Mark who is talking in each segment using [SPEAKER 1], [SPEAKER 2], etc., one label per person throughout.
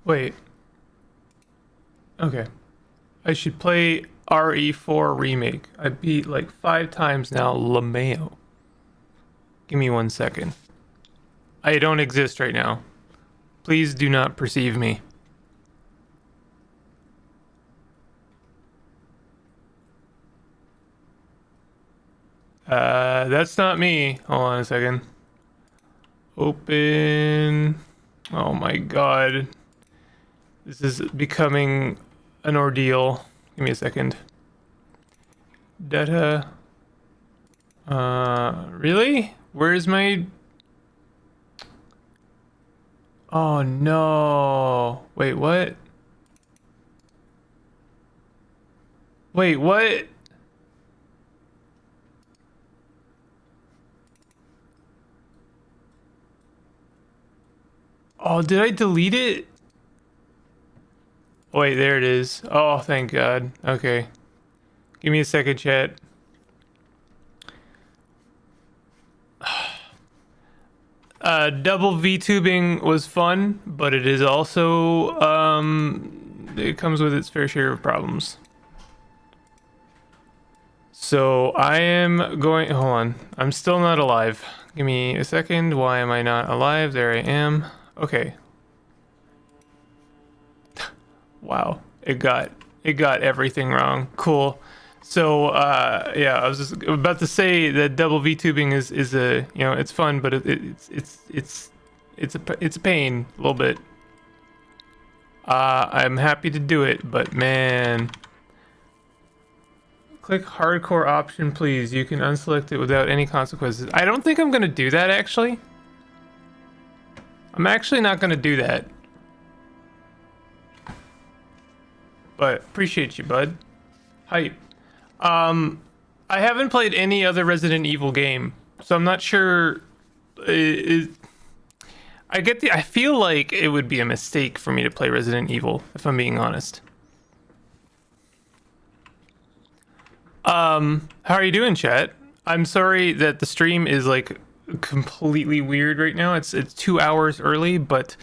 [SPEAKER 1] Wait. Okay. I should play RE4 Remake. I beat like 5 times now. LeMayo. Give me 1 second. I don't exist right now. Please do not perceive me. That's not me. Hold on a second. Open. Oh my god. This is becoming an ordeal. Give me a second. Data. Really? Where's my... Oh no. Wait, what? Wait, what? Oh, did I delete it? Wait, there it is. Oh, thank God. Okay. Give me a second, chat. Double V-tubing was fun, but it is also, it comes with its fair share of problems. So I am going, hold on. I'm still not alive. Give me a second. Why am I not alive? There I am. Okay. Wow. It got everything wrong. Cool. So yeah, I was just about to say that double V-tubing is a, you know, it's fun, but it's a pain a little bit. I'm happy to do it, but man, click hardcore option, please. You can unselect it without any consequences. I don't think I'm gonna do that actually. I'm actually not gonna do that. But appreciate you, bud. Hype. I haven't played any other Resident Evil game, so I'm not sure. I feel like it would be a mistake for me to play Resident Evil, if I'm being honest. How are you doing, chat? I'm sorry that the stream is like completely weird right now. It's 2 hours early, but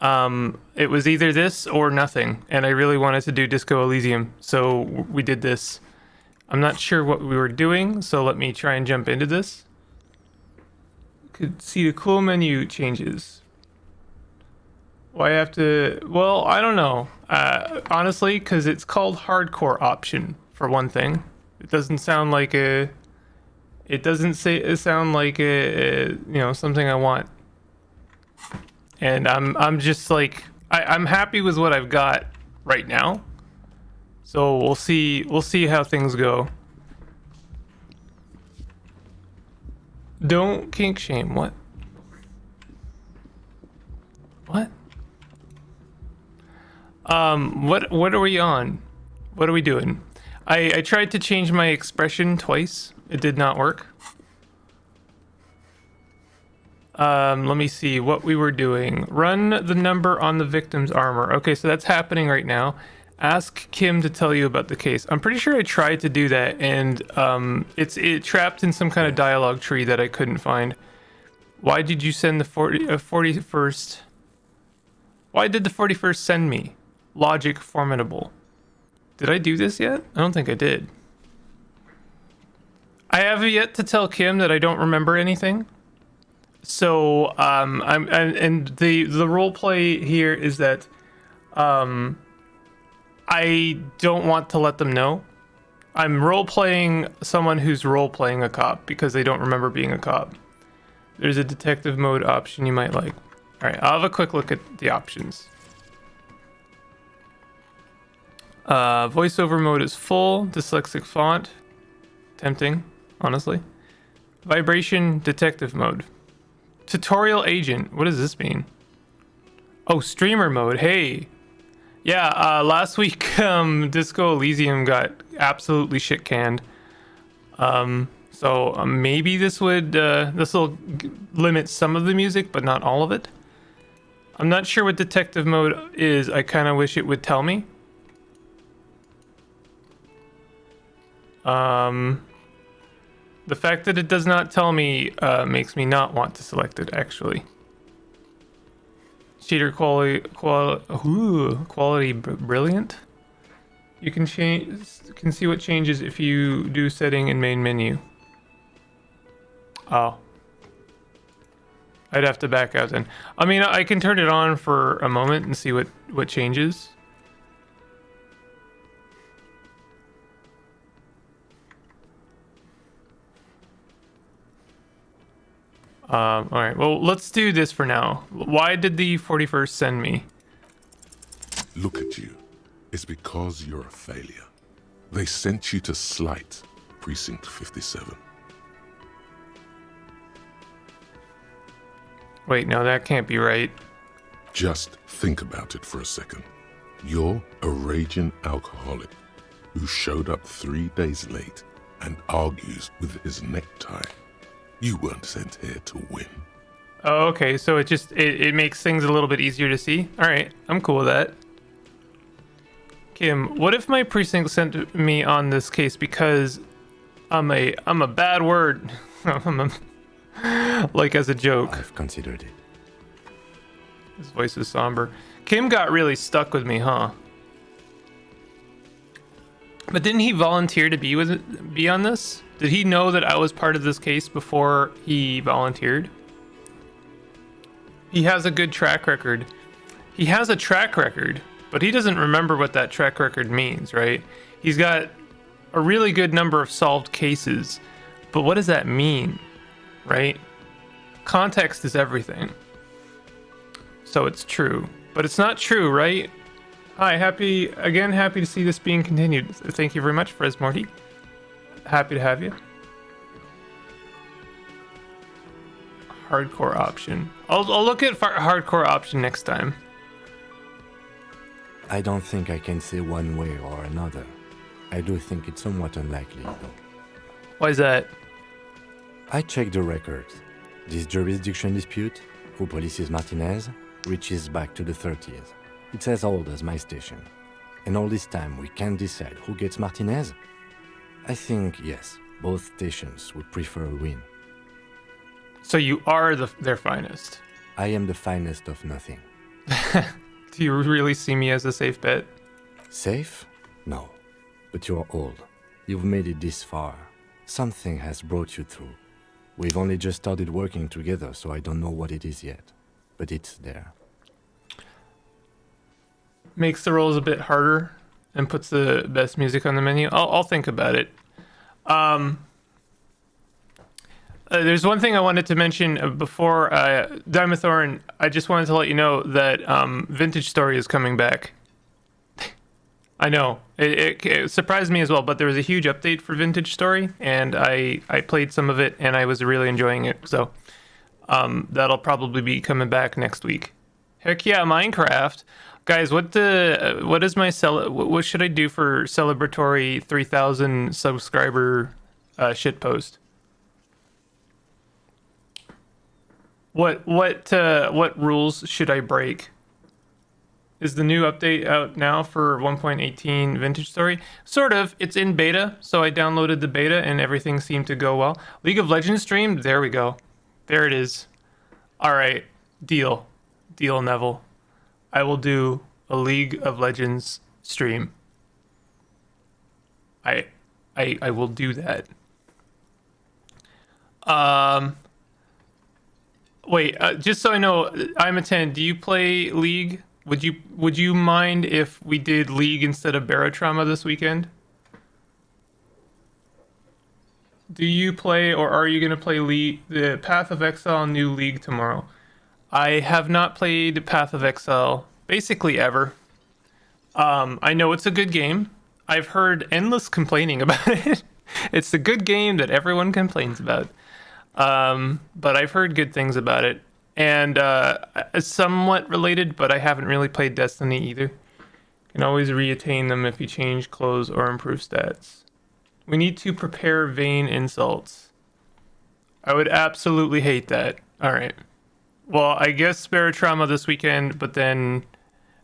[SPEAKER 1] it was either this or nothing, and I really wanted to do Disco Elysium, so we did this. I'm not sure what we were doing, so let me try and jump into this. Could see the cool menu changes. Why have to... Well, I don't know. Honestly, because it's called hardcore option, for one thing. It doesn't sound like a... It doesn't sound like a, you know, something I want. And I'm just like... I'm happy with what I've got right now. So we'll see how things go. Don't kink shame. What? What? What are we on? What are we doing? I tried to change my expression twice. It did not work. Let me see what we were doing. Run the number on the victim's armor. Okay, so that's happening right now. Ask Kim to tell you about the case. I'm pretty sure I tried to do that, and it trapped in some kind of dialogue tree that I couldn't find. Why did you send the 41st? Why did the 41st send me? Logic formidable. Did I do this yet? I don't think I did. I have yet to tell Kim that I don't remember anything. So and the role play here is that I don't want to let them know. I'm role-playing someone who's role-playing a cop because they don't remember being a cop. There's a detective mode option you might like. Alright, I'll have a quick look at the options. Voiceover mode is full. Dyslexic font. Tempting, honestly. Vibration detective mode. Tutorial agent. What does this mean? Oh, streamer mode. Hey. Yeah, last week, Disco Elysium got absolutely shit canned. So maybe this will limit some of the music, but not all of it. I'm not sure what detective mode is. I kind of wish it would tell me. The fact that it does not tell me makes me not want to select it, actually. Cheater quality brilliant. You can see what changes if you do setting in main menu. Oh. I'd have to back out then. I mean, I can turn it on for a moment and see what changes. All right, well, let's do this for now. Why did the 41st send me?
[SPEAKER 2] Look at you. It's because you're a failure. They sent you to Slight, Precinct 57.
[SPEAKER 1] Wait, no, that can't be right.
[SPEAKER 2] Just think about it for a second. You're a raging alcoholic who showed up 3 days late and argues with his necktie. You weren't sent here to win.
[SPEAKER 1] Oh, okay, so it makes things a little bit easier to see. All right, I'm cool with that. Kim, what if my precinct sent me on this case because I'm a bad word? Like as a joke.
[SPEAKER 3] I've considered it.
[SPEAKER 1] His voice is somber. Kim got really stuck with me, huh? But didn't he volunteer to be on this? Did he know that I was part of this case before he volunteered? He has a good track record. He has a track record, but he doesn't remember what that track record means, right? He's got a really good number of solved cases, but what does that mean, right? Context is everything. So it's true, but it's not true, right? Hi, happy to see this being continued. Thank you very much, Fres Morty. Happy to have you. Hardcore option. I'll look at hardcore option next time.
[SPEAKER 3] I don't think I can say one way or another. I do think it's somewhat unlikely, though.
[SPEAKER 1] Why is that?
[SPEAKER 3] I checked the records. This jurisdiction dispute, who polices Martinez, reaches back to the 30s. It's as old as my station. And all this time we can't decide who gets Martinez? I think, yes, both stations would prefer a win.
[SPEAKER 1] So you are their finest.
[SPEAKER 3] I am the finest of nothing.
[SPEAKER 1] Do you really see me as a safe bet?
[SPEAKER 3] Safe? No. But you're old. You've made it this far. Something has brought you through. We've only just started working together, so I don't know what it is yet. But it's there.
[SPEAKER 1] Makes the rolls a bit harder and puts the best music on the menu. I'll think about it. There's one thing I wanted to mention before Dimethorn. I just wanted to let you know that Vintage Story is coming back. I know it surprised me as well, but there was a huge update for Vintage Story, and I played some of it, and I was really enjoying it. So that'll probably be coming back next week. Heck yeah, Minecraft. Guys, what should I do for celebratory 3,000 subscriber shitpost? What rules should I break? Is the new update out now for 1.18 Vintage Story? Sort of. It's in beta, so I downloaded the beta and everything seemed to go well. League of Legends stream? There we go. There it is. All right. Deal, Neville. I will do a League of Legends stream. I will do that. Wait, just so I know, I'm a 10. Do you play League? Would you mind if we did League instead of Barotrauma this weekend? Do you play, or are you going to play League, the Path of Exile new League tomorrow? I have not played Path of Exile basically ever. I know it's a good game. I've heard endless complaining about it. It's a good game that everyone complains about. But I've heard good things about it. And it's somewhat related, but I haven't really played Destiny either. You can always reattain them if you change clothes or improve stats. We need to prepare vain insults. I would absolutely hate that. All right. Well, I guess Barotrauma this weekend, but then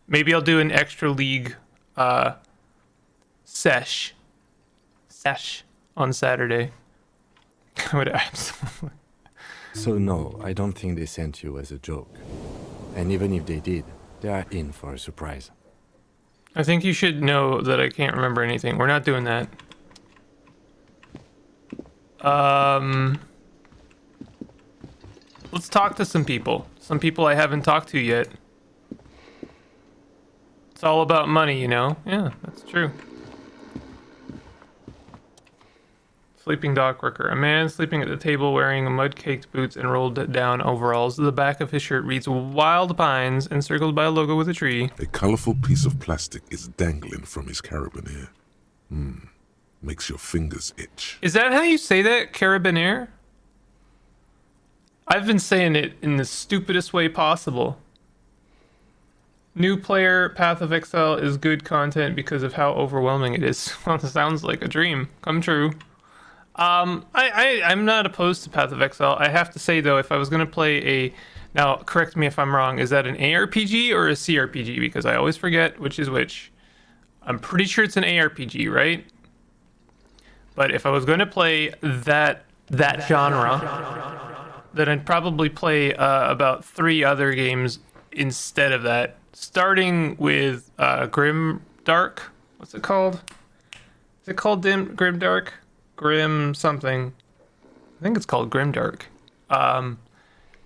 [SPEAKER 1] maybe I'll do an extra League sesh on Saturday. I would absolutely.
[SPEAKER 3] So no, I don't think they sent you as a joke. And even if they did, they are in for a surprise.
[SPEAKER 1] I think you should know that I can't remember anything. We're not doing that. Let's talk to some people. Some people I haven't talked to yet. It's all about money, you know? Yeah, that's true. Sleeping dock worker. A man sleeping at the table wearing mud-caked boots and rolled down overalls. The back of his shirt reads Wild Pines, encircled by a logo with a tree.
[SPEAKER 2] A colorful piece of plastic is dangling from his carabiner. Makes your fingers itch.
[SPEAKER 1] Is that how you say that? Carabiner? I've been saying it in the stupidest way possible. New player, Path of Exile is good content because of how overwhelming it is. Well, it sounds like a dream come true. I'm not opposed to Path of Exile. I have to say though, if I was gonna play a, now correct me if I'm wrong, is that an ARPG or a CRPG? Because I always forget which is which. I'm pretty sure it's an ARPG, right? But if I was gonna play that genre, then I'd probably play about 3 other games instead of that. Starting with Grim Dark. What's it called? Is it called Grim Dark? Grim something. I think it's called Grimdark.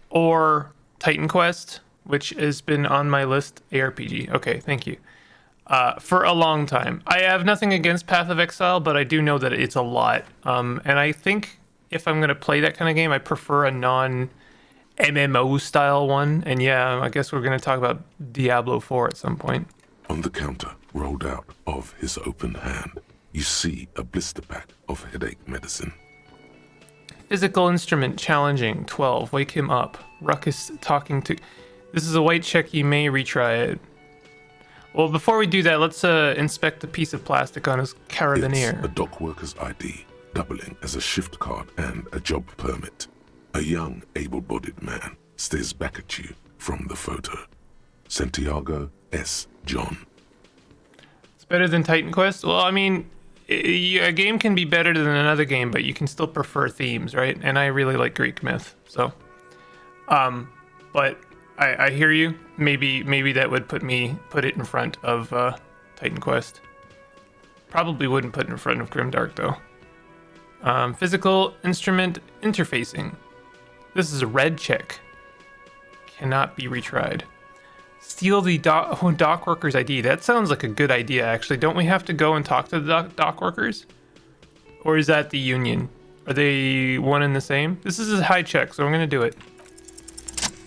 [SPEAKER 1] Or Titan Quest, which has been on my list. ARPG. Okay, thank you. For a long time. I have nothing against Path of Exile, but I do know that it's a lot. And I think if I'm going to play that kind of game, I prefer a non-MMO style one. And yeah, I guess we're going to talk about Diablo 4 at some point.
[SPEAKER 2] On the counter, rolled out of his open hand, you see a blister pack of headache medicine.
[SPEAKER 1] Physical instrument challenging 12. Wake him up. Ruckus talking to. This is a white check. You may retry it. Well, before we do that, let's inspect the piece of plastic on his carabiner.
[SPEAKER 2] It's a dock worker's ID, doubling as a shift card and a job permit. A young, able-bodied man stares back at you from the photo. Santiago S. John.
[SPEAKER 1] It's better than Titan Quest. Well, I mean, a game can be better than another game, but you can still prefer themes, right? And I really like Greek myth, so. But I hear you. Maybe that would put it in front of Titan Quest. Probably wouldn't put it in front of Grimdark though. Physical instrument interfacing. This is a red check. Cannot be retried. Steal the dock worker's ID. That sounds like a good idea, actually. Don't we have to go and talk to the dock workers? Or is that the union? Are they one and the same? This is a high check, so I'm going to do it.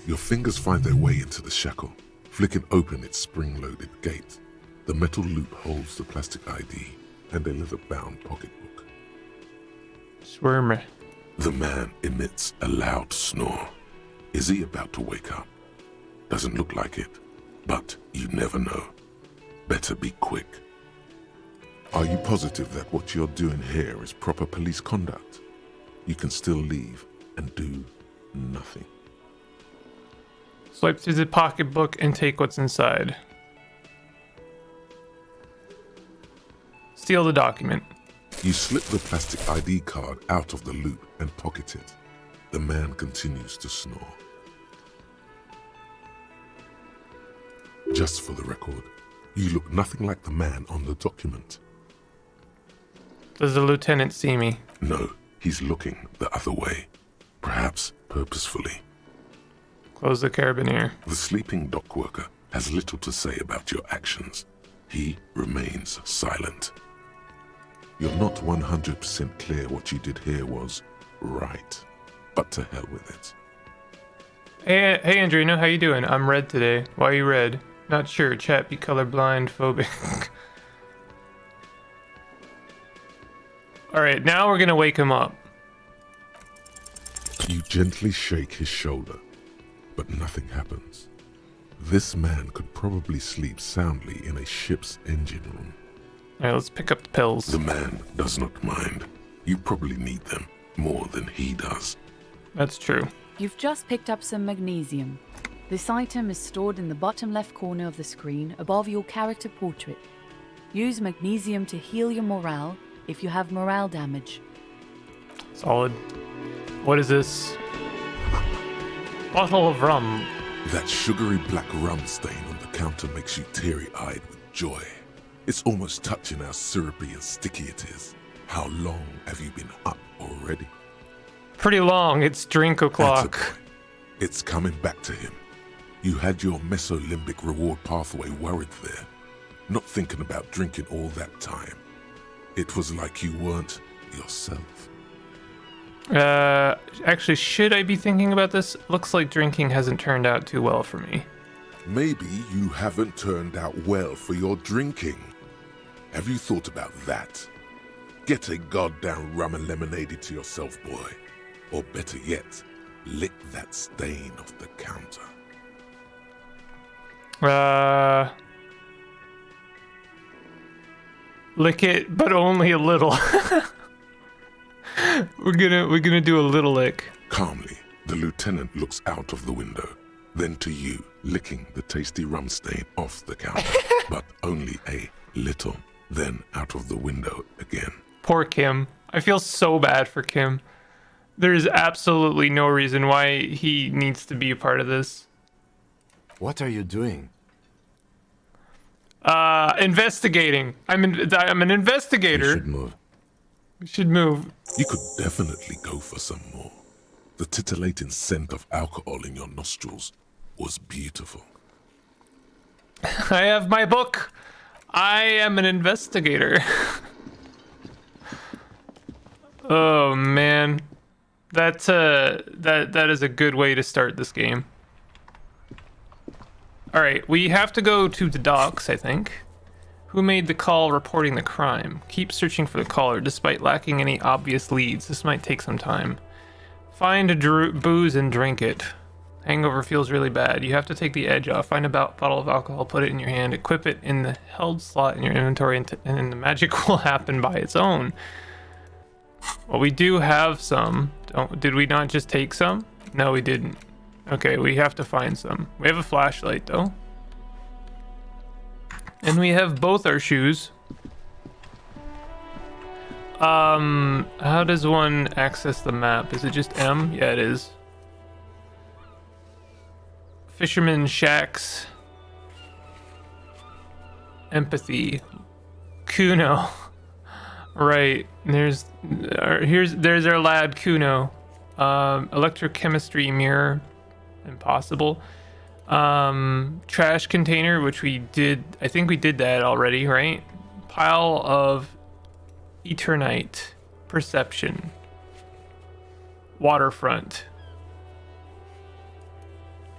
[SPEAKER 2] Your fingers find their way into the shackle, flicking open its spring-loaded gate. The metal loop holds the plastic ID and a leather-bound pocketbook.
[SPEAKER 1] Swarmer.
[SPEAKER 2] The man emits a loud snore. Is he about to wake up? Doesn't look like it, but you never know. Better be quick. Are you positive that what you're doing here is proper police conduct? You can still leave and do nothing.
[SPEAKER 1] Swipe through the pocketbook and take what's inside. Steal the document.
[SPEAKER 2] You slip the plastic ID card out of the loop and pocket it. The man continues to snore. Just for the record, you look nothing like the man on the document.
[SPEAKER 1] Does the lieutenant see me?
[SPEAKER 2] No, he's looking the other way. Perhaps purposefully.
[SPEAKER 1] Close the carabiner.
[SPEAKER 2] The sleeping dock worker has little to say about your actions. He remains silent. You're not 100% clear what you did here was right, but to hell with it.
[SPEAKER 1] Hey Andrina, how you doing? I'm red today. Why are you red? Not sure. Chat be colorblind phobic. Alright, now we're gonna wake him up.
[SPEAKER 2] You gently shake his shoulder, but nothing happens. This man could probably sleep soundly in a ship's engine room.
[SPEAKER 1] Alright, let's pick up the pills.
[SPEAKER 2] The man does not mind. You probably need them more than he does.
[SPEAKER 1] That's true.
[SPEAKER 4] You've just picked up some magnesium. This item is stored in the bottom left corner of the screen above your character portrait. Use magnesium to heal your morale if you have morale damage.
[SPEAKER 1] Solid. What is this? Bottle of rum.
[SPEAKER 2] That sugary black rum stain on the counter makes you teary-eyed with joy. It's almost touching how syrupy and sticky it is. How long have you been up already?
[SPEAKER 1] Pretty long. It's drink o'clock.
[SPEAKER 2] Attaboy. It's coming back to him. You had your mesolimbic reward pathway worried there, not thinking about drinking all that time. It was like you weren't yourself.
[SPEAKER 1] Actually, should I be thinking about this? Looks like drinking hasn't turned out too well for me.
[SPEAKER 2] Maybe you haven't turned out well for your drinking. Have you thought about that? Get a goddamn rum and lemonade to yourself, boy. Or better yet, lick that stain off the counter.
[SPEAKER 1] Lick it, but only a little. We're gonna do a little lick.
[SPEAKER 2] Calmly, the lieutenant looks out of the window, then to you, licking the tasty rum stain off the counter, but only a little, then out of the window again.
[SPEAKER 1] Poor Kim. I feel so bad for Kim. There's absolutely no reason why he needs to be a part of this.
[SPEAKER 3] What are you doing?
[SPEAKER 1] Investigating. I'm an investigator.
[SPEAKER 3] You should move.
[SPEAKER 1] We should move.
[SPEAKER 2] You could definitely go for some more. The titillating scent of alcohol in your nostrils was beautiful.
[SPEAKER 1] I have my book. I am an investigator. Oh man, that is a good way to start this game. All right, we have to go to the docks, I think. Who made the call reporting the crime? Keep searching for the caller despite lacking any obvious leads. This might take some time. Find a booze and drink it. Hangover feels really bad. You have to take the edge off. Find a bottle of alcohol, put it in your hand, equip it in the held slot in your inventory, and then the magic will happen by its own. Well, we do have some. Did we not just take some? No, we didn't. Okay, we have to find some. We have a flashlight, though. And we have both our shoes. How does one access the map? Is it just M? Yeah, it is. Fisherman shacks. Empathy. Kuno. Right. There's our lad Kuno. Electrochemistry mirror. Impossible. Trash container, which we did. I think we did that already, right? Pile of Eternite. Perception. Waterfront.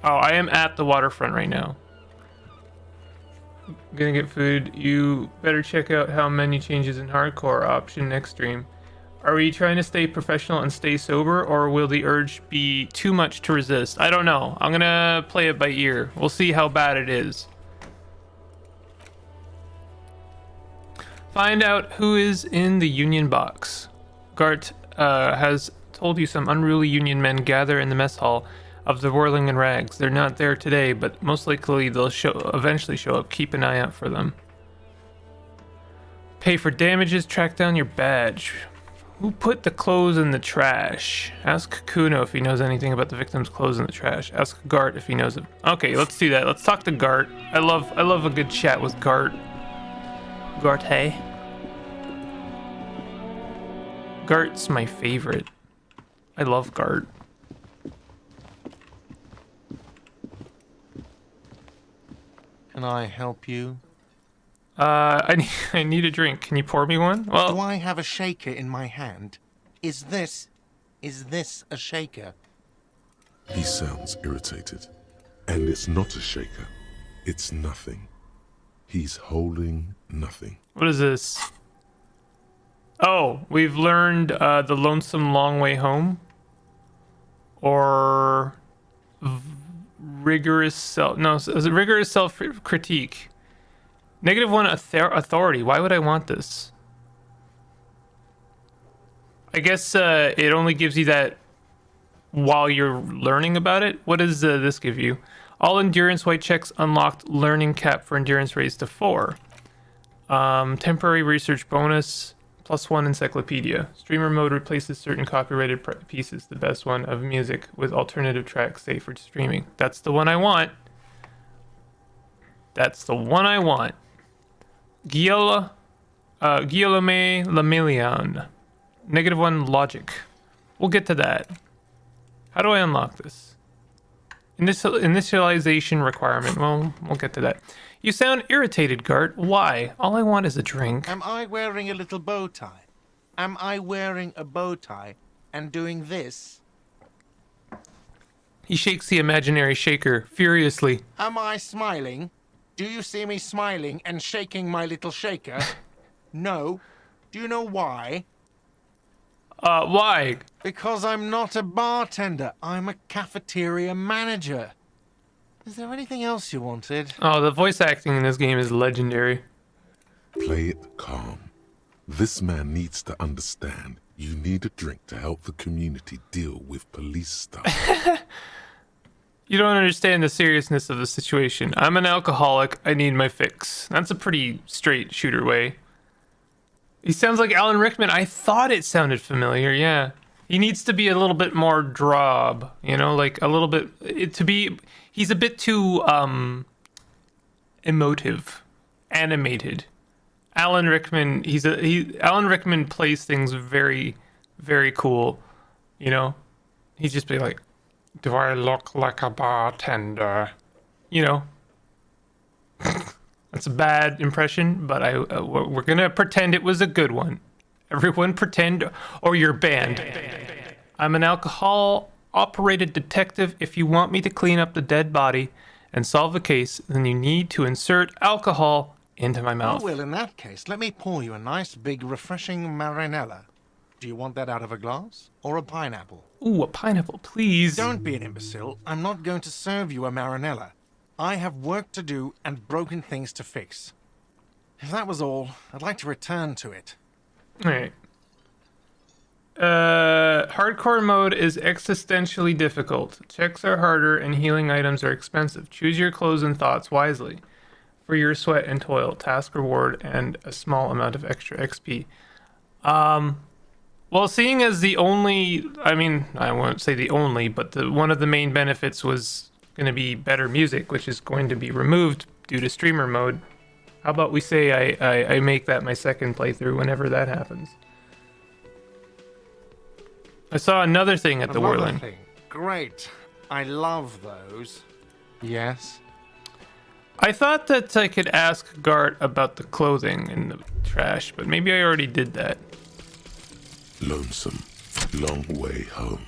[SPEAKER 1] Oh, I am at the waterfront right now. I'm gonna get food. You better check out how menu changes in hardcore option next stream. Are we trying to stay professional and stay sober, or will the urge be too much to resist? I don't know. I'm gonna play it by ear. We'll see how bad it is. Find out who is in the Union box. Gart has told you some unruly Union men gather in the mess hall of the Whirling and Rags. They're not there today, but most likely they'll eventually show up. Keep an eye out for them. Pay for damages, track down your badge. Who put the clothes in the trash? Ask Kuno if he knows anything about the victim's clothes in the trash. Ask Gart if he knows it. Okay, let's do that. Let's talk to Gart. I love a good chat with Gart. Gart, hey. Gart's my favorite. I love Gart.
[SPEAKER 5] Can I help you?
[SPEAKER 1] I need a drink. Can you pour me one? Well,
[SPEAKER 5] Do I have a shaker in my hand? Is this a shaker?
[SPEAKER 2] He sounds irritated. And it's not a shaker. It's nothing. He's holding nothing.
[SPEAKER 1] what is this? Oh, we've learned the lonesome long way home, or rigorous self. No, is it rigorous self critique? -1 authority. Why would I want this? I guess it only gives you that while you're learning about it. What does this give you? All endurance white checks unlocked. Learning cap for endurance raised to 4. Temporary research bonus. +1 encyclopedia. Streamer mode replaces certain copyrighted pieces. The best one of music with alternative tracks safe for streaming. That's the one I want. That's the one I want. Guillaume Lamillion. -1 logic. We'll get to that. How do I unlock this? Initialization requirement. Well, we'll get to that. You sound irritated, Gart. Why? All I want is a drink.
[SPEAKER 5] Am I wearing a little bow tie? Am I wearing a bow tie and doing this?
[SPEAKER 1] He shakes the imaginary shaker furiously.
[SPEAKER 5] Am I smiling? Do you see me smiling and shaking my little shaker? No. Do you know why?
[SPEAKER 1] Why?
[SPEAKER 5] Because I'm not a bartender. I'm a cafeteria manager. Is there anything else you wanted?
[SPEAKER 1] Oh, the voice acting in this game is legendary.
[SPEAKER 2] Play it calm. This man needs to understand you need a drink to help the community deal with police stuff.
[SPEAKER 1] You don't understand the seriousness of the situation. I'm an alcoholic. I need my fix. That's a pretty straight shooter way. He sounds like Alan Rickman. I thought it sounded familiar, yeah. He needs to be a little bit more drob, you know, like a little bit he's a bit too emotive, animated. Alan Rickman, Alan Rickman plays things very, very cool, you know. He'd just be like, "Do I look like a bartender?" You know. That's a bad impression, but we're gonna pretend it was a good one. Everyone pretend, or you're banned. I'm an alcohol-operated detective. If you want me to clean up the dead body and solve the case, then you need to insert alcohol into my mouth.
[SPEAKER 5] Oh, well, in that case, let me pour you a nice, big, refreshing marinella. Do you want that out of a glass or a pineapple?
[SPEAKER 1] Ooh, a pineapple, please.
[SPEAKER 5] Don't be an imbecile. I'm not going to serve you a marinella. I have work to do and broken things to fix. If that was all, I'd like to return to it.
[SPEAKER 1] Alright. Hardcore mode is existentially difficult. Checks are harder and healing items are expensive. Choose your clothes and thoughts wisely. For your sweat and toil, task reward, and a small amount of extra XP. Well, seeing as the only, I mean, I won't say the only, but one of the main benefits was going to be better music, which is going to be removed due to streamer mode. How about we say I make that my second playthrough whenever that happens. I saw another thing at the Whirling.
[SPEAKER 5] Great. I love those. Yes?
[SPEAKER 1] I thought that I could ask Gart about the clothing in the trash, but maybe I already did that.
[SPEAKER 2] Lonesome, long way home.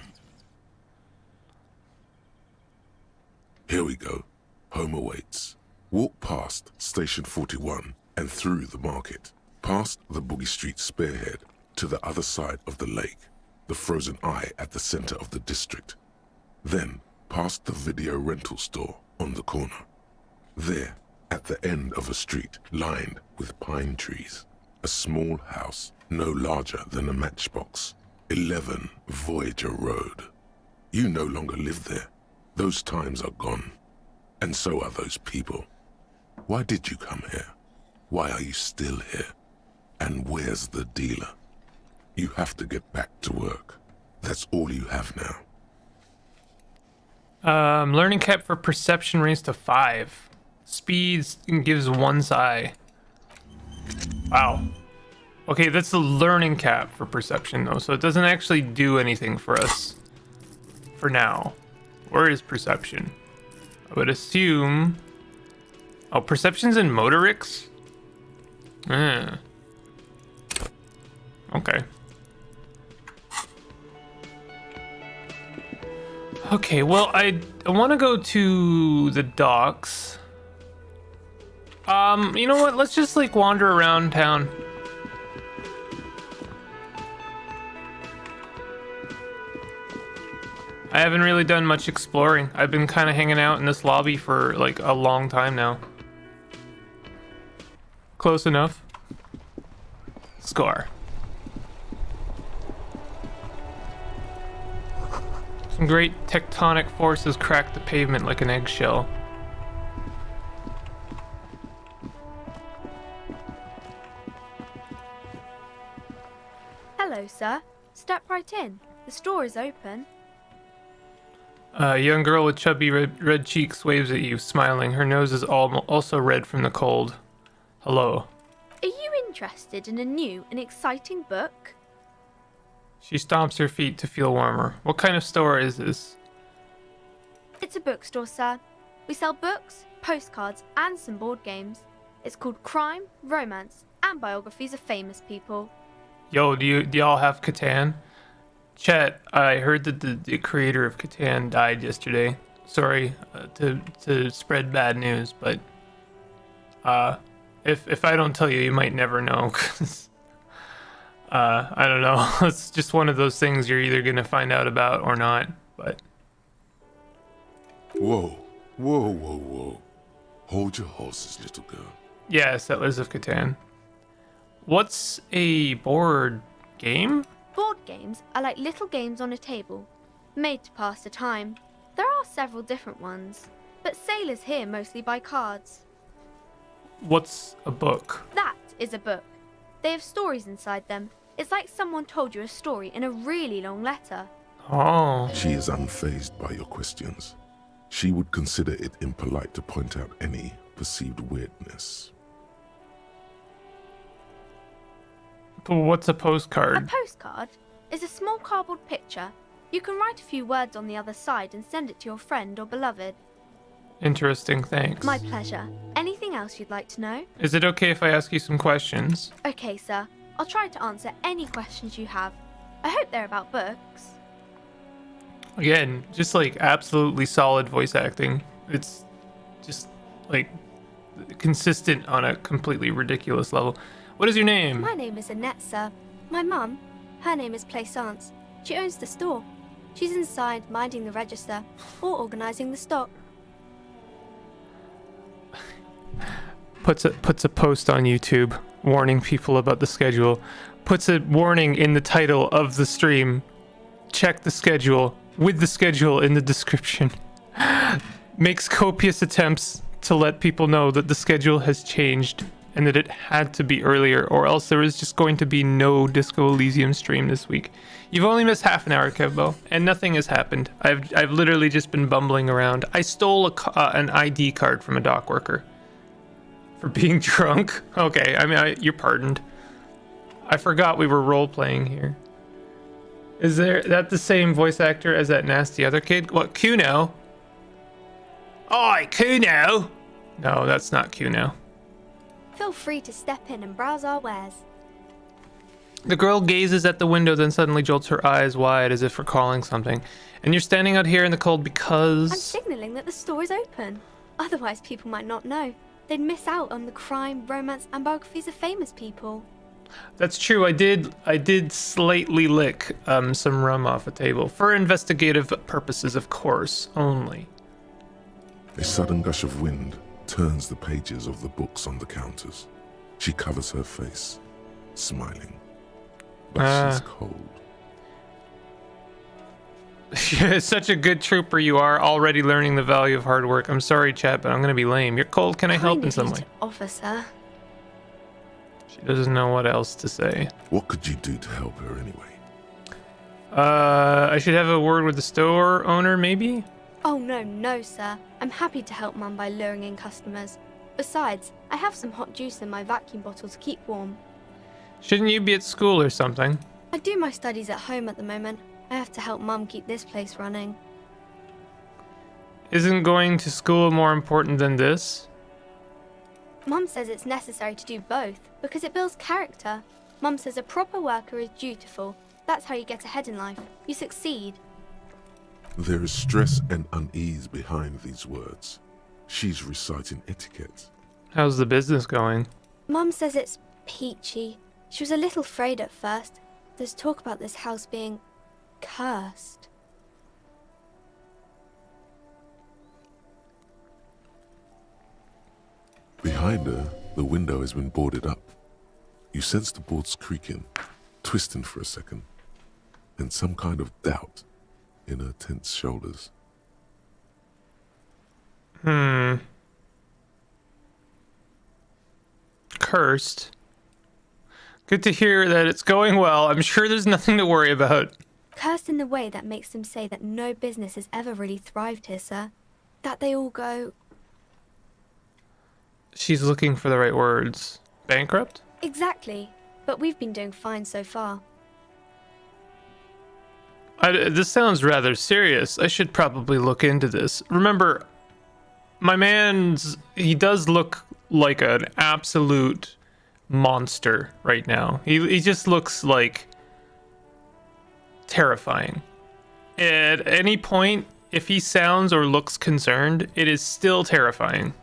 [SPEAKER 2] Here we go. Home awaits. Walk past Station 41 and through the market, past the Boogie Street spearhead to the other side of the lake, the frozen eye at the center of the district. Then past the video rental store on the corner. There, at the end of a street lined with pine trees, a small house no larger than a matchbox. 11 Voyager Road. You no longer live there. Those times are gone. And so are those people. Why did you come here? Why are you still here? And where's the dealer? You have to get back to work. That's all you have now.
[SPEAKER 1] Learning cap for perception raised to 5. Speed gives 1 psi. Wow. Okay, that's the learning cap for perception though, so it doesn't actually do anything for us for now. Where is perception? I would assume... Oh, perception's in motorics? Okay. Okay, well, I want to go to the docks. You know what? Let's just, like, wander around town. I haven't really done much exploring. I've been kind of hanging out in this lobby for like a long time now. Close enough. Scar. Some great tectonic forces cracked the pavement like an eggshell.
[SPEAKER 6] Hello, sir. Step right in. The store is open.
[SPEAKER 1] A young girl with chubby red cheeks waves at you, smiling. Her nose is also red from the cold. Hello.
[SPEAKER 6] Are you interested in a new and exciting book?
[SPEAKER 1] She stomps her feet to feel warmer. What kind of store is this?
[SPEAKER 6] It's a bookstore, sir. We sell books, postcards, and some board games. It's called Crime, Romance, and Biographies of Famous People.
[SPEAKER 1] Yo, do y'all have Catan? Chat, I heard that the creator of Catan died yesterday. Sorry to spread bad news, but if I don't tell you, you might never know. 'Cause, I don't know. It's just one of those things you're either gonna find out about or not. But
[SPEAKER 2] Whoa, whoa, whoa, whoa. Hold your horses, little girl.
[SPEAKER 1] yeah, Settlers of Catan. What's a board game?
[SPEAKER 6] Board games are like little games on a table, made to pass the time. There are several different ones, but sailors here mostly buy cards.
[SPEAKER 1] What's a book?
[SPEAKER 6] That is a book. They have stories inside them. It's like someone told you a story in a really long letter.
[SPEAKER 1] Oh.
[SPEAKER 2] She is unfazed by your questions. She would consider it impolite to point out any perceived weirdness.
[SPEAKER 1] But what's a
[SPEAKER 6] A
[SPEAKER 1] postcard?
[SPEAKER 6] postcard is a small cardboard picture. You can write a few words on the other side and send it to your friend or beloved.
[SPEAKER 1] Interesting, thanks.
[SPEAKER 6] My pleasure. Anything else you'd like to know?
[SPEAKER 1] Is it okay if I ask you some questions?
[SPEAKER 6] Okay, sir. I'll try to answer any questions you have. I hope they're about books.
[SPEAKER 1] Again, just like absolutely solid voice acting. It's just like consistent on a completely ridiculous level. What is your name?
[SPEAKER 7] My name is Annette, sir. My mum, her name is Plaisance. She owns the store. She's inside minding the register or organising the stock.
[SPEAKER 1] Puts a post on YouTube warning people about the schedule. Puts a warning in the title of the stream. Check the schedule with the schedule in the description. Makes copious attempts to let people know that the schedule has changed and that it had to be earlier, or else there is just going to be no Disco Elysium stream this week. You've only missed half an hour, Kevbo, and nothing has happened. I've literally just been bumbling around. I stole an ID card from a dock worker for being drunk. Okay, I mean, you're pardoned. I forgot we were role playing here. Is that the same voice actor as that nasty other kid? What, Kuno? Oi, Kuno! No, that's not Kuno.
[SPEAKER 7] Feel free to step in and browse our wares.
[SPEAKER 1] The girl gazes at the window, then suddenly jolts her eyes wide as if recalling something. And you're standing out here in the cold because...
[SPEAKER 7] I'm signalling that the store is open. Otherwise, people might not know. They'd miss out on the crime, romance, and biographies of famous people.
[SPEAKER 1] That's true. I did slightly lick some rum off a table. For investigative purposes, of course, only.
[SPEAKER 2] A sudden gush of wind turns the pages of the books on the counters. She covers her face, smiling. But she's cold.
[SPEAKER 1] Such a good trooper you are, already learning the value of hard work. I'm sorry, chat, but I'm gonna be lame. You're cold. Can I help in some way?
[SPEAKER 7] Officer.
[SPEAKER 1] She doesn't know what else to say.
[SPEAKER 2] What could you do to help her anyway?
[SPEAKER 1] I should have a word with the store owner, maybe?
[SPEAKER 7] Oh, no, sir. I'm happy to help Mum by luring in customers. Besides, I have some hot juice in my vacuum bottle to keep warm.
[SPEAKER 1] Shouldn't you be at school or something?
[SPEAKER 7] I do my studies at home at the moment. I have to help Mum keep this place running.
[SPEAKER 1] Isn't going to school more important than this?
[SPEAKER 7] Mum says it's necessary to do both because it builds character. Mum says a proper worker is dutiful. That's how you get ahead in life. You succeed.
[SPEAKER 2] There is stress and unease behind these words. She's reciting etiquette.
[SPEAKER 1] How's the business going?
[SPEAKER 7] Mum says it's peachy. She was a little afraid at first. There's talk about this house being cursed.
[SPEAKER 2] Behind her, the window has been boarded up. You sense the boards creaking, twisting for a second, and some kind of doubt in her tense shoulders.
[SPEAKER 1] Cursed. Good to hear that it's going well. I'm sure there's nothing to worry about.
[SPEAKER 7] Cursed in the way that makes them say that no business has ever really thrived here, sir. That they all go,
[SPEAKER 1] She's looking for the right words. Bankrupt?
[SPEAKER 7] exactly. But we've been doing fine so far.
[SPEAKER 1] This sounds rather serious. I should probably look into this. Remember, he does look like an absolute monster right now. He just looks like terrifying. At any point, if he sounds or looks concerned, it is still terrifying.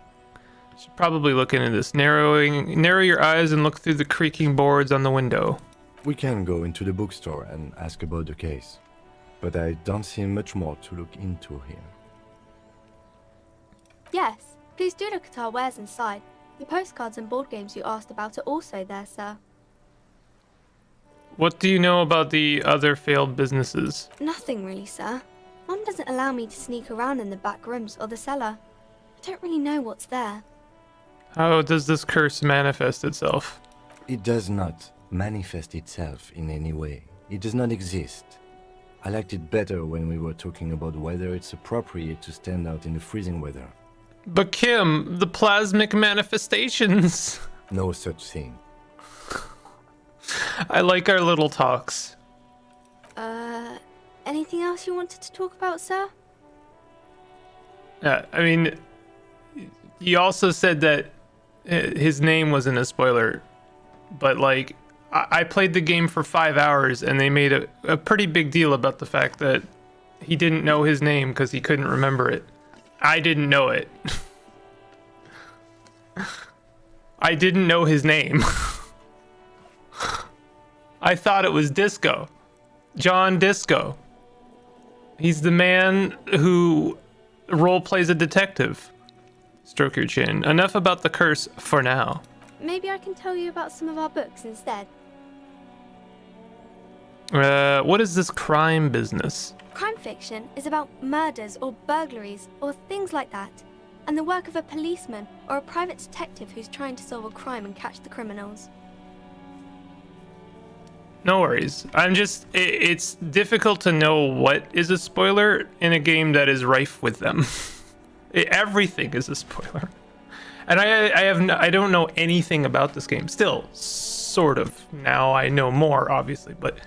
[SPEAKER 1] Should probably look into this. Narrow your eyes and look through the creaking boards on the window.
[SPEAKER 3] We can go into the bookstore and ask about the case, but I don't see much more to look into here.
[SPEAKER 7] Yes, please do look at our wares inside. The postcards and board games you asked about are also there, sir.
[SPEAKER 1] What do you know about the other failed businesses?
[SPEAKER 7] Nothing really, sir. Mum doesn't allow me to sneak around in the back rooms or the cellar. I don't really know what's there.
[SPEAKER 1] How does this curse manifest itself?
[SPEAKER 3] It does not manifest itself in any way. It does not exist. I liked it better when we were talking about whether it's appropriate to stand out in the freezing weather.
[SPEAKER 1] But Kim, the plasmic manifestations.
[SPEAKER 3] No such thing.
[SPEAKER 1] I like our little talks.
[SPEAKER 7] Anything else you wanted to talk about, sir?
[SPEAKER 1] I mean, he also said that his name wasn't a spoiler, but like, I played the game for 5 hours and they made a pretty big deal about the fact that he didn't know his name because he couldn't remember it. I didn't know it. I didn't know his name. I thought it was Disco. John Disco. He's the man who role plays a detective. Stroke your chin. Enough about the curse for now.
[SPEAKER 7] Maybe I can tell you about some of our books instead.
[SPEAKER 1] What is this crime business?
[SPEAKER 7] Crime fiction is about murders or burglaries or things like that, and the work of a policeman or a private detective who's trying to solve a crime and catch the criminals.
[SPEAKER 1] No worries. It's difficult to know what is a spoiler in a game that is rife with them. Everything is a spoiler. And I don't know anything about this game. Still, sort of. Now I know more, obviously, but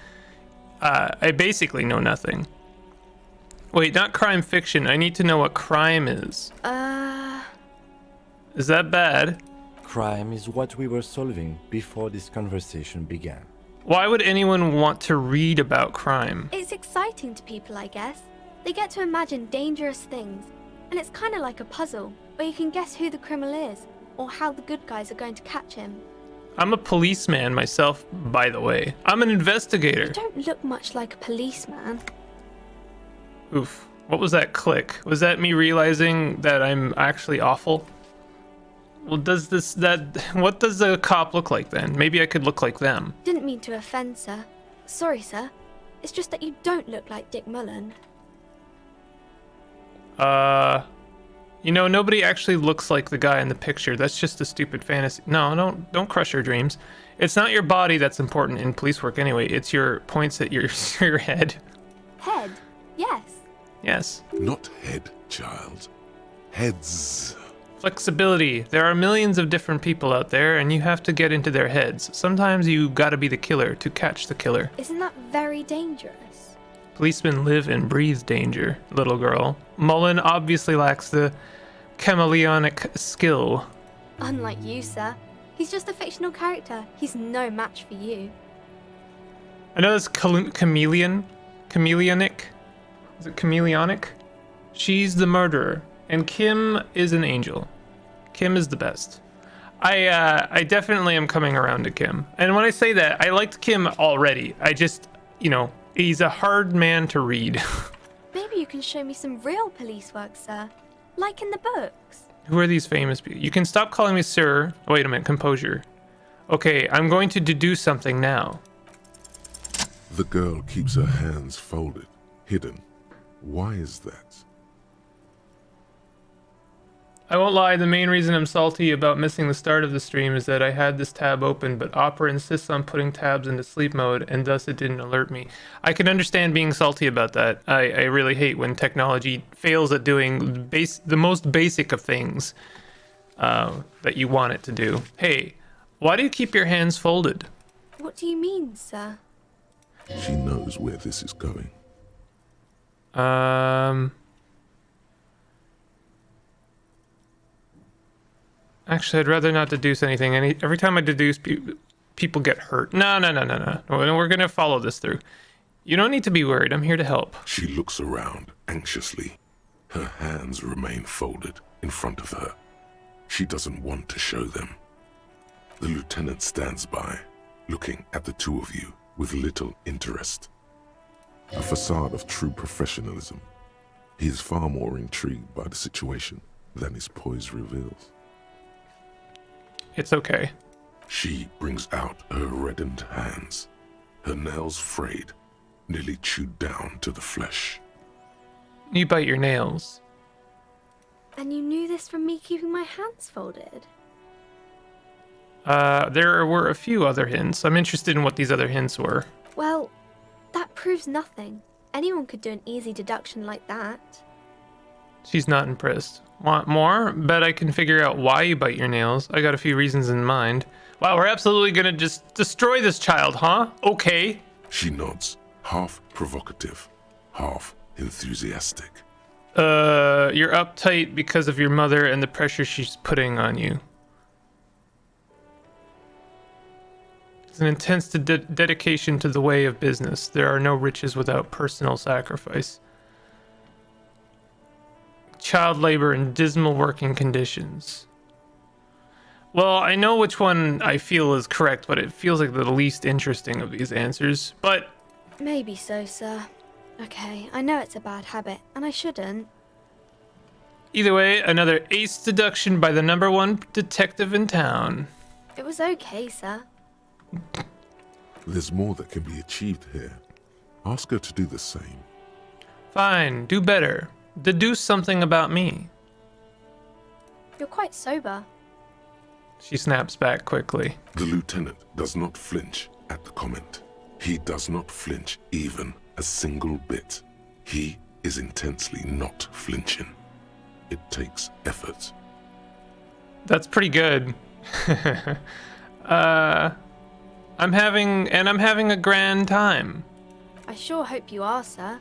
[SPEAKER 1] I basically know nothing. Wait, not crime fiction. I need to know what crime is. Is that bad?
[SPEAKER 3] Crime is what we were solving before this conversation began.
[SPEAKER 1] Why would anyone want to read about crime?
[SPEAKER 7] It's exciting to people, I guess. They get to imagine dangerous things, and it's kind of like a puzzle, where you can guess who the criminal is, or how the good guys are going to catch him.
[SPEAKER 1] I'm a policeman myself, by the way. I'm an investigator.
[SPEAKER 7] You don't look much like a policeman.
[SPEAKER 1] Oof. What was that click? Was that me realizing that I'm actually awful? Well, what does a cop look like then? Maybe I could look like them.
[SPEAKER 7] Didn't mean to offend, sir. Sorry, sir. It's just that you don't look like Dick Mullen.
[SPEAKER 1] Nobody actually looks like the guy in the picture. That's just a stupid fantasy. No, don't crush your dreams. It's not your body that's important in police work anyway. It's your points at your head.
[SPEAKER 7] Head? Yes.
[SPEAKER 1] Yes.
[SPEAKER 2] Not head, child. Heads.
[SPEAKER 1] Flexibility. There are millions of different people out there, and you have to get into their heads. Sometimes you gotta be the killer to catch the killer.
[SPEAKER 7] Isn't that very dangerous?
[SPEAKER 1] Policemen live and breathe danger, little girl. Mullen obviously lacks the chameleonic skill.
[SPEAKER 7] Unlike you, sir. He's just a fictional character. He's no match for you.
[SPEAKER 1] I know this chameleonic. Is it chameleonic? She's the murderer, and Kim is an angel. Kim is the best. I definitely am coming around to Kim. And when I say that, I liked Kim already. I just, he's a hard man to read.
[SPEAKER 7] Maybe you can show me some real police work, sir. Like in the books.
[SPEAKER 1] Who are these famous people? You can stop calling me sir. Wait a minute, composure. Okay, I'm going to do something now.
[SPEAKER 2] The girl keeps her hands folded, hidden. Why is that?
[SPEAKER 1] I won't lie, the main reason I'm salty about missing the start of the stream is that I had this tab open, but Opera insists on putting tabs into sleep mode, and thus it didn't alert me. I can understand being salty about that. I really hate when technology fails at doing the most basic of things that you want it to do. Hey, why do you keep your hands folded?
[SPEAKER 7] What do you mean, sir?
[SPEAKER 2] She knows where this is going.
[SPEAKER 1] Actually, I'd rather not deduce anything. Every time I deduce, people get hurt. No. We're gonna follow this through. You don't need to be worried. I'm here to help.
[SPEAKER 2] She looks around anxiously. Her hands remain folded in front of her. She doesn't want to show them. The lieutenant stands by, looking at the two of you with little interest. A facade of true professionalism. He is far more intrigued by the situation than his poise reveals.
[SPEAKER 1] It's okay.
[SPEAKER 2] She brings out her reddened hands, her nails frayed, nearly chewed down to the flesh.
[SPEAKER 1] You bite your nails.
[SPEAKER 7] And you knew this from me keeping my hands folded?
[SPEAKER 1] There were a few other hints. I'm interested in what these other hints were.
[SPEAKER 7] Well, that proves nothing. Anyone could do an easy deduction like that.
[SPEAKER 1] She's not impressed. Want more? Bet I can figure out why you bite your nails. I got a few reasons in mind. Wow, we're absolutely gonna just destroy this child, huh? Okay.
[SPEAKER 2] She nods, half provocative, half enthusiastic.
[SPEAKER 1] You're uptight because of your mother and the pressure she's putting on you. It's an intense dedication to the way of business. There are no riches without personal sacrifice. Child labor and dismal working conditions. Well, I know which one I feel is correct, but it feels like the least interesting of these answers. But
[SPEAKER 7] Maybe so, sir. Okay, I know it's a bad habit, and I shouldn't.
[SPEAKER 1] either way, another ace deduction by the #1 detective in town.
[SPEAKER 7] It was okay, sir.
[SPEAKER 2] There's more that can be achieved here. Ask her to do the same.
[SPEAKER 1] Fine, do better. Deduce something about me.
[SPEAKER 7] You're quite sober.
[SPEAKER 1] She snaps back quickly.
[SPEAKER 2] The lieutenant does not flinch at the comment. He does not flinch even a single bit. He is intensely not flinching. It takes effort.
[SPEAKER 1] That's pretty good. I'm having a grand time.
[SPEAKER 7] I sure hope you are, sir.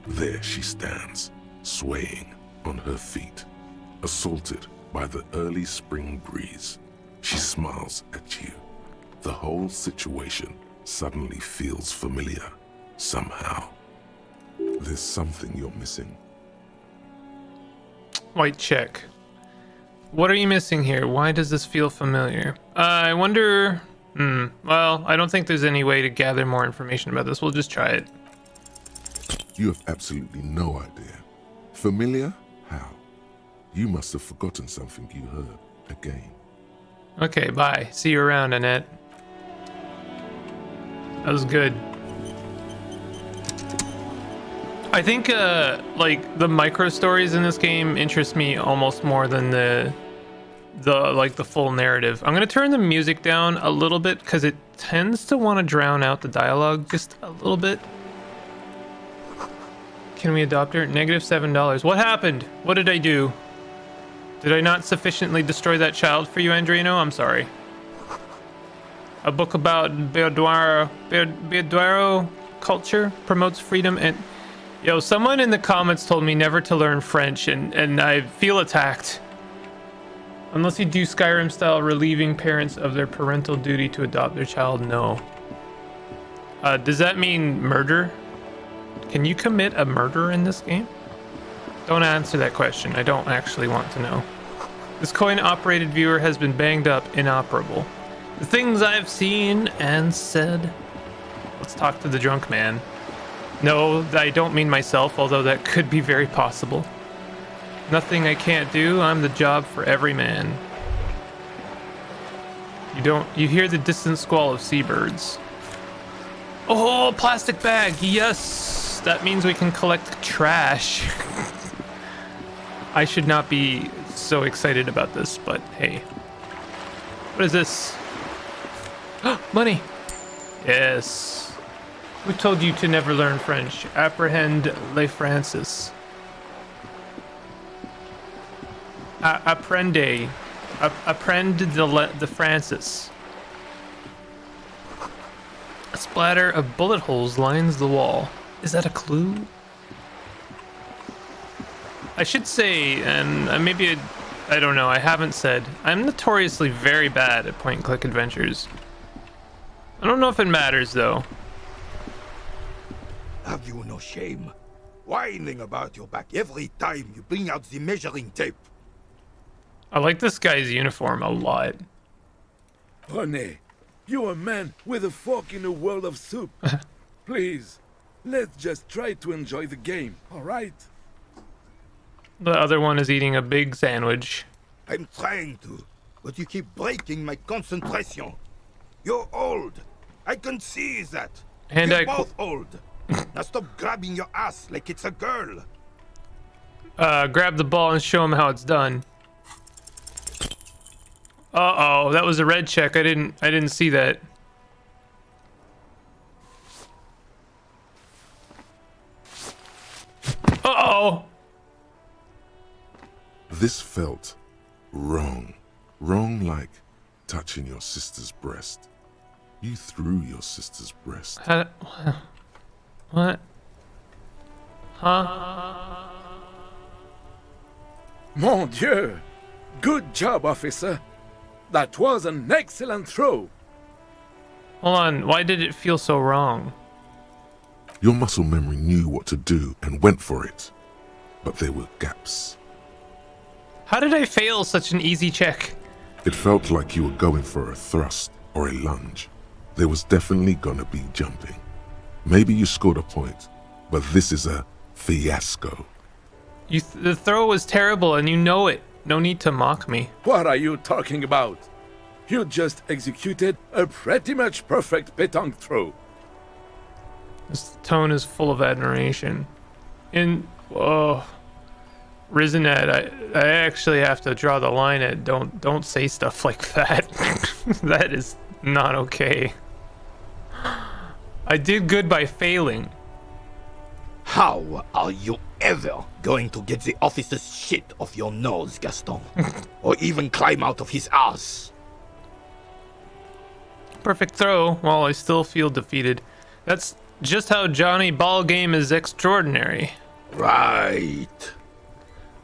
[SPEAKER 2] There she stands, swaying on her feet, assaulted by the early spring breeze. She smiles at you. The whole situation suddenly feels familiar, somehow. There's something you're missing.
[SPEAKER 1] White check. What are you missing here? Why does this feel familiar? I wonder... well, I don't think there's any way to gather more information about this. We'll just try it.
[SPEAKER 2] You have absolutely no idea. Familiar? How? You must have forgotten something you heard again.
[SPEAKER 1] Okay, bye. See you around, Annette. That was good. I think, like, the micro stories in this game interest me almost more than the full narrative. I'm gonna turn the music down a little bit because it tends to want to drown out the dialogue just a little bit. Can we adopt her? -$7. What happened? What did I do? Did I not sufficiently destroy that child for you, Andrino? I'm sorry. A book about Bearduaro culture promotes freedom and... Yo, someone in the comments told me never to learn French, and I feel attacked. Unless you do Skyrim style relieving parents of their parental duty to adopt their child, no. Does that mean murder? Can you commit a murder in this game? Don't answer that question. I don't actually want to know. This coin-operated viewer has been banged up, inoperable. The things I've seen and said. Let's talk to the drunk man. No, I don't mean myself, although that could be very possible. Nothing I can't do. I'm the job for every man. You hear the distant squall of seabirds. Oh, plastic bag. Yes. That means we can collect trash. I should not be so excited about this, but hey. What is this? Money! Yes. Who told you to never learn French? Apprehend les Francis. Apprende. Apprend the Francis. A splatter of bullet holes lines the wall. Is that a clue? I should say, and maybe I don't know, I haven't said, I'm notoriously very bad at point-and-click adventures. I don't know if it matters, though.
[SPEAKER 8] Have you no shame? Whining about your back every time you bring out the measuring tape.
[SPEAKER 1] I like this guy's uniform a lot.
[SPEAKER 9] René, you're a man with a fork in a world of soup. Please, let's just try to enjoy the game, alright?
[SPEAKER 1] The other one is eating a big sandwich.
[SPEAKER 8] I'm trying to, but you keep breaking my concentration. You're old. I can see that.
[SPEAKER 1] And
[SPEAKER 8] You're both old. Now stop grabbing your ass like it's a girl.
[SPEAKER 1] Grab the ball and show him how it's done. Uh-oh, that was a red check. I didn't see that. Uh-oh.
[SPEAKER 2] This felt wrong. Wrong like touching your sister's breast. You threw your sister's breast.
[SPEAKER 1] What? Huh?
[SPEAKER 9] Mon Dieu! Good job, officer. That was an excellent throw.
[SPEAKER 1] Hold on, why did it feel so wrong?
[SPEAKER 2] Your muscle memory knew what to do and went for it. But there were gaps.
[SPEAKER 1] How did I fail such an easy check?
[SPEAKER 2] It felt like you were going for a thrust or a lunge. There was definitely gonna be jumping. Maybe you scored a point, but this is a fiasco.
[SPEAKER 1] The throw was terrible and you know it. No need to mock me.
[SPEAKER 9] What are you talking about? You just executed a pretty much perfect pétanque throw.
[SPEAKER 1] This tone is full of admiration. Risen Ed, I actually have to draw the line at don't say stuff like that. That is not okay. I did good by failing.
[SPEAKER 8] How are you ever going to get the officer's shit off your nose, Gaston? Or even climb out of his ass?
[SPEAKER 1] Perfect throw, while I still feel defeated. That's just how Johnny Ballgame is extraordinary.
[SPEAKER 8] Right.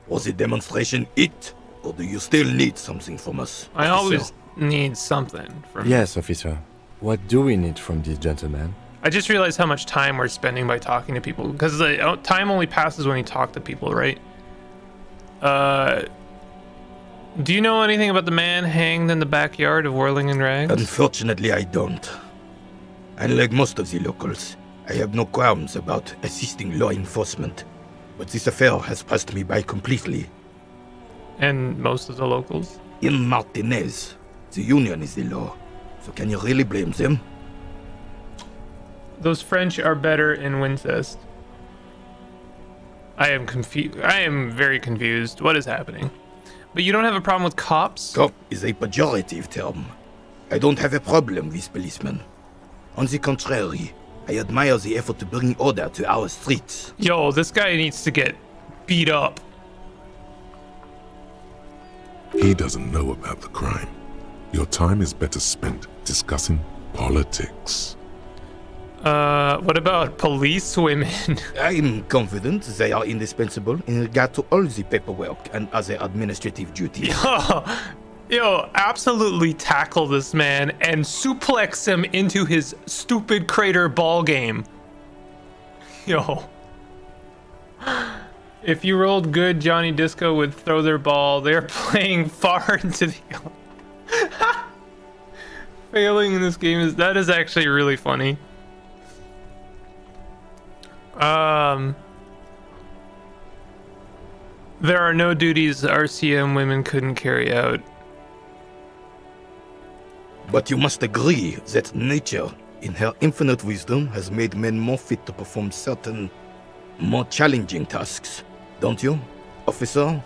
[SPEAKER 8] Was the demonstration it? Or do you still need something from us?
[SPEAKER 1] I
[SPEAKER 8] officer?
[SPEAKER 1] always need something from
[SPEAKER 3] Yes, officer. What do we need from this gentleman?
[SPEAKER 1] I just realized how much time we're spending by talking to people, because the time only passes when you talk to people, right? Do you know anything about the man hanged in the backyard of Whirling in Rags?
[SPEAKER 8] Unfortunately, I don't. Unlike most of the locals, I have no qualms about assisting law enforcement, but this affair has passed me by completely.
[SPEAKER 1] And most of the locals?
[SPEAKER 8] In Martinez, the union is the law, so can you really blame them?
[SPEAKER 1] Those French are better in Wincest. I am confused. I am very confused. What is happening? But you don't have a problem with cops?
[SPEAKER 8] Cop is a pejorative term. I don't have a problem with policemen. On the contrary, I admire the effort to bring order to our streets.
[SPEAKER 1] Yo, this guy needs to get beat up.
[SPEAKER 2] He doesn't know about the crime. Your time is better spent discussing politics.
[SPEAKER 1] What about police women?
[SPEAKER 8] I'm confident they are indispensable in regard to all the paperwork and other administrative duties.
[SPEAKER 1] Yo, absolutely tackle this man and suplex him into his stupid crater ball game. Yo. If you rolled good, Johnny Disco would throw their ball. They're playing far into the... Failing in this game that is actually really funny. There are no duties RCM women couldn't carry out.
[SPEAKER 8] But you must agree that nature, in her infinite wisdom, has made men more fit to perform certain, more challenging tasks. Don't you, officer?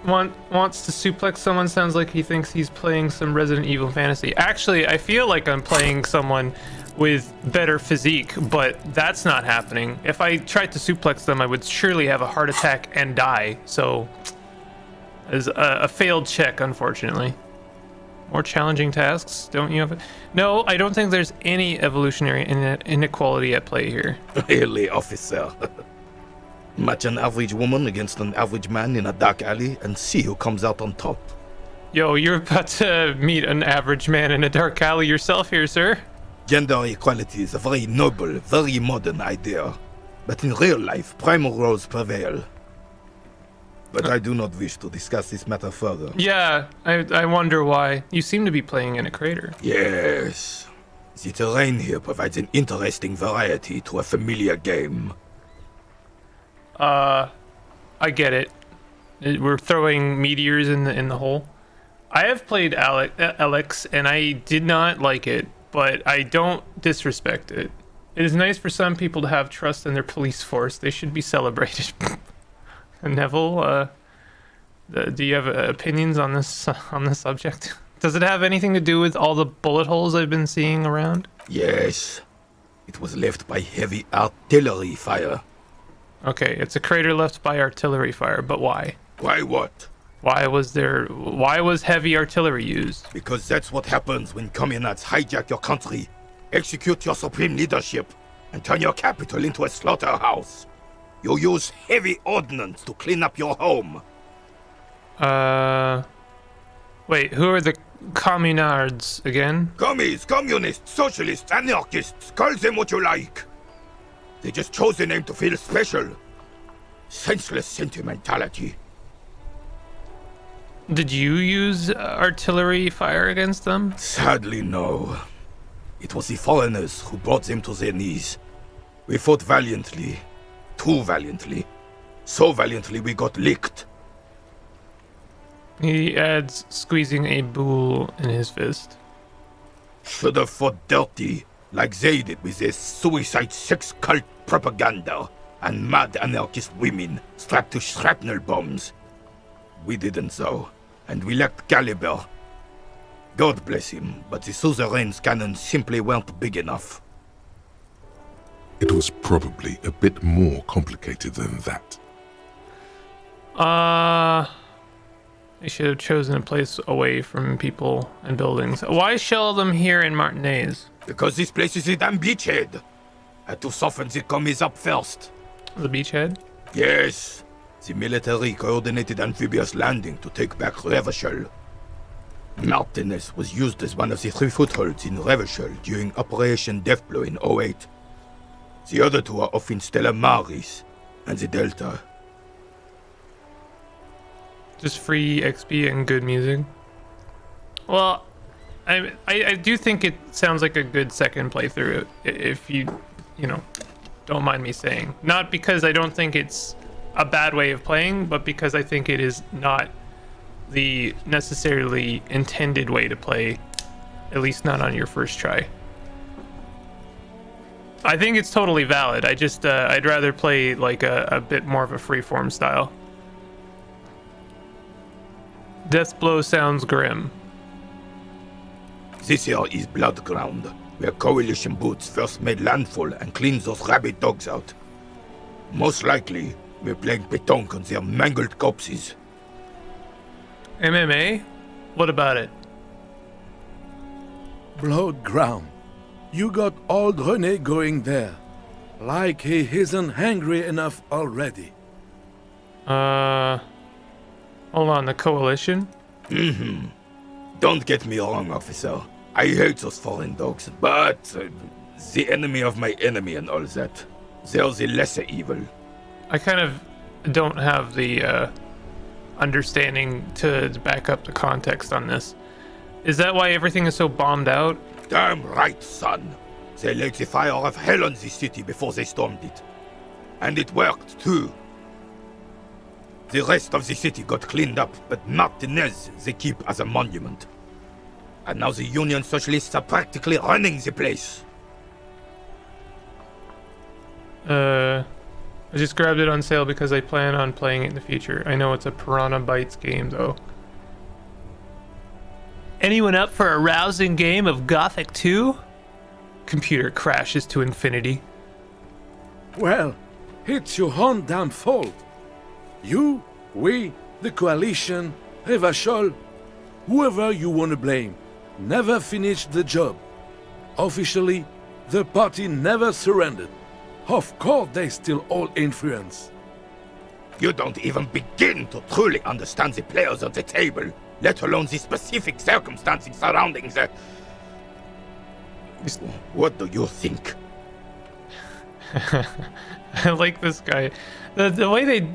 [SPEAKER 1] wants to suplex someone sounds like he thinks he's playing some Resident Evil fantasy. Actually, I feel like I'm playing someone with better physique, but that's not happening. If I tried to suplex them, I would surely have a heart attack and die. So, is a failed check, unfortunately. More challenging tasks, don't you have it? No, I don't think there's any evolutionary inequality at play here.
[SPEAKER 8] Really, officer. Match an average woman against an average man in a dark alley and see who comes out on top.
[SPEAKER 1] Yo, you're about to meet an average man in a dark alley yourself here, sir.
[SPEAKER 8] Gender equality is a very noble, very modern idea. But in real life, primal roles prevail. But I do not wish to discuss this matter further.
[SPEAKER 1] Yeah, I wonder why. You seem to be playing in a crater.
[SPEAKER 8] Yes. The terrain here provides an interesting variety to a familiar game.
[SPEAKER 1] I get it. We're throwing meteors in the hole. I have played Alex, and I did not like it, but I don't disrespect it. It is nice for some people to have trust in their police force. They should be celebrated. Neville, do you have opinions on this subject? Does it have anything to do with all the bullet holes I've been seeing around?
[SPEAKER 8] Yes. It was left by heavy artillery fire.
[SPEAKER 1] Okay, it's a crater left by artillery fire, but why?
[SPEAKER 8] Why what?
[SPEAKER 1] Why was heavy artillery used?
[SPEAKER 8] Because that's what happens when communists hijack your country, execute your supreme leadership, and turn your capital into a slaughterhouse. You use heavy ordnance to clean up your home.
[SPEAKER 1] Wait, who are the communards again?
[SPEAKER 8] Commies, communists, socialists, anarchists, call them what you like. They just chose the name to feel special. Senseless sentimentality.
[SPEAKER 1] Did you use artillery fire against them?
[SPEAKER 8] Sadly, no. It was the foreigners who brought them to their knees. We fought valiantly. Too valiantly. So valiantly we got licked.
[SPEAKER 1] He adds squeezing a bull in his fist.
[SPEAKER 8] Should have fought dirty, like they did with their suicide sex cult propaganda and mad anarchist women strapped to shrapnel bombs. We didn't though, and we lacked caliber. God bless him, but the suzerain's cannons simply weren't big enough.
[SPEAKER 2] It was probably a bit more complicated than that.
[SPEAKER 1] They should have chosen a place away from people and buildings. Why shell them here in Martinez?
[SPEAKER 8] Because this place is a damn beachhead. Had to soften the commies up first.
[SPEAKER 1] The beachhead?
[SPEAKER 8] Yes. The military coordinated amphibious landing to take back Revachol. Martinez was used as one of the 3 footholds in Revachol during Operation Deathblow in 08. The other 2 are off in Stella Maris and the Delta.
[SPEAKER 1] Just free XP and good music. Well, I do think it sounds like a good second playthrough, if you don't mind me saying. Not because I don't think it's a bad way of playing, but because I think it is not the necessarily intended way to play, at least not on your first try. I think it's totally valid. I just I'd rather play like a bit more of a freeform style. Deathblow sounds grim.
[SPEAKER 8] This here is Blood Ground, where Coalition boots first made landfall and cleaned those rabid dogs out. Most likely, we're playing pétanque on their mangled corpses.
[SPEAKER 1] MMA? What about it?
[SPEAKER 9] Blood ground. You got old René going there. Like he isn't hungry enough already.
[SPEAKER 1] Hold on, the Coalition?
[SPEAKER 8] Don't get me wrong, officer. I hate those foreign dogs, but the enemy of my enemy and all that. They're the lesser evil.
[SPEAKER 1] I kind of don't have the understanding to back up the context on this. Is that why everything is so bombed out?
[SPEAKER 8] Damn right, son. They laid the fire of hell on the city before they stormed it. And it worked, too. The rest of the city got cleaned up, but Martinez they keep as a monument. And now the Union Socialists are practically running the place.
[SPEAKER 1] I just grabbed it on sale because I plan on playing it in the future. I know it's a Piranha Bytes game, though. Anyone up for a rousing game of Gothic 2? Computer crashes to infinity.
[SPEAKER 9] Well, it's your own damn fault. You, we, the coalition, Revachol, whoever you want to blame, never finished the job. Officially, the party never surrendered. Of course they still hold influence.
[SPEAKER 8] You don't even begin to truly understand the players at the table, let alone the specific circumstances surrounding the... What do you think?
[SPEAKER 1] I like this guy. The way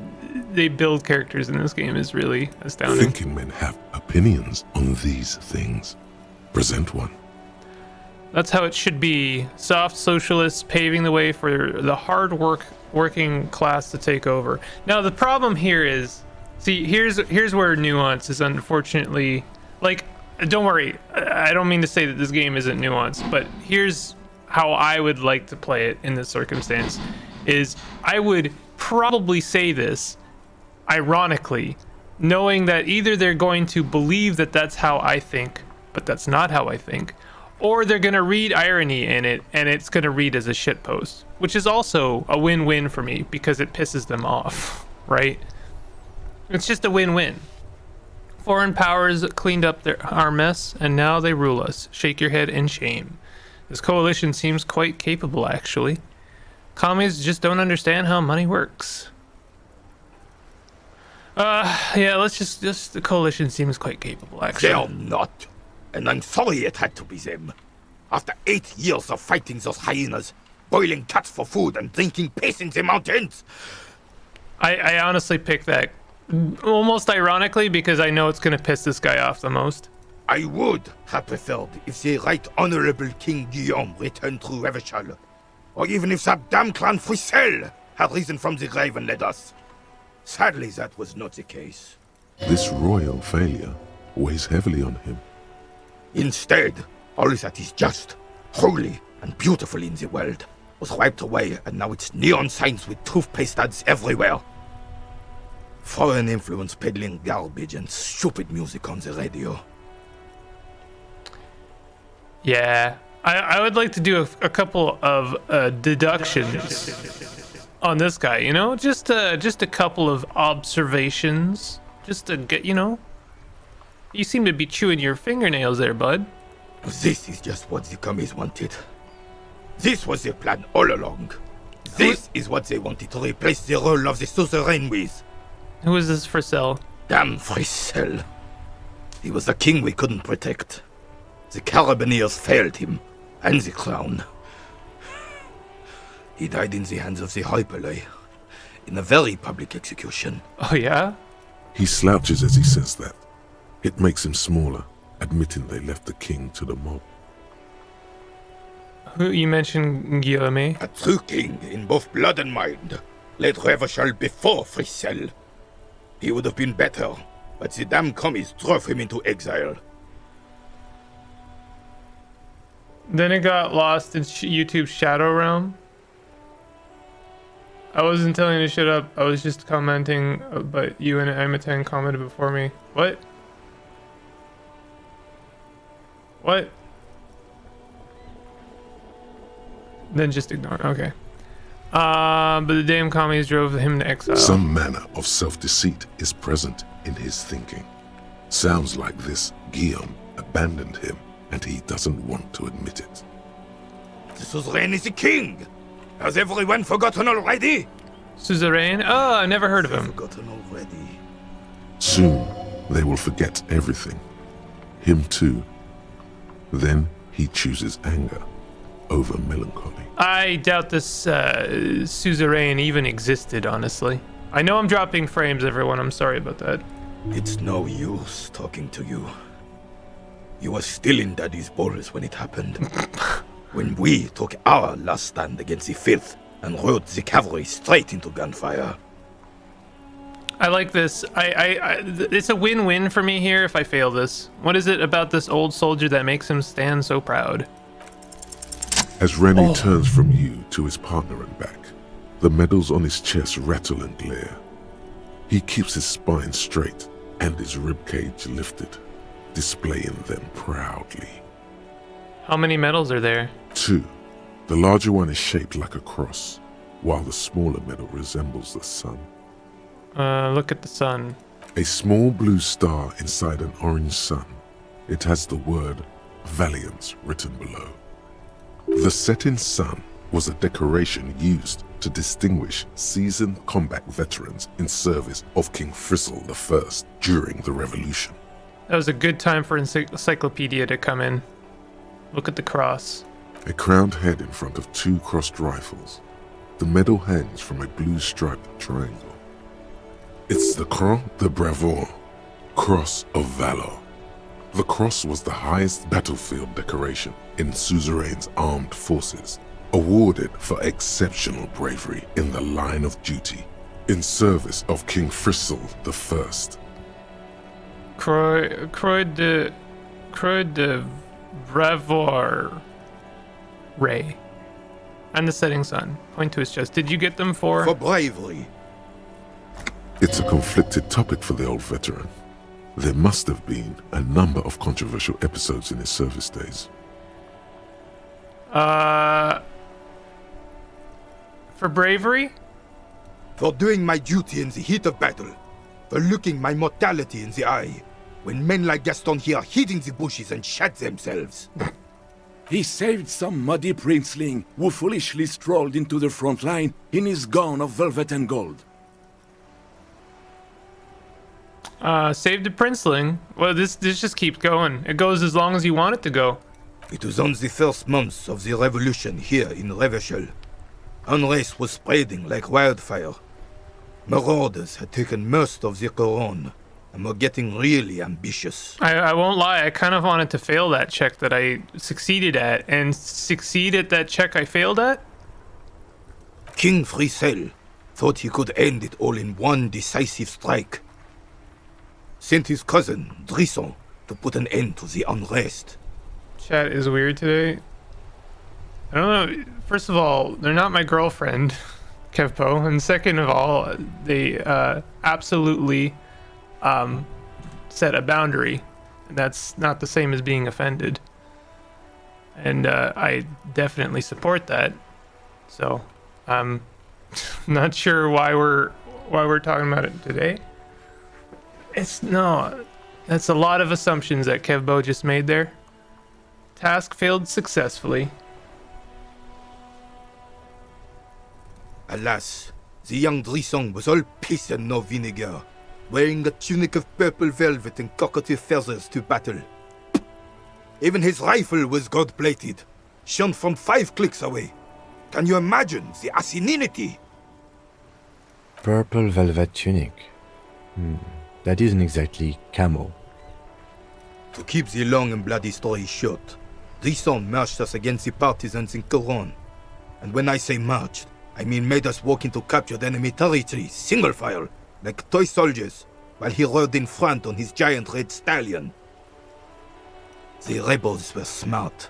[SPEAKER 1] they build characters in this game is really astounding.
[SPEAKER 2] Thinking men have opinions on these things. Present one.
[SPEAKER 1] That's how it should be. Soft socialists paving the way for the working class to take over. Now the problem here is, see, here's where nuance is unfortunately, like, don't worry, I don't mean to say that this game isn't nuanced, but here's how I would like to play it in this circumstance, is I would probably say this ironically, knowing that either they're going to believe that that's how I think, but that's not how I think, or they're going to read irony in it and it's going to read as a shitpost, which is also a win-win for me because it pisses them off, right? It's just a win-win. Foreign powers cleaned up our mess and now they rule us. Shake your head in shame. This coalition seems quite capable, actually. Commies just don't understand how money works. Yeah, let's just the coalition seems quite capable, actually.
[SPEAKER 8] They're not. And I'm sorry it had to be them. After 8 years of fighting those hyenas, boiling cats for food and drinking piss in the mountains.
[SPEAKER 1] I honestly picked that almost ironically because I know it's going to piss this guy off the most.
[SPEAKER 8] I would have preferred if the Right Honorable King Guillaume returned through Revachol, or even if that damn clan Frisel had risen from the grave and led us. Sadly, that was not the case.
[SPEAKER 2] This royal failure weighs heavily on him.
[SPEAKER 8] Instead, all that is just, holy, and beautiful in the world was wiped away, and now it's neon signs with toothpaste ads everywhere. Foreign influence peddling garbage and stupid music on the radio.
[SPEAKER 1] Yeah, I would like to do a couple of deductions on this guy, you know? Just a couple of observations, just to get, you know? You seem to be chewing your fingernails there, bud.
[SPEAKER 8] This is just what the commies wanted. This was their plan all along. This is what they wanted to replace the role of the suzerain with.
[SPEAKER 1] Who is this Frisel?
[SPEAKER 8] Damn Frisel. He was the king we couldn't protect. The Carabineers failed him, and the crown. He died in the hands of the Hyperlay, in a very public execution.
[SPEAKER 1] Oh, yeah?
[SPEAKER 2] He slouches as he says that. It makes him smaller, admitting they left the king to the mob.
[SPEAKER 1] Who you mentioned Guillaume?
[SPEAKER 8] A true king in both blood and mind led Revachol before Frisel. He would have been better, but the damn commies drove him into exile.
[SPEAKER 1] Then it got lost in YouTube's shadow realm. I wasn't telling you to shut up. I was just commenting, but you and Imatan commented before me. What? What? Then just ignore. Okay. But the damn commies drove him to exile.
[SPEAKER 2] Some manner of self-deceit is present in his thinking. Sounds like this Guillaume abandoned him, and he doesn't want to admit it.
[SPEAKER 8] The suzerain is the king! Has everyone forgotten already?
[SPEAKER 1] Suzerain? Oh, I never heard of him.
[SPEAKER 8] Forgotten already.
[SPEAKER 2] Soon, they will forget everything. Him too. Then he chooses anger over melancholy.
[SPEAKER 1] I doubt this suzerain even existed, honestly. I know I'm dropping frames, everyone. I'm sorry about that.
[SPEAKER 8] It's no use talking to you. You were still in Daddy's balls when it happened. When we took our last stand against the filth and rode the cavalry straight into gunfire.
[SPEAKER 1] I like this. It's a win-win for me here if I fail this. What is it about this old soldier that makes him stand so proud?
[SPEAKER 2] As Rennie turns from you to his partner and back, The medals on his chest rattle and glare. He keeps his spine straight and his ribcage lifted, displaying them proudly.
[SPEAKER 1] How many medals are there?
[SPEAKER 2] 2. The larger one is shaped like a cross, while the smaller medal resembles the sun.
[SPEAKER 1] Look at the sun.
[SPEAKER 2] A small blue star inside an orange sun. It has the word Valiance written below. The setting sun was a decoration used to distinguish seasoned combat veterans in service of King Frizzle I during the Revolution.
[SPEAKER 1] That was a good time for Encyclopedia to come in. Look at the cross.
[SPEAKER 2] A crowned head in front of 2 crossed rifles. The medal hangs from a blue striped triangle. It's the Croix de Bravoure, Cross of Valor. The cross was the highest battlefield decoration in Suzerain's armed forces, awarded for exceptional bravery in the line of duty, in service of King Frizzle I.
[SPEAKER 1] Croix de Bravoure. Ray. And the setting sun. Point to his chest. Did you get them for?
[SPEAKER 8] For bravery.
[SPEAKER 2] It's a conflicted topic for the old veteran. There must have been a number of controversial episodes in his service days.
[SPEAKER 1] For bravery?
[SPEAKER 8] For doing my duty in the heat of battle. For looking my mortality in the eye. When men like Gaston here hid in the bushes and shot themselves.
[SPEAKER 9] He saved some muddy princeling who foolishly strolled into the front line in his gown of velvet and gold.
[SPEAKER 1] Saved a princeling. Well, this just keeps going. It goes as long as you want it to go.
[SPEAKER 8] It was on the first months of the revolution here in Revachol. Unrest was spreading like wildfire. Marauders had taken most of the Couronne and were getting really ambitious.
[SPEAKER 1] I won't lie, I kind of wanted to fail that check that I succeeded at, and succeed at that check I failed at?
[SPEAKER 8] King Frizzle thought he could end it all in one decisive strike. Sent his cousin, Drisson, to put an end to the unrest.
[SPEAKER 1] Chat is weird today. I don't know, first of all, they're not my girlfriend, Kevpo, and second of all, they absolutely set a boundary. That's not the same as being offended. And I definitely support that. So I'm not sure why we're talking about it today. That's a lot of assumptions that Kevbo just made there. Task failed successfully.
[SPEAKER 8] Alas, the young Drisson was all piss and no vinegar, wearing a tunic of purple velvet and cockatiel feathers to battle. Even his rifle was gold-plated, shone from 5 clicks away. Can you imagine the asininity?
[SPEAKER 3] Purple velvet tunic. That isn't exactly camo.
[SPEAKER 8] To keep the long and bloody story short, Drisson marched us against the partisans in Couronne. And when I say marched, I mean made us walk into captured enemy territory, single file, like toy soldiers, while he rode in front on his giant red stallion. The rebels were smart.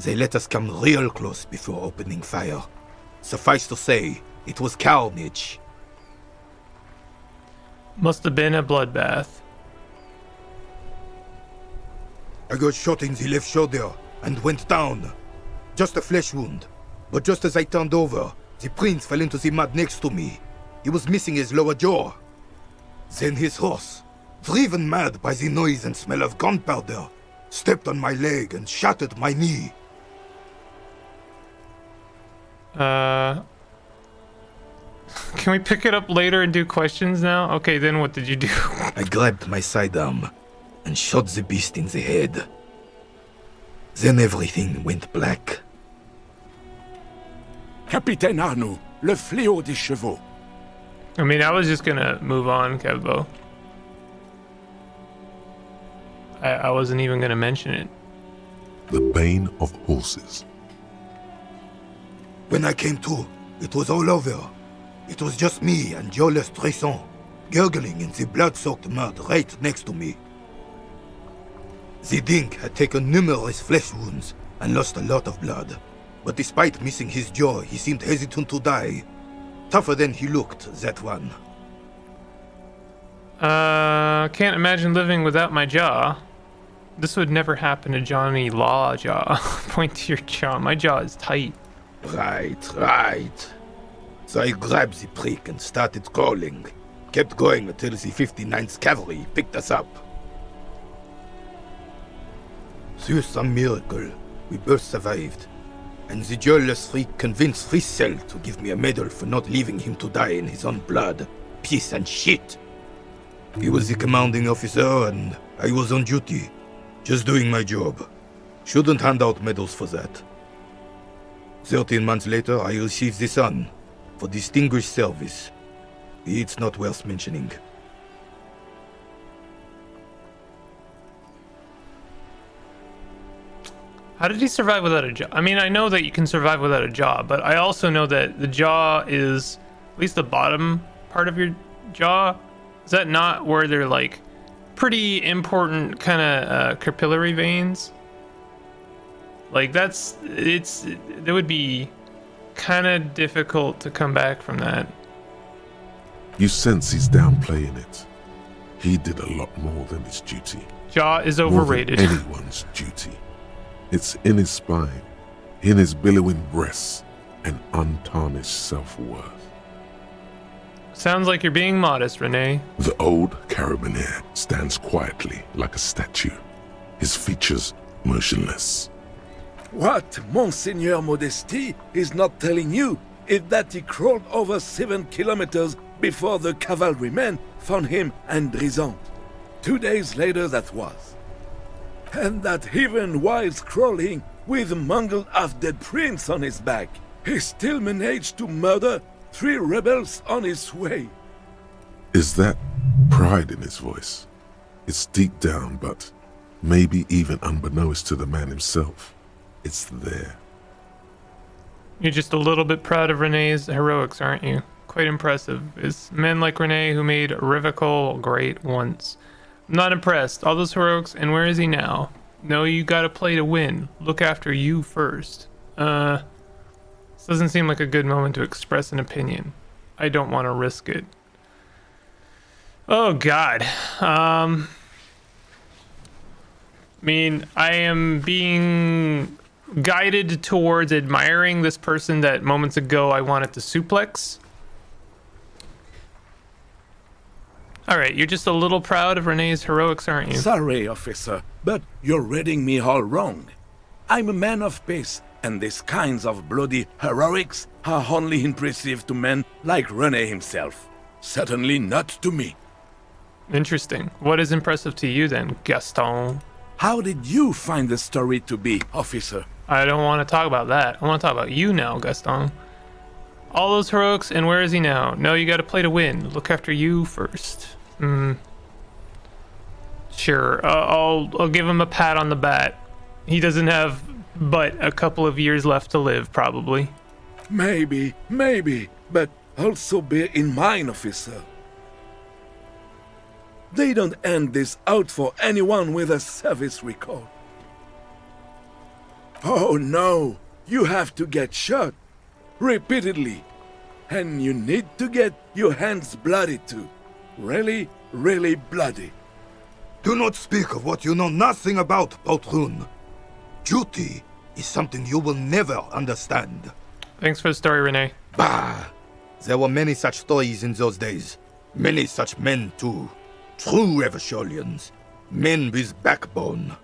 [SPEAKER 8] They let us come real close before opening fire. Suffice to say, it was carnage.
[SPEAKER 1] Must have been a bloodbath.
[SPEAKER 8] I got shot in the left shoulder and went down. Just a flesh wound. But just as I turned over, the prince fell into the mud next to me. He was missing his lower jaw. Then his horse, driven mad by the noise and smell of gunpowder, stepped on my leg and shattered my knee.
[SPEAKER 1] Can we pick it up later and do questions now? Okay, then what did you do?
[SPEAKER 8] I grabbed my sidearm and shot the beast in the head. Then everything went black.
[SPEAKER 9] Capitaine Arnoux, le fléau des chevaux.
[SPEAKER 1] I mean, I was just gonna move on, Kevbo. I wasn't even gonna mention it.
[SPEAKER 2] The bane of horses.
[SPEAKER 8] When I came to, it was all over. It was just me and Jolas Tresson, gurgling in the blood-soaked mud right next to me. The Dink had taken numerous flesh wounds and lost a lot of blood. But despite missing his jaw, he seemed hesitant to die. tougher than he looked, that one.
[SPEAKER 1] Can't imagine living without my jaw. This would never happen to Johnny Law Jaw. Point to your jaw. My jaw is tight.
[SPEAKER 8] Right. So I grabbed the prick and started crawling. Kept going until the 59th Cavalry picked us up. Through some miracle, we both survived. And the joyless freak convinced Friesel to give me a medal for not leaving him to die in his own blood. Piece and shit. He was the commanding officer and I was on duty. Just doing my job. Shouldn't hand out medals for that. 13 months later, I received the Sun for distinguished service. It's not worth mentioning.
[SPEAKER 1] How did he survive without a jaw? I mean, I know that you can survive without a jaw, but I also know that the jaw is, at least the bottom part of your jaw, is that not where they're like pretty important kind of capillary veins? Like that would be kind of difficult to come back from that.
[SPEAKER 2] You sense he's downplaying it. He did a lot more than his duty.
[SPEAKER 1] Jaw is
[SPEAKER 2] More than
[SPEAKER 1] overrated.
[SPEAKER 2] anyone's duty. It's in his spine, in his billowing breasts, and untarnished self-worth.
[SPEAKER 1] Sounds like you're being modest, Renee.
[SPEAKER 2] The old carabinier stands quietly like a statue, his features motionless.
[SPEAKER 9] What Monseigneur Modesty is not telling you is that he crawled over 7 kilometers before the cavalrymen found him and Drizant. 2 days later that was. And that even while crawling with a mangled half-dead prince on his back, he still managed to murder 3 rebels on his way.
[SPEAKER 2] Is that pride in his voice? It's deep down, but maybe even unbeknownst to the man himself, it's there.
[SPEAKER 1] You're just a little bit proud of Renee's heroics, aren't you? Quite impressive. It's men like Renee who made Rivicol great once. I'm not impressed. All those heroics, and where is he now? No, you gotta play to win. Look after you first. This doesn't seem like a good moment to express an opinion. I don't want to risk it. Oh, God. I mean, I am being guided towards admiring this person that moments ago I wanted to suplex. All right, you're just a little proud of Renee's heroics, aren't you?
[SPEAKER 9] Sorry, officer, but you're reading me all wrong. I'm a man of peace, and these kinds of bloody heroics are only impressive to men like Rene himself. Certainly not to me.
[SPEAKER 1] Interesting. What is impressive to you then, Gaston?
[SPEAKER 9] How did you find the story to be, officer?
[SPEAKER 1] I don't want to talk about that. I want to talk about you now, Gaston. All those heroics, and where is he now? No, you gotta play to win. Look after you first. Sure, I'll give him a pat on the back. He doesn't have but a couple of years left to live, probably.
[SPEAKER 9] Maybe, but also bear in mind, officer. They don't hand this out for anyone with a service record. Oh no, you have to get shot. Repeatedly. And you need to get your hands bloody too. Really, really bloody.
[SPEAKER 8] Do not speak of what you know nothing about, Poltroon. Duty is something you will never understand.
[SPEAKER 1] Thanks for the story, Renee.
[SPEAKER 8] Bah! There were many such stories in those days. Many such men too. True Eversholians. Men with backbone.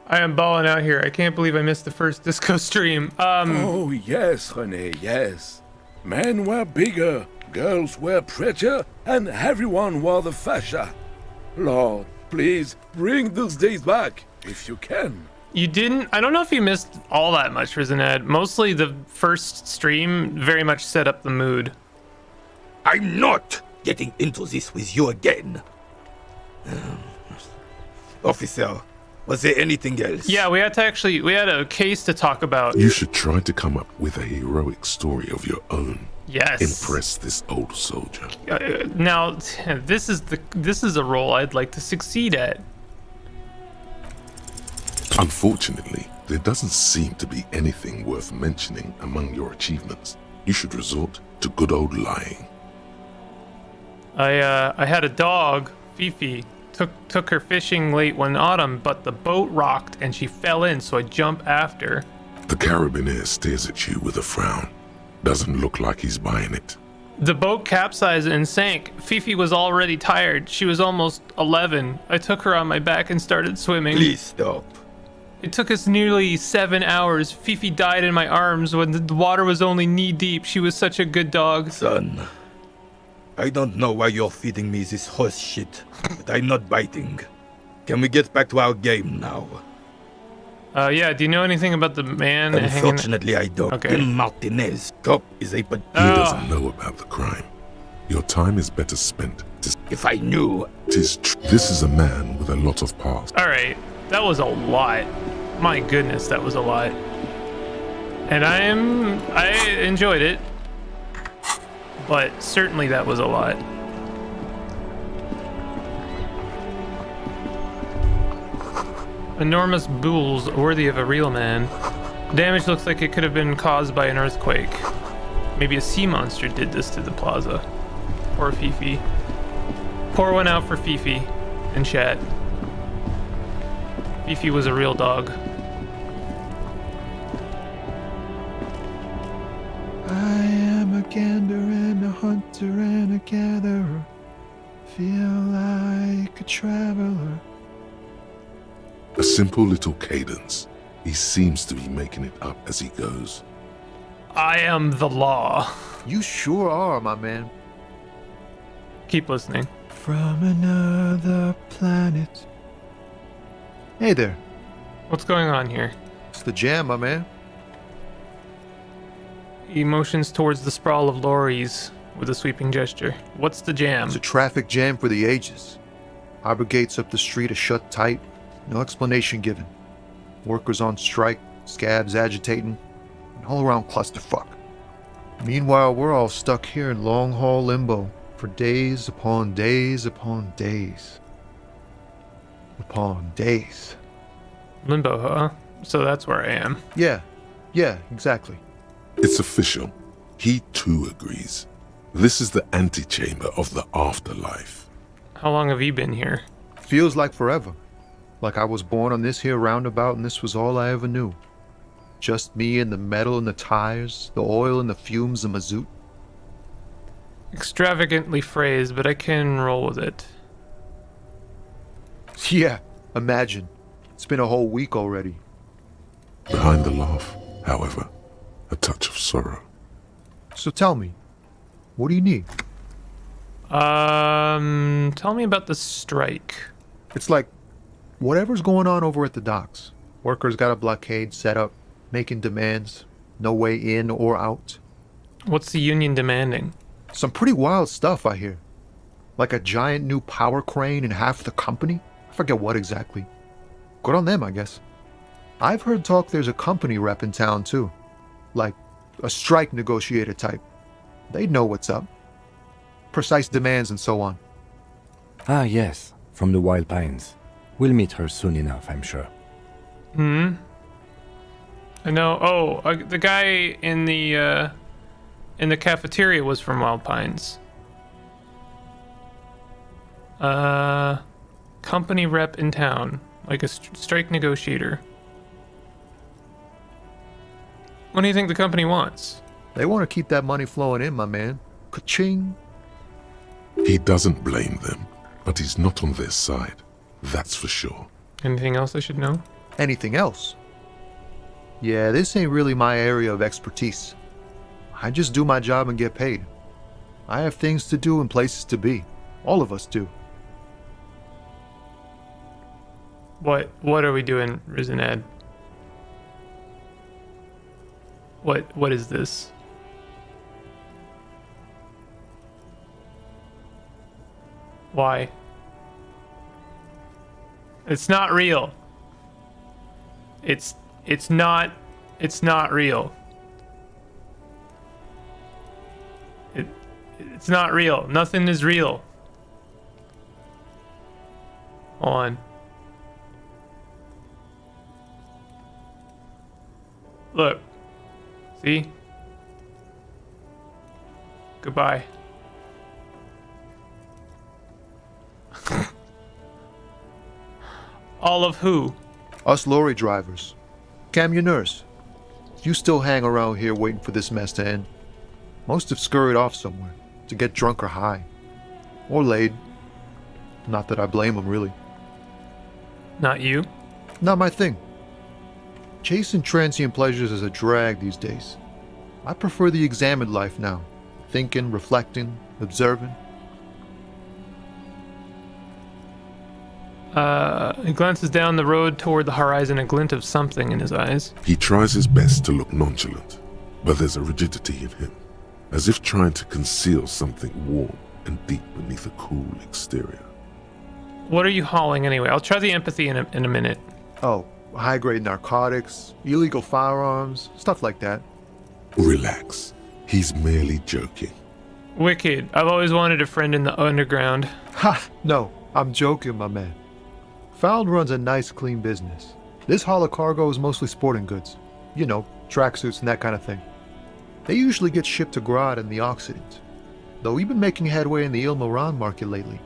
[SPEAKER 1] I am balling out here. I can't believe I missed the first disco stream.
[SPEAKER 9] Oh yes, Rene, yes. Men were bigger, girls were prettier, and everyone wore the fascia. Lord, please bring those days back, if you can.
[SPEAKER 1] You didn't? I don't know if you missed all that much, Rizened. Mostly the first stream very much set up the mood.
[SPEAKER 8] I'm not getting into this with you again. Officer, was there anything else?
[SPEAKER 1] Yeah, we had a case to talk about.
[SPEAKER 2] You should try to come up with a heroic story of your own.
[SPEAKER 1] Yes.
[SPEAKER 2] Impress this old soldier.
[SPEAKER 1] Now, this is a role I'd like to succeed at.
[SPEAKER 2] Unfortunately, there doesn't seem to be anything worth mentioning among your achievements. you should resort to good old lying.
[SPEAKER 1] I had a dog, Fifi. Took her fishing late one autumn, but the boat rocked and she fell in, so I jumped after.
[SPEAKER 2] The carabiner stares at you with a frown. Doesn't look like he's buying it.
[SPEAKER 1] The boat capsized and sank. Fifi was already tired. She was almost 11. I took her on my back and started swimming.
[SPEAKER 8] Please stop.
[SPEAKER 1] It took us nearly 7 hours. Fifi died in my arms when the water was only knee deep. She was such a good dog.
[SPEAKER 8] Son, I don't know why you're feeding me this horse shit, but I'm not biting. Can we get back to our game now?
[SPEAKER 1] Yeah, do you know anything about the man hanging...
[SPEAKER 8] Unfortunately, I don't.
[SPEAKER 1] Okay.
[SPEAKER 8] Martinez, cop is a...
[SPEAKER 2] He doesn't know about the crime. Your time is better spent.
[SPEAKER 8] If I knew...
[SPEAKER 2] This is a man with a lot of past.
[SPEAKER 1] All right, that was a lot. My goodness, that was a lot. And I enjoyed it, but certainly that was a lot. Enormous bulls worthy of a real man. Damage looks like it could have been caused by an earthquake. Maybe a sea monster did this to the plaza. Poor Fifi. Pour one out for Fifi in chat. Fifi was a real dog.
[SPEAKER 10] I am a gander and a hunter and a gatherer. Feel like a traveler.
[SPEAKER 2] A simple little cadence. He seems to be making it up as he goes.
[SPEAKER 1] I am the law.
[SPEAKER 10] You sure are, my man.
[SPEAKER 1] Keep listening.
[SPEAKER 10] From another planet. Hey there.
[SPEAKER 1] What's going on here?
[SPEAKER 10] It's the jam, my man.
[SPEAKER 1] He motions towards the sprawl of lorries with a sweeping gesture. What's the jam?
[SPEAKER 10] It's a traffic jam for the ages. Harbor gates up the street are shut tight. No explanation given. Workers on strike, scabs agitating, an all-around clusterfuck. Meanwhile, we're all stuck here in long-haul limbo for days upon days upon days. Upon days.
[SPEAKER 1] Limbo, huh? So that's where I am.
[SPEAKER 10] Yeah, exactly.
[SPEAKER 2] It's official. He too agrees. This is the antechamber of the afterlife.
[SPEAKER 1] How long have you been here?
[SPEAKER 10] Feels like forever. Like I was born on this here roundabout and this was all I ever knew. Just me and the metal and the tires, the oil and the fumes of mazout.
[SPEAKER 1] Extravagantly phrased, but I can roll with it.
[SPEAKER 10] Yeah, imagine. It's been a whole week already.
[SPEAKER 2] Behind the laugh, however, a touch of sorrow.
[SPEAKER 10] So tell me, what do you need?
[SPEAKER 1] Tell me about the strike.
[SPEAKER 10] It's like, whatever's going on over at the docks. Workers got a blockade set up, making demands. No way in or out.
[SPEAKER 1] What's the union demanding?
[SPEAKER 10] Some pretty wild stuff, I hear. Like a giant new power crane in half the company? I forget what exactly. Good on them, I guess. I've heard talk there's a company rep in town, too. Like, a strike negotiator type. They'd know what's up. Precise demands and so on.
[SPEAKER 3] Ah, yes, from the Wild Pines. We'll meet her soon enough, I'm sure.
[SPEAKER 1] I know. Oh, the guy in the cafeteria was from Wild Pines. Company rep in town, like a strike negotiator. What do you think the company wants?
[SPEAKER 10] They want to keep that money flowing in, my man. Ka-ching.
[SPEAKER 2] He doesn't blame them, but he's not on their side. That's for sure.
[SPEAKER 1] Anything else I should know?
[SPEAKER 10] Anything else? Yeah, this ain't really my area of expertise. I just do my job and get paid. I have things to do and places to be. All of us do.
[SPEAKER 1] What are we doing, Rizenad? What is this? Why? It's not real. It's not real. It's not real. Nothing is real. Hold on. Look. See? Goodbye. All of who?
[SPEAKER 10] Us lorry drivers. Cam, your nurse. You still hang around here waiting for this mess to end. Most have scurried off somewhere to get drunk or high. Or laid. Not that I blame them, really.
[SPEAKER 1] Not you?
[SPEAKER 10] Not my thing. Chasing transient pleasures is a drag these days. I prefer the examined life now. Thinking, reflecting, observing.
[SPEAKER 1] He glances down the road toward the horizon, a glint of something in his eyes.
[SPEAKER 2] He tries his best to look nonchalant, but there's a rigidity in him, as if trying to conceal something warm and deep beneath a cool exterior.
[SPEAKER 1] What are you hauling anyway? I'll try the empathy in a minute.
[SPEAKER 10] Oh, high-grade narcotics, illegal firearms, stuff like that.
[SPEAKER 2] Relax. He's merely joking.
[SPEAKER 1] Wicked. I've always wanted a friend in the underground.
[SPEAKER 10] Ha! No, I'm joking, my man. Found runs a nice, clean business. This haul of cargo is mostly sporting goods. You know, tracksuits and that kind of thing. They usually get shipped to Grodd and the Occident. Though we've been making headway in the Il Moran market lately.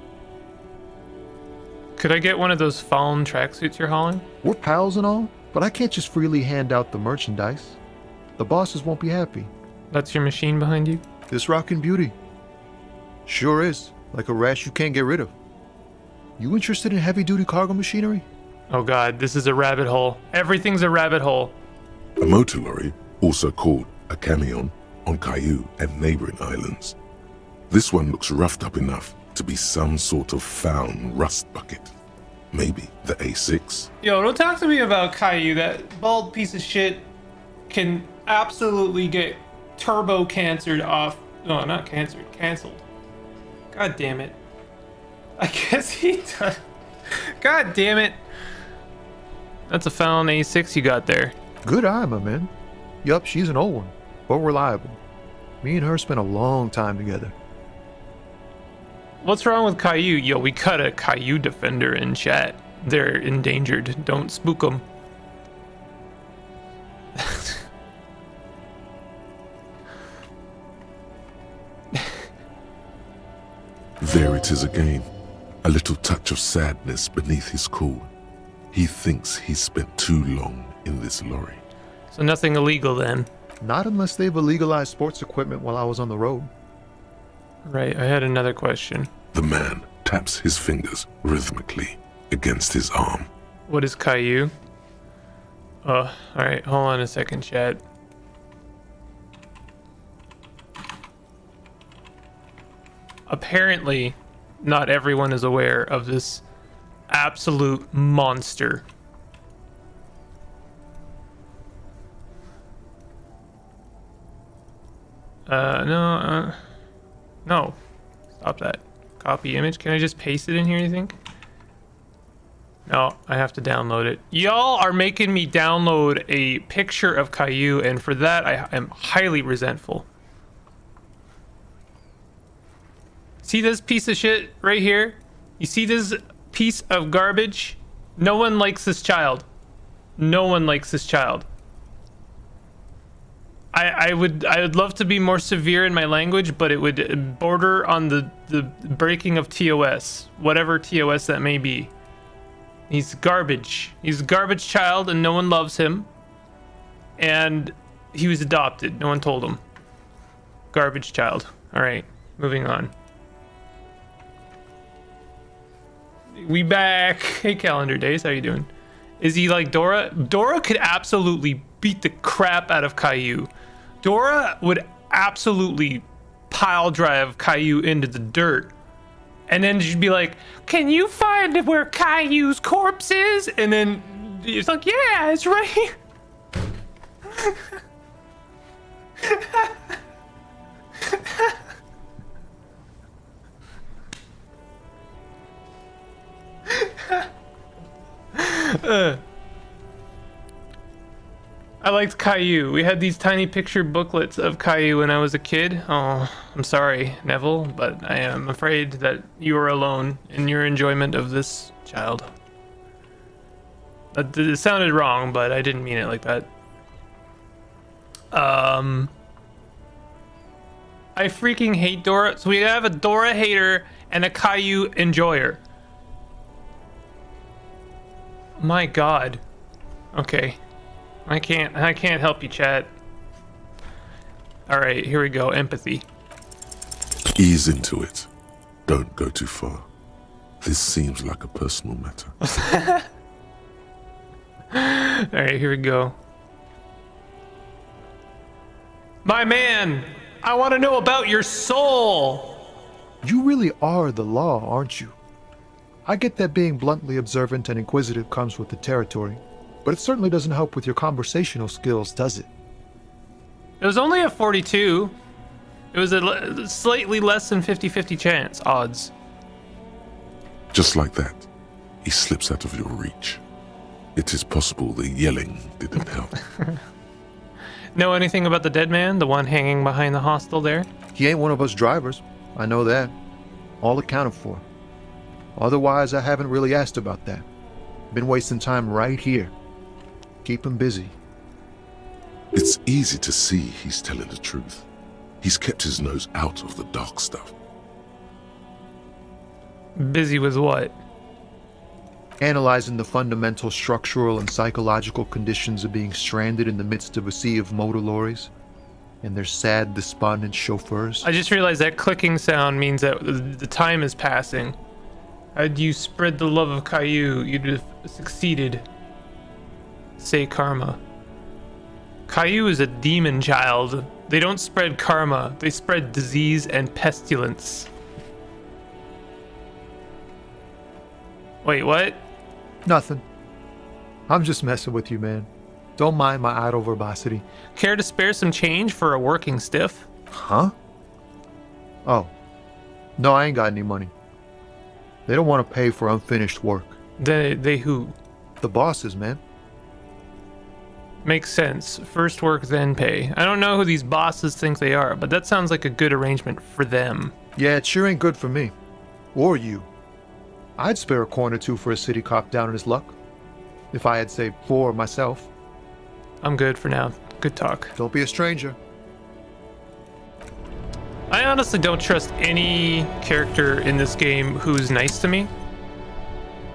[SPEAKER 1] Could I get one of those fallen tracksuits you're hauling?
[SPEAKER 10] We're pals and all, but I can't just freely hand out the merchandise. The bosses won't be happy.
[SPEAKER 1] That's your machine behind you?
[SPEAKER 10] This rockin' beauty. Sure is. Like a rash you can't get rid of. You interested in heavy-duty cargo machinery?
[SPEAKER 1] Oh god, this is a rabbit hole. Everything's a rabbit hole.
[SPEAKER 2] A motor lorry, also called a camion, on Caillou and neighboring islands. This one looks roughed up enough to be some sort of found rust bucket. Maybe the A6?
[SPEAKER 1] Yo, don't talk to me about Caillou. That bald piece of shit can absolutely get turbo cancered off. No, not cancered. Cancelled. God damn it. I guess he does. God damn it. That's a Fallon A6 you got there.
[SPEAKER 10] Good eye, my man. Yup, she's an old one, but reliable. Me and her spent a long time together.
[SPEAKER 1] What's wrong with Caillou? Yo, we cut a Caillou defender in chat. They're endangered. Don't spook them.
[SPEAKER 2] There it is again. A little touch of sadness beneath his cool. He thinks he's spent too long in this lorry.
[SPEAKER 1] So nothing illegal then?
[SPEAKER 10] Not unless they've illegalized sports equipment while I was on the road.
[SPEAKER 1] Right, I had another question.
[SPEAKER 2] The man taps his fingers rhythmically against his arm.
[SPEAKER 1] What is Caillou? Oh, alright, hold on a second, chat. Apparently, not everyone is aware of this absolute monster. No. Stop that. Copy image. Can I just paste it in here, you think? No, I have to download it. Y'all are making me download a picture of Caillou, and for that, I am highly resentful. See this piece of shit right here? You see this piece of garbage? No one likes this child. No one likes this child. I would love to be more severe in my language, but it would border on the breaking of TOS, whatever TOS that may be. He's garbage. He's a garbage child and no one loves him. And he was adopted. No one told him. Garbage child. All right, moving on. We back. Hey, Calendar Days, how you doing? Is he like Dora? Dora could absolutely beat the crap out of Caillou. Dora would absolutely pile drive Caillou into the dirt. And then she'd be like, can you find where Caillou's corpse is? And then it's like, yeah, it's right here. I liked Caillou. We had these tiny picture booklets of Caillou when I was a kid. Oh, I'm sorry, Neville, but I am afraid that you are alone in your enjoyment of this child. It sounded wrong, but I didn't mean it like that. I I freaking hate Dora. So we have a Dora hater and a Caillou enjoyer. My God. Okay. I can't help you, chat. All right, here we go. Empathy.
[SPEAKER 2] Ease into it. Don't go too far. This seems like a personal matter.
[SPEAKER 1] All right, here we go. My man, I want to know about your soul.
[SPEAKER 10] You really are the law, aren't you? I get that being bluntly observant and inquisitive comes with the territory, but it certainly doesn't help with your conversational skills, does it?
[SPEAKER 1] It was only a 42. It was a slightly less than 50-50 chance odds.
[SPEAKER 2] Just like that, he slips out of your reach. It is possible the yelling didn't help.
[SPEAKER 1] Know anything about the dead man, the one hanging behind the hostel there?
[SPEAKER 10] He ain't one of us drivers. I know that. All accounted for. Otherwise, I haven't really asked about that. Been wasting time right here. Keep him busy.
[SPEAKER 2] It's easy to see he's telling the truth. He's kept his nose out of the dark stuff.
[SPEAKER 1] Busy with what?
[SPEAKER 10] Analyzing the fundamental structural and psychological conditions of being stranded in the midst of a sea of motor lorries and their sad, despondent chauffeurs.
[SPEAKER 1] I just realized that clicking sound means that the time is passing. Had you spread the love of Caillou, you'd have succeeded. Say karma. Caillou is a demon child. They don't spread karma, they spread disease and pestilence. Wait, what?
[SPEAKER 10] Nothing. I'm just messing with you, man. Don't mind my idle verbosity.
[SPEAKER 1] Care to spare some change for a working stiff?
[SPEAKER 10] Huh? Oh. No, I ain't got any money. They don't want to pay for unfinished work.
[SPEAKER 1] They who?
[SPEAKER 10] The bosses, man.
[SPEAKER 1] Makes sense. First work, then pay. I don't know who these bosses think they are, but that sounds like a good arrangement for them.
[SPEAKER 10] Yeah, it sure ain't good for me. Or you. I'd spare a coin or two for a city cop down in his luck. If I had saved 4 myself.
[SPEAKER 1] I'm good for now. Good talk.
[SPEAKER 10] Don't be a stranger.
[SPEAKER 1] I honestly don't trust any character in this game who's nice to me.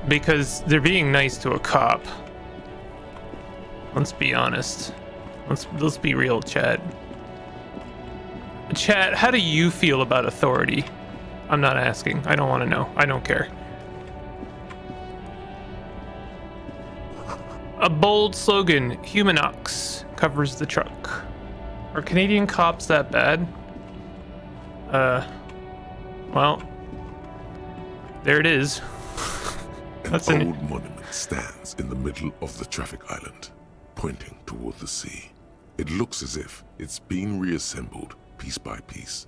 [SPEAKER 1] Because they're being nice to a cop. Let's be honest. Let's be real, chat. Chat, how do you feel about authority? I'm not asking. I don't want to know. I don't care. A bold slogan, Humanox, covers the truck. Are Canadian cops that bad? Well, there it is. That's
[SPEAKER 2] An old monument stands in the middle of the traffic island, pointing toward the sea. It looks as if it's been reassembled piece by piece,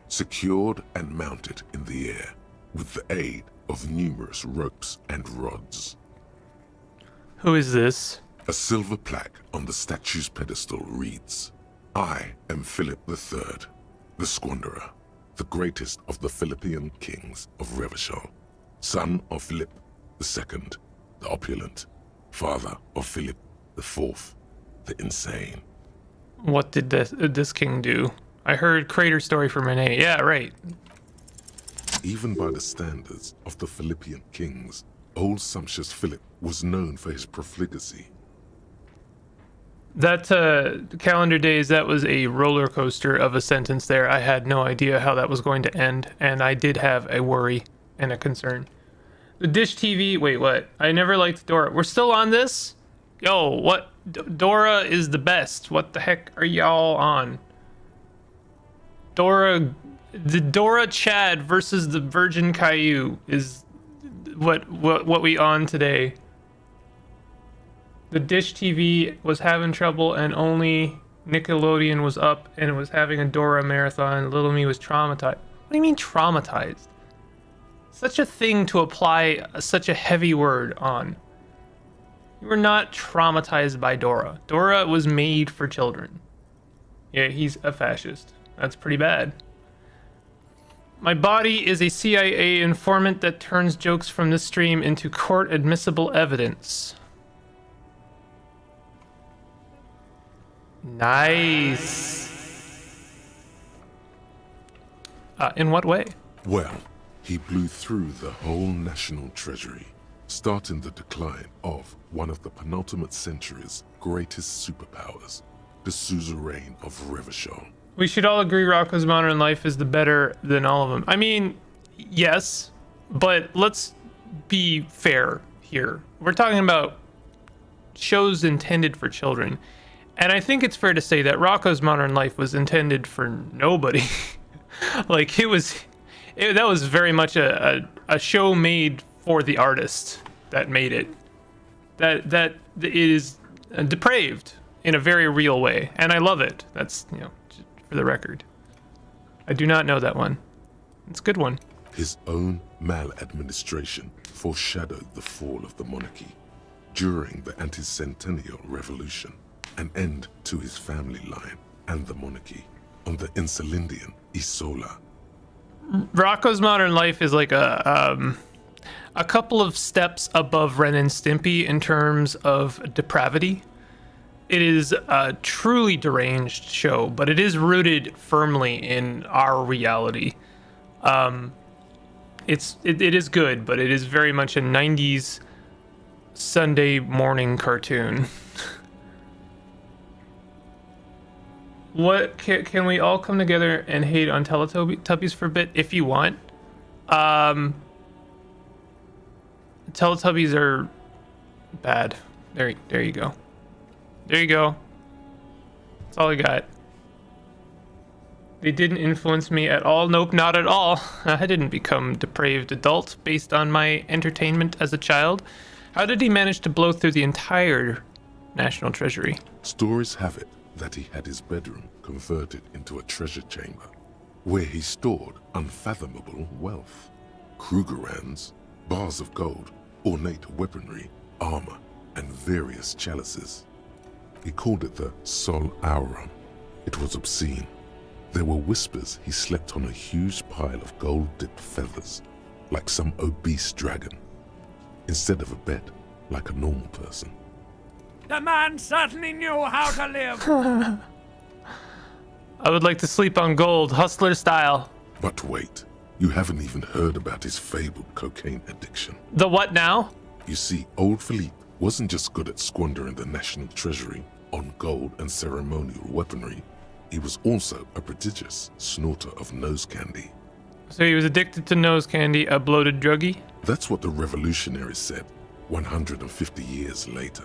[SPEAKER 2] secured and mounted in the air with the aid of numerous ropes and rods.
[SPEAKER 1] Who is this?
[SPEAKER 2] A silver plaque on the statue's pedestal reads, "I am Philip III, the Squanderer, the greatest of the Philippian kings of Revachol, son of Philip II, the opulent, father of Philip IV, the insane."
[SPEAKER 1] What did this king do? I heard crater story from Renee. Yeah, right.
[SPEAKER 2] Even by the standards of the Philippian kings, old sumptuous Philip was known for his profligacy.
[SPEAKER 1] That calendar days, that was a roller coaster of a sentence there. I had no idea how that was going to end, and I did have a worry and a concern. The Dish TV, wait, what? I never liked Dora. We're still on this? Yo, what? Dora is the best. What the heck are y'all on? The Dora Chad versus the Virgin Caillou is what we on today. The Dish TV was having trouble and only Nickelodeon was up and it was having a Dora marathon. Little me was traumatized. What do you mean traumatized? Such a thing to apply such a heavy word on. You were not traumatized by Dora. Dora was made for children. Yeah, he's a fascist. That's pretty bad. My body is a CIA informant that turns jokes from this stream into court admissible evidence. Nice. In what way?
[SPEAKER 2] Well, he blew through the whole national treasury, starting the decline of one of the penultimate century's greatest superpowers, the suzerain of Revachol.
[SPEAKER 1] We should all agree Rocco's Modern Life is the better than all of them. I mean, yes, but let's be fair here. We're talking about shows intended for children. And I think it's fair to say that Rocco's Modern Life was intended for nobody. Like, that was very much a show made for the artist that made it. That it is depraved in a very real way. And I love it. That's, for the record. I do not know that one. It's a good one.
[SPEAKER 2] His own maladministration foreshadowed the fall of the monarchy during the anti-centennial revolution, an end to his family line and the monarchy on the Insulindian Isola.
[SPEAKER 1] Rocco's Modern Life is like a couple of steps above Ren and Stimpy in terms of depravity. It is a truly deranged show, but it is rooted firmly in our reality. It is good, but it is very much a 90s Sunday morning cartoon. What can we all come together and hate on Teletubbies for a bit if you want? Teletubbies are bad. There you go. There you go. That's all I got. They didn't influence me at all. Nope, not at all. I didn't become depraved adult based on my entertainment as a child. How did he manage to blow through the entire National Treasury?
[SPEAKER 2] Stories have it that he had his bedroom converted into a treasure chamber, where he stored unfathomable wealth. Krugerrands, bars of gold, ornate weaponry, armor, and various chalices. He called it the Sol Aurum. It was obscene. There were whispers he slept on a huge pile of gold-dipped feathers, like some obese dragon, instead of a bed, like a normal person.
[SPEAKER 9] The man certainly knew how to live.
[SPEAKER 1] I would like to sleep on gold, hustler style.
[SPEAKER 2] But wait, you haven't even heard about his fabled cocaine addiction.
[SPEAKER 1] The what now?
[SPEAKER 2] You see, old Philippe wasn't just good at squandering the national treasury on gold and ceremonial weaponry. He was also a prodigious snorter of nose candy.
[SPEAKER 1] So he was addicted to nose candy, a bloated druggie?
[SPEAKER 2] That's what the revolutionaries said 150 years later,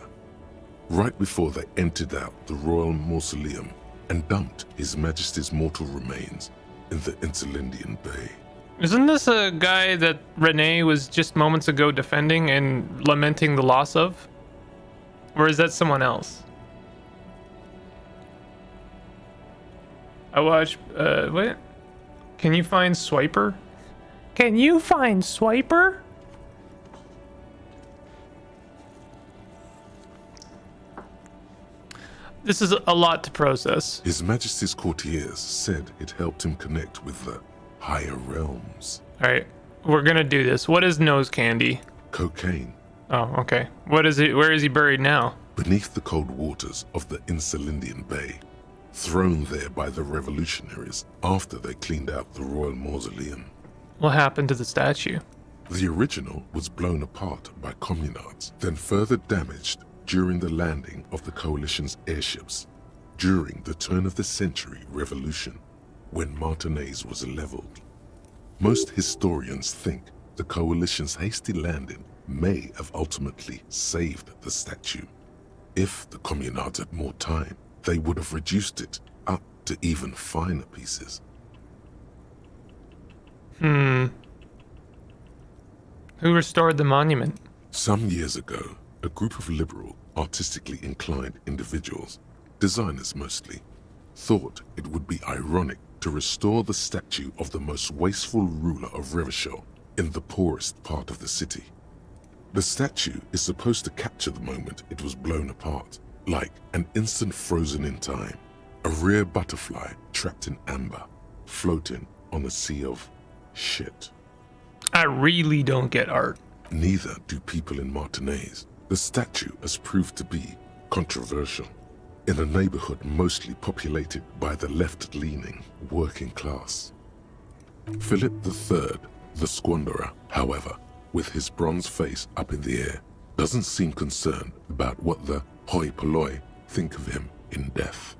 [SPEAKER 2] right before they emptied out the royal mausoleum and dumped His Majesty's mortal remains in the Insulindian Bay.
[SPEAKER 1] Isn't this a guy that Renee was just moments ago defending and lamenting the loss of? Or is that someone else? I watched, what? Can you find Swiper? Can you find Swiper? This is a lot to process.
[SPEAKER 2] His Majesty's courtiers said it helped him connect with the higher realms.
[SPEAKER 1] Alright, we're gonna do this. What is nose candy?
[SPEAKER 2] Cocaine.
[SPEAKER 1] Oh, okay. What is it? Where is he buried now?
[SPEAKER 2] Beneath the cold waters of the Insulindian Bay, thrown there by the revolutionaries after they cleaned out the royal mausoleum.
[SPEAKER 1] What happened to the statue?
[SPEAKER 2] The original was blown apart by communards, then further damaged during the landing of the coalition's airships during the turn-of-the-century revolution, when Martinaise was leveled. Most historians think the coalition's hasty landing may have ultimately saved the statue. If the communards had more time, they would have reduced it up to even finer pieces.
[SPEAKER 1] Who restored the monument?
[SPEAKER 2] Some years ago, a group of liberal, artistically inclined individuals, designers mostly, thought it would be ironic to restore the statue of the most wasteful ruler of Revachol in the poorest part of the city. The statue is supposed to capture the moment it was blown apart, like an instant frozen in time, a rare butterfly trapped in amber, floating on a sea of shit.
[SPEAKER 1] I really don't get art.
[SPEAKER 2] Neither do people in Martinaise. The statue has proved to be controversial in a neighborhood mostly populated by the left-leaning working class. Philip III, the Squanderer, however, with his bronze face up in the air, doesn't seem concerned about what the hoi polloi think of him in death.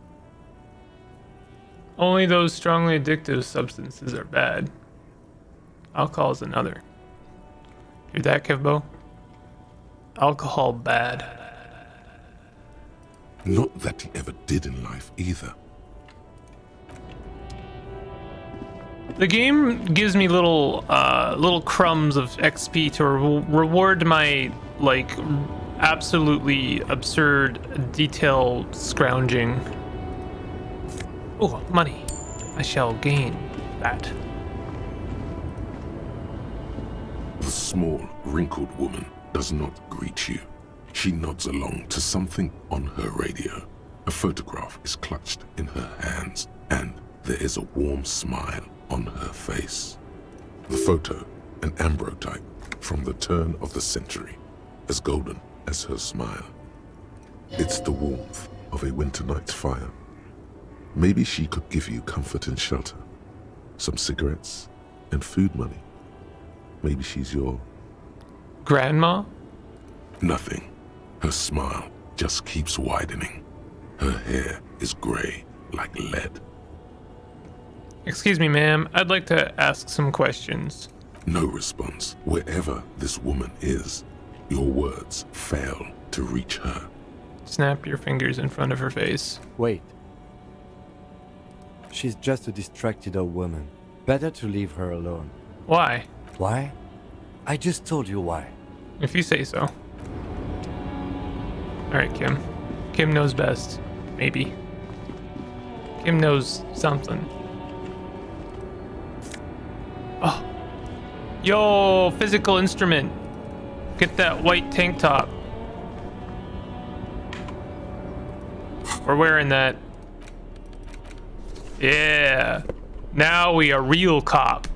[SPEAKER 1] Only those strongly addictive substances are bad. Alcohol is another. Hear that, Kevbo? Alcohol bad.
[SPEAKER 2] Not that he ever did in life either.
[SPEAKER 1] The game gives me little crumbs of XP to reward my absolutely absurd detail scrounging. Oh, money! I shall gain that.
[SPEAKER 2] The small, wrinkled woman does not greet you. She nods along to something on her radio. A photograph is clutched in her hands, and there is a warm smile on her face. The photo, an ambrotype from the turn of the century, as golden as her smile. It's the warmth of a winter night's fire. Maybe she could give you comfort and shelter, some cigarettes and food money. Maybe she's your...
[SPEAKER 1] Grandma?
[SPEAKER 2] Nothing. Her smile just keeps widening. Her hair is gray like lead.
[SPEAKER 1] Excuse me, ma'am. I'd like to ask some questions.
[SPEAKER 2] No response. Wherever this woman is, your words fail to reach her.
[SPEAKER 1] Snap your fingers in front of her face.
[SPEAKER 3] Wait. She's just a distracted old woman. Better to leave her alone.
[SPEAKER 1] Why?
[SPEAKER 3] Why? I just told you why.
[SPEAKER 1] If you say so. Alright, Kim. Kim knows best. Maybe. Kim knows something. Oh. Yo, physical instrument. Get that white tank top. We're wearing that. Yeah. Now we a real cop.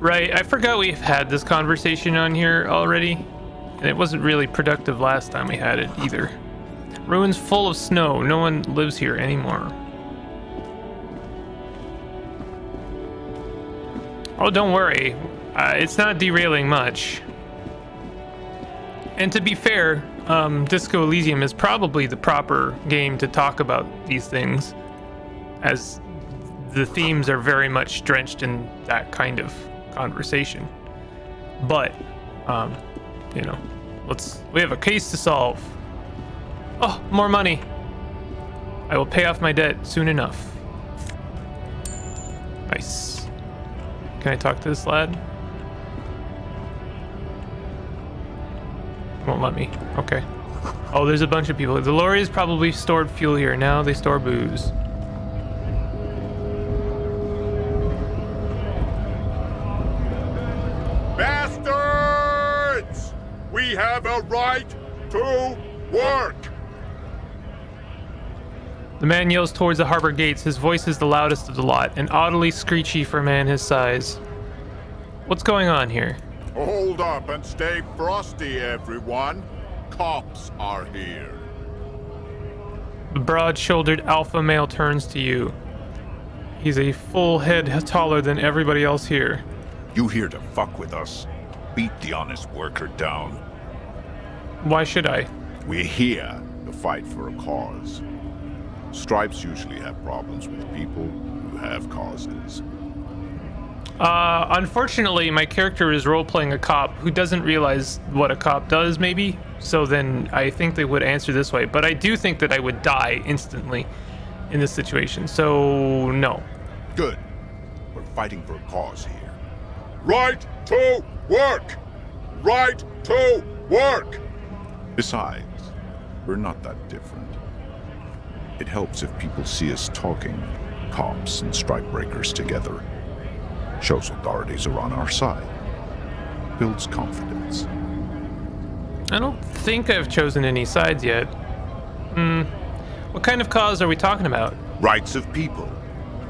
[SPEAKER 1] Right, I forgot we've had this conversation on here already, and it wasn't really productive last time we had it either. Ruins full of snow, no one lives here anymore. Oh, don't worry, it's not derailing much. And to be fair, Disco Elysium is probably the proper game to talk about these things, as the themes are very much drenched in that kind of conversation. But, you know, we have a case to solve. Oh, more money. I will pay off my debt soon enough. Nice. Can I talk to this lad? Won't let me. Okay. Oh, there's a bunch of people. The lorries probably stored fuel here. Now they store booze.
[SPEAKER 8] Bastards! We have a right to work!
[SPEAKER 1] The man yells towards the harbor gates. His voice is the loudest of the lot, and oddly screechy for a man his size. What's going on here?
[SPEAKER 11] Hold up and stay frosty, everyone. Cops are here.
[SPEAKER 1] The broad-shouldered alpha male turns to you. He's a full head taller than everybody else here.
[SPEAKER 11] You here to fuck with us? Beat the honest worker down.
[SPEAKER 1] Why should I?
[SPEAKER 11] We're here to fight for a cause. Stripes usually have problems with people who have causes.
[SPEAKER 1] Unfortunately, my character is role-playing a cop who doesn't realize what a cop does, maybe. So then I think they would answer this way. But I do think that I would die instantly in this situation. So, no.
[SPEAKER 11] Good. We're fighting for a cause here.
[SPEAKER 8] Right to work! Right to work!
[SPEAKER 11] Besides, we're not that different. It helps if people see us talking, cops and stripe breakers together. Shows authorities are on our side. Builds confidence.
[SPEAKER 1] I don't think I've chosen any sides yet. What kind of cause are we talking about?
[SPEAKER 11] Rights of people.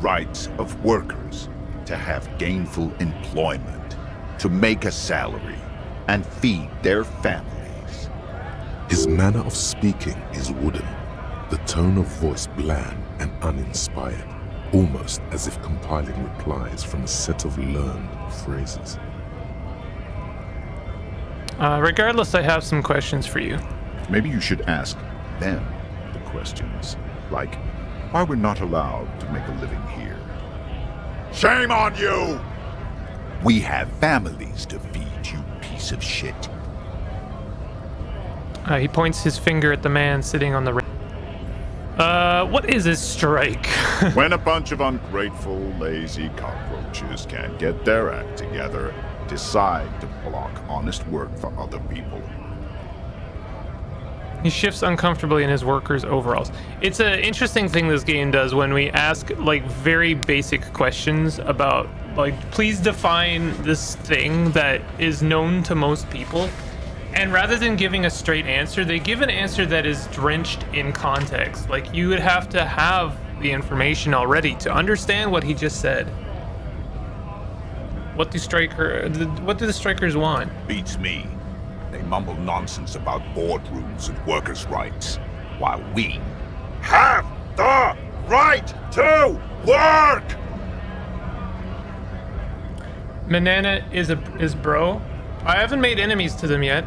[SPEAKER 11] Rights of workers. To have gainful employment. To make a salary. And feed their families.
[SPEAKER 2] His manner of speaking is wooden. the tone of voice bland and uninspired, almost as if compiling replies from a set of learned phrases.
[SPEAKER 1] Regardless, I have some questions for you.
[SPEAKER 11] Maybe you should ask them the questions, like why we're not allowed to make a living here.
[SPEAKER 8] Shame on you! We have families to feed, you piece of shit.
[SPEAKER 1] He points his finger at the man sitting on the what is a strike?
[SPEAKER 11] When a bunch of ungrateful, lazy cockroaches can't get their act together, decide to block honest work for other people.
[SPEAKER 1] He shifts uncomfortably in his workers' overalls. It's an interesting thing this game does when we ask, like, very basic questions about, like, please define this thing that is known to most people. And rather than giving a straight answer, they give an answer that is drenched in context. Like, you would have to have the information already to understand what he just said. What do the strikers want?
[SPEAKER 8] Beats me. They mumble nonsense about boardrooms and workers' rights, while we have the right to work!
[SPEAKER 1] Manana is bro. I haven't made enemies to them yet.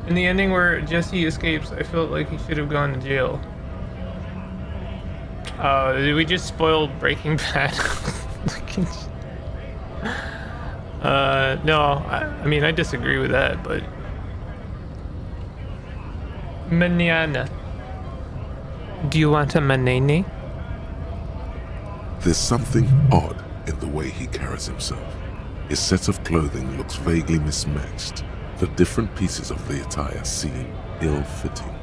[SPEAKER 1] In the ending where Jesse escapes, I felt like he should have gone to jail. Did we just spoil Breaking Bad? No, I mean, I disagree with that, but... Manana. Do you want a manene?
[SPEAKER 2] There's something odd in the way he carries himself. His set of clothing looks vaguely mismatched. The different pieces of the attire seem ill-fitting.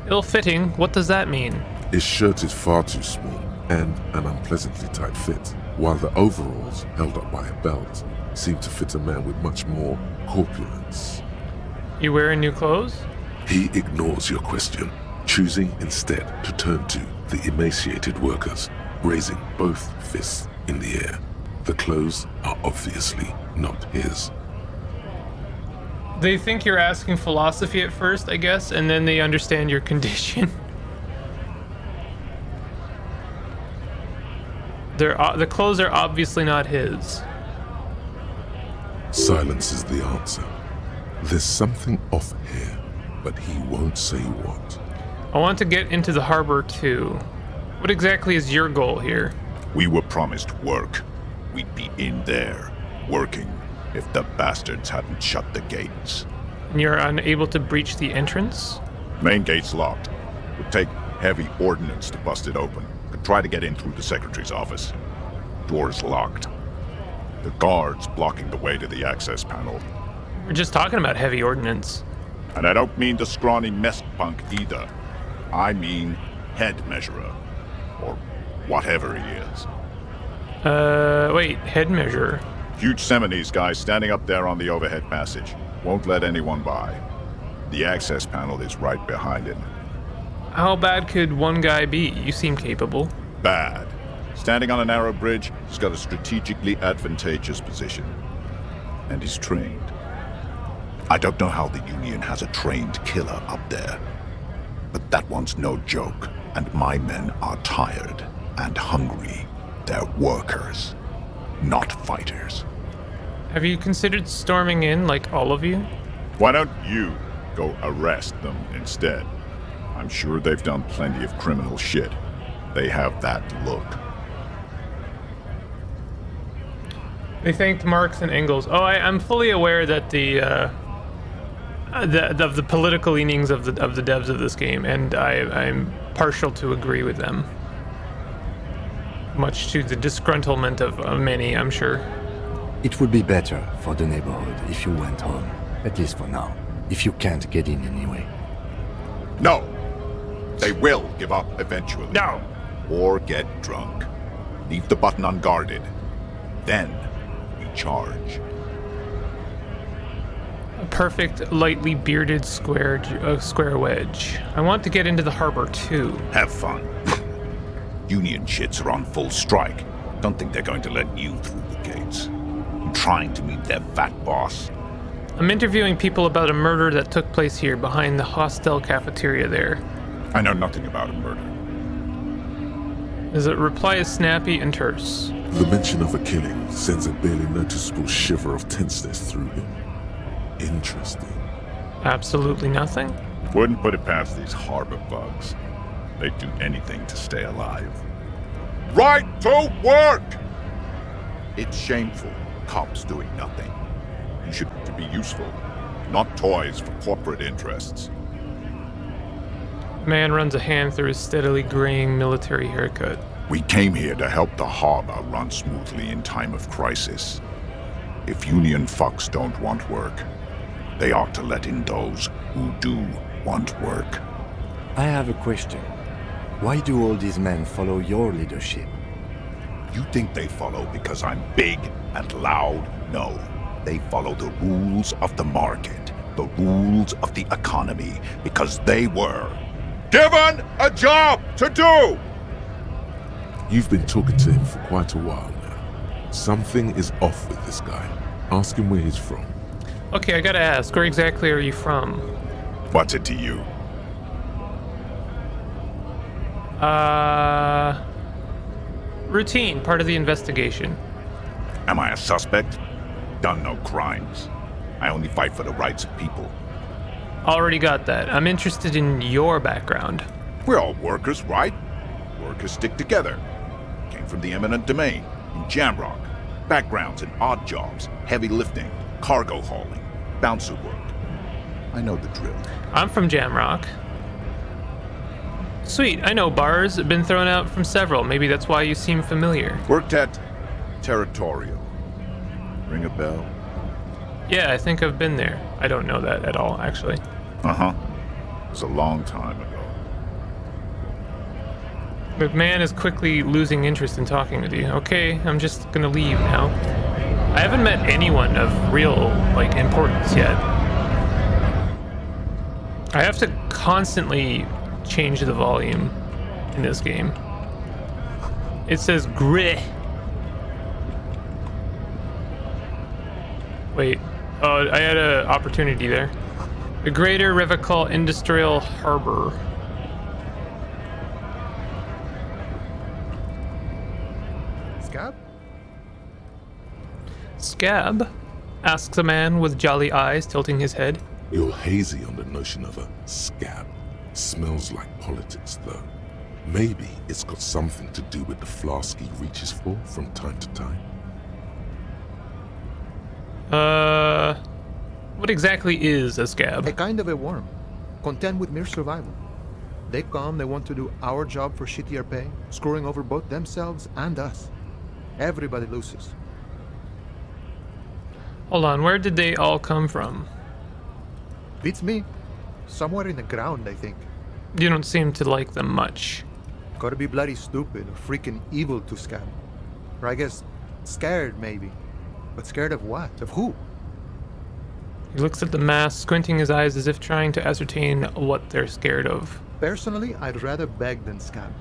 [SPEAKER 1] Ill-fitting? What does that mean?
[SPEAKER 2] His shirt is far too small and an unpleasantly tight fit, while the overalls, held up by a belt, seem to fit a man with much more corpulence.
[SPEAKER 1] You wearing new clothes?
[SPEAKER 2] He ignores your question, choosing instead to turn to the emaciated workers, raising both fists in the air. The clothes are obviously not his.
[SPEAKER 1] They think you're asking philosophy at first, I guess, and then they understand your condition. The clothes are obviously not his.
[SPEAKER 2] Silence is the answer. There's something off here, but he won't say what.
[SPEAKER 1] I want to get into the harbor too. What exactly is your goal here?
[SPEAKER 11] We were promised work. We'd be in there, working, if the bastards hadn't shut the gates.
[SPEAKER 1] And you're unable to breach the entrance?
[SPEAKER 11] Main gate's locked. Would take heavy ordnance to bust it open. Could try to get in through the secretary's office. Door's locked. The guards blocking the way to the access panel.
[SPEAKER 1] We're just talking about heavy ordnance.
[SPEAKER 11] And I don't mean the scrawny mess punk either. I mean head measurer. Or whatever he is.
[SPEAKER 1] Wait, head measure.
[SPEAKER 11] Huge Seminese guy standing up there on the overhead passage. Won't let anyone by. The access panel is right behind him.
[SPEAKER 1] How bad could one guy be? You seem capable.
[SPEAKER 11] Bad. Standing on a narrow bridge, he's got a strategically advantageous position. And he's trained. I don't know how the Union has a trained killer up there. But that one's no joke, and my men are tired and hungry. They're workers, not fighters.
[SPEAKER 1] Have you considered storming in, like all of you?
[SPEAKER 11] Why don't you go arrest them instead? I'm sure they've done plenty of criminal shit. They have that look.
[SPEAKER 1] They thanked Marx and Engels. Oh, I'm fully aware that of the political leanings of the devs of this game, and I'm partial to agree with them. Much to the disgruntlement of many, I'm sure.
[SPEAKER 3] It would be better for the neighborhood if you went home, at least for now, if you can't get in anyway.
[SPEAKER 11] No! They will give up eventually.
[SPEAKER 1] No!
[SPEAKER 11] Or get drunk. Leave the button unguarded. Then we charge.
[SPEAKER 1] A perfect, lightly bearded square wedge. I want to get into the harbor too.
[SPEAKER 8] Have fun. Union shits are on full strike. Don't think they're going to let you through the gates. You trying to meet their fat boss?
[SPEAKER 1] I'm interviewing people about a murder that took place here behind the hostel cafeteria there.
[SPEAKER 11] I know nothing about a murder.
[SPEAKER 1] His reply is snappy and terse.
[SPEAKER 2] The mention of a killing sends a barely noticeable shiver of tenseness through him. Interesting.
[SPEAKER 1] Absolutely nothing?
[SPEAKER 11] Wouldn't put it past these harbor bugs. They'd do anything to stay alive. Right to work! It's shameful. Cops doing nothing. You should be useful, not toys for corporate interests.
[SPEAKER 1] Man runs a hand through his steadily graying military haircut.
[SPEAKER 11] We came here to help the harbor run smoothly in time of crisis. If union fucks don't want work, they ought to let in those who do want work.
[SPEAKER 3] I have a question. Why do all these men follow your leadership?
[SPEAKER 11] You think they follow because I'm big and loud? No. They follow the rules of the market, the rules of the economy, because they were given a job to do!
[SPEAKER 2] You've been talking to him for quite a while now. Something is off with this guy. Ask him where he's from.
[SPEAKER 1] Okay, I gotta ask, where exactly are you from?
[SPEAKER 11] What's it to you?
[SPEAKER 1] Routine, part of the investigation.
[SPEAKER 11] Am I a suspect? Done no crimes. I only fight for the rights of people.
[SPEAKER 1] Already got that. I'm interested in your background.
[SPEAKER 11] We're all workers, right? Workers stick together. Came from the eminent domain, in Jamrock. Backgrounds in odd jobs, heavy lifting, cargo hauling, bouncer work. I know the drill.
[SPEAKER 1] I'm from Jamrock. Sweet, I know bars. Been thrown out from several. Maybe that's why you seem familiar.
[SPEAKER 11] Worked at Territorial. Ring a bell?
[SPEAKER 1] Yeah, I think I've been there. I don't know that at all, actually.
[SPEAKER 11] Uh-huh. It was a long time ago.
[SPEAKER 1] McMahon is quickly losing interest in talking with you. Okay, I'm just gonna leave now. I haven't met anyone of real, importance yet. I have to constantly change the volume in this game. It says greh. Wait. Oh, I had an opportunity there. The Greater Revachol Industrial Harbor.
[SPEAKER 10] Scab?
[SPEAKER 1] Scab? Asks a man with jolly eyes, tilting his head.
[SPEAKER 2] You're hazy on the notion of a scab. Smells like politics, though. Maybe it's got something to do with the flask he reaches for from time to time.
[SPEAKER 1] What exactly is a scab?
[SPEAKER 10] A kind of a worm, content with mere survival. They come, they want to do our job for shittier pay, screwing over both themselves and us. Everybody loses.
[SPEAKER 1] Hold on, where did they all come from?
[SPEAKER 10] Beats me. Somewhere in the ground, I think.
[SPEAKER 1] You don't seem to like them much.
[SPEAKER 10] Gotta be bloody stupid or freaking evil to scab. Or I guess scared, maybe. But scared of what? Of who?
[SPEAKER 1] He looks at the mask, squinting his eyes as if trying to ascertain what they're scared of.
[SPEAKER 10] Personally, I'd rather beg than scab.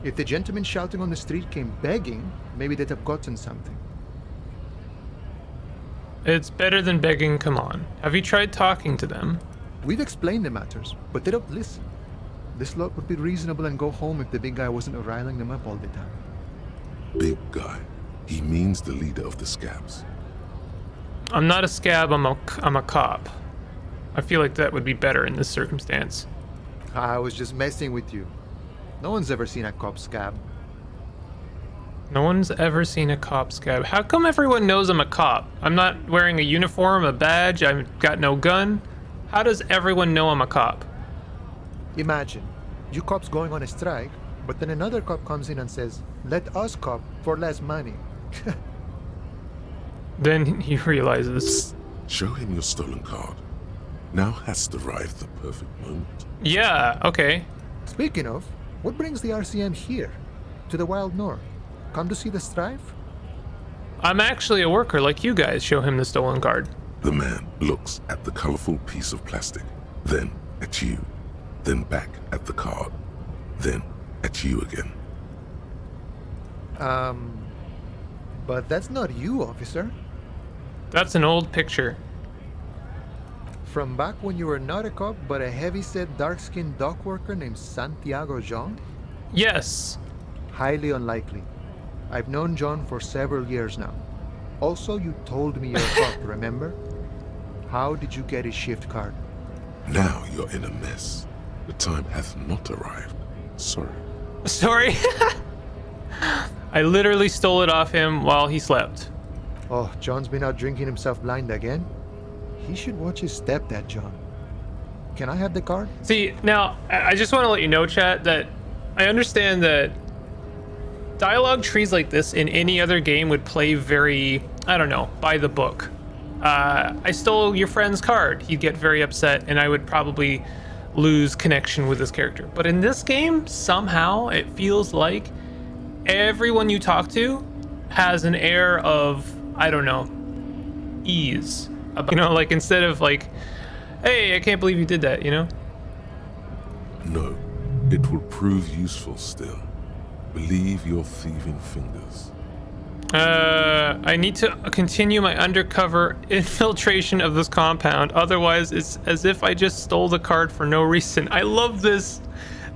[SPEAKER 10] If the gentleman shouting on the street came begging, maybe they'd have gotten something.
[SPEAKER 1] It's better than begging, come on. Have you tried talking to them?
[SPEAKER 10] We've explained the matters, but they don't listen. This lot would be reasonable and go home if the big guy wasn't riling them up all the time.
[SPEAKER 2] Big guy. He means the leader of the scabs.
[SPEAKER 1] I'm not a scab, I'm a cop. I feel like that would be better in this circumstance.
[SPEAKER 10] I was just messing with you. No one's ever seen a cop scab.
[SPEAKER 1] No one's ever seen a cop scab. How come everyone knows I'm a cop? I'm not wearing a uniform, a badge, I've got no gun. How does everyone know I'm a cop?
[SPEAKER 10] Imagine, you cops going on a strike, but then another cop comes in and says, "Let us cop for less money."
[SPEAKER 1] Then he realizes,
[SPEAKER 2] Show him your stolen card. Now has arrived the perfect moment.
[SPEAKER 1] yeah, okay.
[SPEAKER 10] Speaking of, what brings the RCM here? To the Wild North? Come to see the strife?
[SPEAKER 1] I'm actually a worker like you guys. Show him the stolen card.
[SPEAKER 2] The man looks at the colorful piece of plastic, then at you, then back at the card, then at you again.
[SPEAKER 10] But that's not you, officer.
[SPEAKER 1] That's an old picture.
[SPEAKER 10] From back when you were not a cop, but a heavy-set, dark-skinned dock worker named Santiago Jean?
[SPEAKER 1] Yes.
[SPEAKER 10] Highly unlikely. I've known John for several years now. Also, you told me you're a cop, remember? How did you get his shift card?
[SPEAKER 2] Now you're in a mess. The time hath not arrived. Sorry.
[SPEAKER 1] Sorry. I literally stole it off him while he slept.
[SPEAKER 10] Oh, John's been out drinking himself blind again? He should watch his step, that John. Can I have the card?
[SPEAKER 1] See, now, I just want to let you know, chat, that I understand that dialogue trees like this in any other game would play very, I don't know, by the book. I stole your friend's card. He'd get very upset, and I would probably lose connection with this character. But in this game, somehow, it feels like everyone you talk to has an air of, I don't know, ease. You know, like instead of like, hey, I can't believe you did that, you know?
[SPEAKER 2] No, it will prove useful still. Believe your thieving fingers.
[SPEAKER 1] I need to continue my undercover infiltration of this compound. Otherwise, it's as if I just stole the card for no reason. I love this.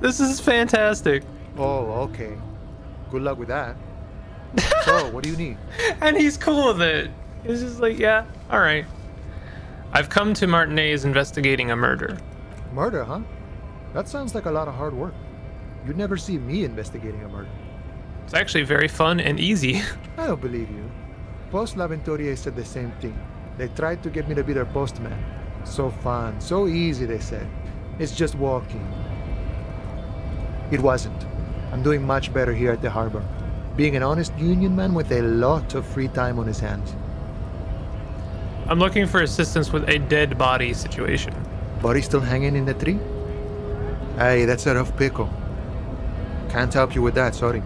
[SPEAKER 1] This is fantastic.
[SPEAKER 10] Oh, okay. Good luck with that. So, what do you need?
[SPEAKER 1] And he's cool with it. He's just like, yeah, all right. I've come to Martinez investigating a murder.
[SPEAKER 10] Murder, huh? That sounds like a lot of hard work. You'd never see me investigating a murder.
[SPEAKER 1] It's actually very fun and easy.
[SPEAKER 10] I don't believe you. Post L'Aventurier said the same thing. They tried to get me to be their postman. So fun, so easy, they said. It's just walking. It wasn't. I'm doing much better here at the harbor. Being an honest union man with a lot of free time on his hands.
[SPEAKER 1] I'm looking for assistance with a dead body situation.
[SPEAKER 10] Body still hanging in the tree? Hey, that's a rough pickle. Can't help you with that, sorry.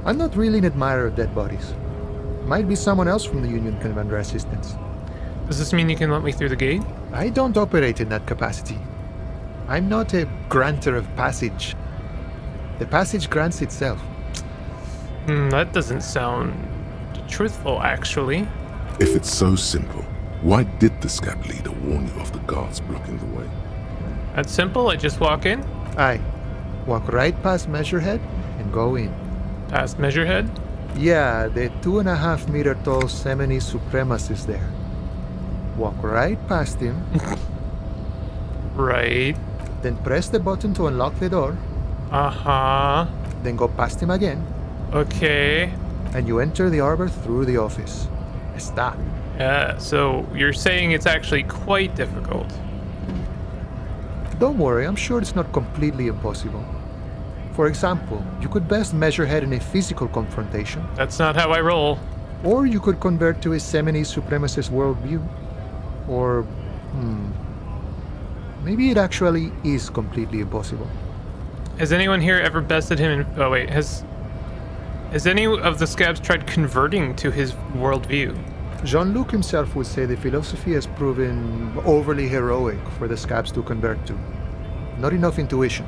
[SPEAKER 10] I'm not really an admirer of dead bodies. Might be someone else from the Union can render assistance.
[SPEAKER 1] Does this mean you can let me through the gate?
[SPEAKER 10] I don't operate in that capacity. I'm not a granter of passage. The passage grants itself.
[SPEAKER 1] That doesn't sound truthful, actually.
[SPEAKER 2] If it's so simple, why did the scab leader warn you of the guards blocking the way?
[SPEAKER 1] That's simple. I just walk in,
[SPEAKER 10] Aye. Walk right past Measurehead and go in.
[SPEAKER 1] past Measurehead.
[SPEAKER 10] Yeah, the 2.5 meter tall Semini supremacist there. Walk right past him,
[SPEAKER 1] Right.
[SPEAKER 10] then press the button to unlock the door,
[SPEAKER 1] Uh-huh.
[SPEAKER 10] then go past him again,
[SPEAKER 1] Okay.
[SPEAKER 10] and you enter the arbor through the office. Está.
[SPEAKER 1] Yeah, so you're saying it's actually quite difficult.
[SPEAKER 10] Don't worry, I'm sure it's not completely impossible. For example, you could best Measurehead in a physical confrontation,
[SPEAKER 1] That's not how I roll.
[SPEAKER 10] or you could convert to a Semini supremacist worldview. Or, maybe it actually is completely impossible.
[SPEAKER 1] Has anyone here ever bested him in... Oh, wait. Has any of the scabs tried converting to his worldview?
[SPEAKER 10] Jean-Luc himself would say the philosophy has proven overly heroic for the scabs to convert to. Not enough intuition.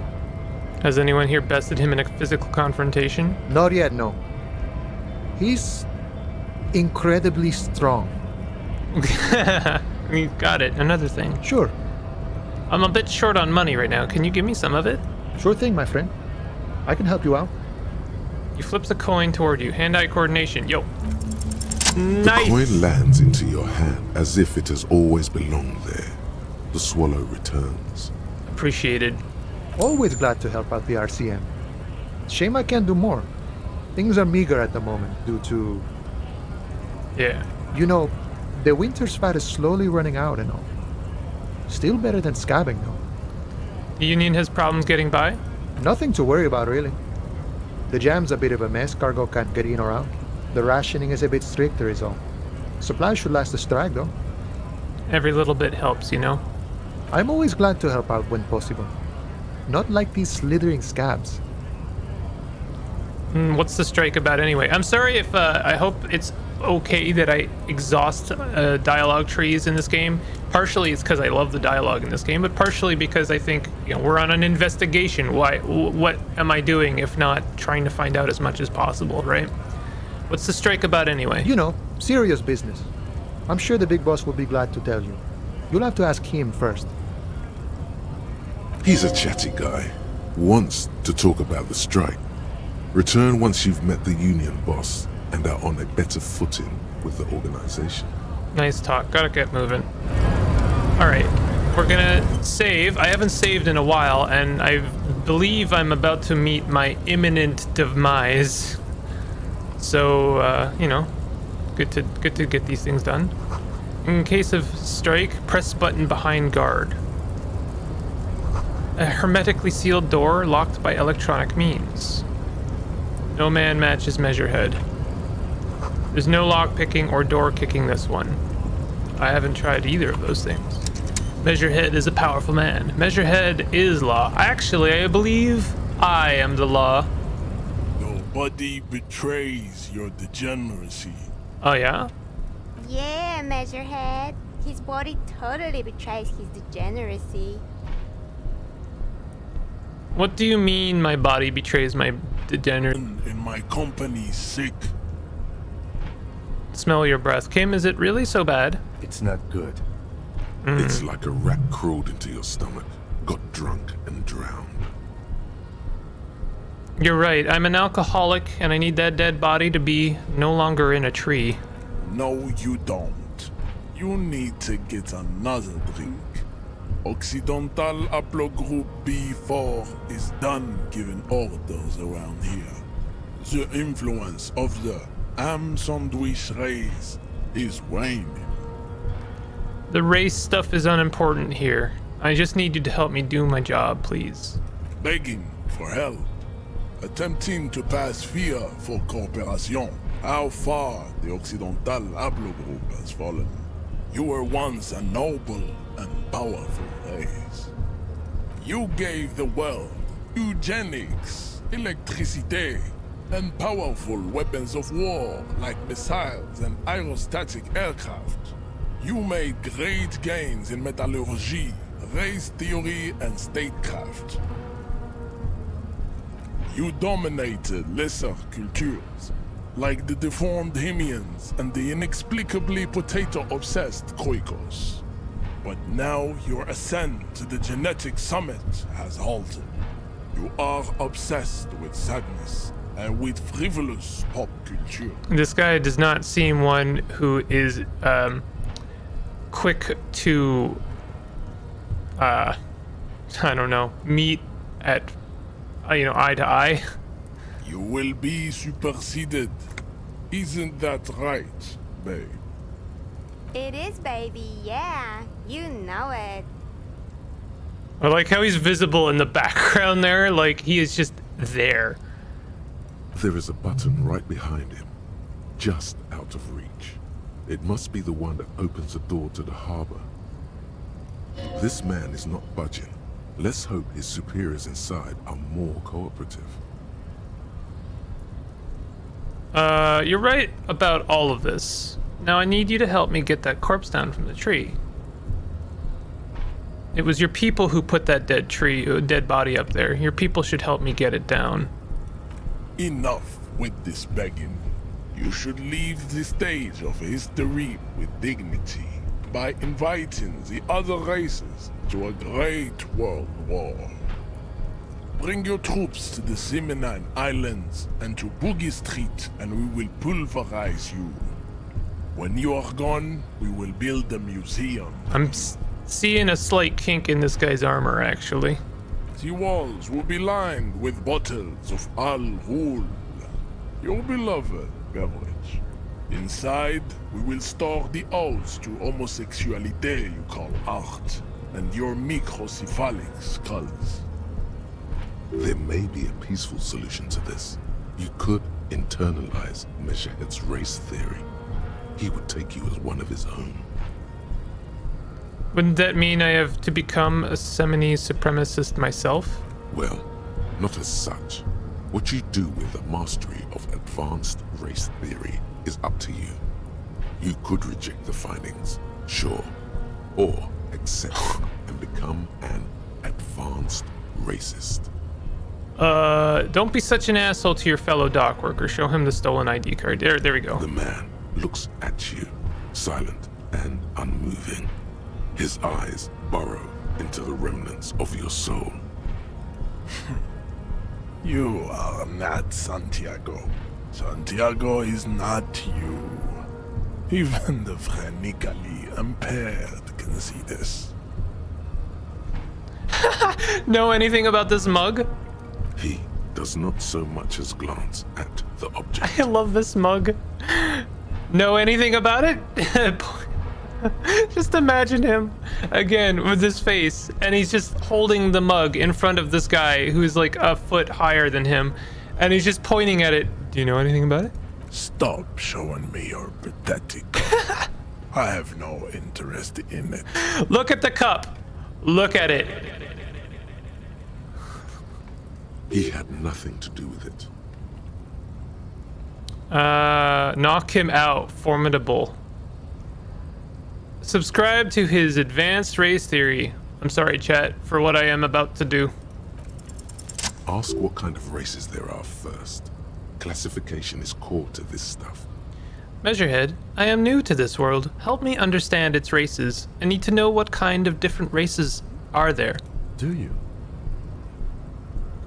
[SPEAKER 1] Has anyone here bested him in a physical confrontation?
[SPEAKER 10] Not yet, no. He's incredibly strong.
[SPEAKER 1] You got it. Another thing.
[SPEAKER 10] Sure.
[SPEAKER 1] I'm a bit short on money right now. Can you give me some of it?
[SPEAKER 10] Sure thing, my friend. I can help you out.
[SPEAKER 1] He flips a coin toward you. Hand-eye coordination. Yo.
[SPEAKER 2] The
[SPEAKER 1] Nice.
[SPEAKER 2] coin lands into your hand as if it has always belonged there. The swallow returns.
[SPEAKER 1] Appreciated.
[SPEAKER 10] Always glad to help out the RCM. Shame I can't do more. Things are meager at the moment due to...
[SPEAKER 1] Yeah.
[SPEAKER 10] You know, the winter's fat is slowly running out and all. Still better than scabbing, though.
[SPEAKER 1] The Union has problems getting by?
[SPEAKER 10] Nothing to worry about, really. The jam's a bit of a mess, cargo can't get in or out. The rationing is a bit stricter is all. Supplies should last the strike, though.
[SPEAKER 1] Every little bit helps, you know?
[SPEAKER 10] I'm always glad to help out when possible. Not like these slithering scabs.
[SPEAKER 1] What's the strike about anyway? I'm sorry if I hope it's okay that I exhaust dialogue trees in this game. Partially it's because I love the dialogue in this game, but partially because I think, you know, we're on an investigation. What am I doing if not trying to find out as much as possible, right? What's the strike about anyway?
[SPEAKER 10] You know, serious business. I'm sure the big boss will be glad to tell you. You'll have to ask him first.
[SPEAKER 2] He's a chatty guy. Wants to talk about the strike. Return once you've met the union boss and are on a better footing with the organization.
[SPEAKER 1] Nice talk. Gotta get moving. Alright. We're gonna save. I haven't saved in a while, and I believe I'm about to meet my imminent demise. So, you know, good to get these things done. In case of strike, press button behind guard. A hermetically sealed door locked by electronic means. No man matches Measurehead. There's no lock picking or door kicking this one. I haven't tried either of those things. Measurehead is a powerful man. Measurehead is law. Actually, I believe I am the law.
[SPEAKER 12] Nobody betrays your degeneracy.
[SPEAKER 1] Oh yeah?
[SPEAKER 7] Yeah, Measurehead. His body totally betrays his degeneracy.
[SPEAKER 1] What do you mean my body betrays my degenerate?
[SPEAKER 12] And my company's sick.
[SPEAKER 1] Smell your breath. Kim, is it really so bad?
[SPEAKER 3] It's not good.
[SPEAKER 2] It's like a rat crawled into your stomach, got drunk and drowned.
[SPEAKER 1] You're right. I'm an alcoholic, and I need that dead body to be no longer in a tree.
[SPEAKER 12] No, you don't. You need to get another drink. Occidental Haplogroup B4 is done giving orders around here. The influence of the ham sandwich race is waning.
[SPEAKER 1] The race stuff is unimportant here. I just need you to help me do my job, please.
[SPEAKER 12] Begging for help. Attempting to pass fear for cooperation. How far the Occidental Haplogroup has fallen. You were once a noble and powerful race. You gave the world eugenics, electricity, and powerful weapons of war like missiles and aerostatic aircraft. You made great gains in metallurgy, race theory, and statecraft. You dominated lesser cultures, like the deformed Hemians and the inexplicably potato-obsessed Khoikos. But now your ascent to the genetic summit has halted. You are obsessed with sadness and with frivolous pop culture.
[SPEAKER 1] This guy does not seem one who is quick to I don't know, meet at eye to eye.
[SPEAKER 12] You will be superseded. Isn't that right, babe?
[SPEAKER 7] It is, baby, yeah. You know it.
[SPEAKER 1] I like how he's visible in the background there, like he is just there.
[SPEAKER 2] There is a button right behind him, just out of reach. It must be the one that opens the door to the harbor. This man is not budging. Let's hope his superiors inside are more cooperative.
[SPEAKER 1] You're right about all of this. Now I need you to help me get that corpse down from the tree. It was your people who put that dead body up there. Your people should help me get it down.
[SPEAKER 12] Enough with this begging. You should leave the stage of history with dignity by inviting the other races to a great world war. Bring your troops to the Seminine Islands and to Boogie Street, and we will pulverize you. When you are gone, we will build a museum.
[SPEAKER 1] I'm seeing a slight kink in this guy's armor, actually.
[SPEAKER 12] The walls will be lined with bottles of Al Ghul, your beloved beverage. Inside, we will store the odes to homosexuality you call art, and your microcephalic skulls.
[SPEAKER 2] There may be a peaceful solution to this. You could internalize Measurehead's race theory. He would take you as one of his own.
[SPEAKER 1] Wouldn't that mean I have to become a Semini supremacist myself?
[SPEAKER 2] Well, not as such. What you do with the mastery of advanced race theory is up to you. You could reject the findings, sure, or accept them and become an advanced racist.
[SPEAKER 1] Don't be such an asshole to your fellow dock worker. Show him the stolen ID card. There we go.
[SPEAKER 2] The man looks at you, silent and unmoving. His eyes burrow into the remnants of your soul.
[SPEAKER 12] You are not Santiago. Santiago is not you. Even the phrenically impaired can see this.
[SPEAKER 1] Know anything about this mug?
[SPEAKER 2] He does not so much as glance at the object.
[SPEAKER 1] I love this mug. Know anything about it? Just imagine him again with his face, and he's just holding the mug in front of this guy who's like a foot higher than him, and he's just pointing at it. Do you know anything about it?
[SPEAKER 12] Stop showing me your pathetic. I have no interest in it.
[SPEAKER 1] Look at the cup. Look at it.
[SPEAKER 2] He had nothing to do with it.
[SPEAKER 1] Knock him out. Formidable. Subscribe to his advanced race theory. I'm sorry, chat, for what I am about to do.
[SPEAKER 2] Ask what kind of races there are first. Classification is core to this stuff.
[SPEAKER 1] Measurehead, I am new to this world. Help me understand its races. I need to know what kind of different races are there.
[SPEAKER 3] Do you?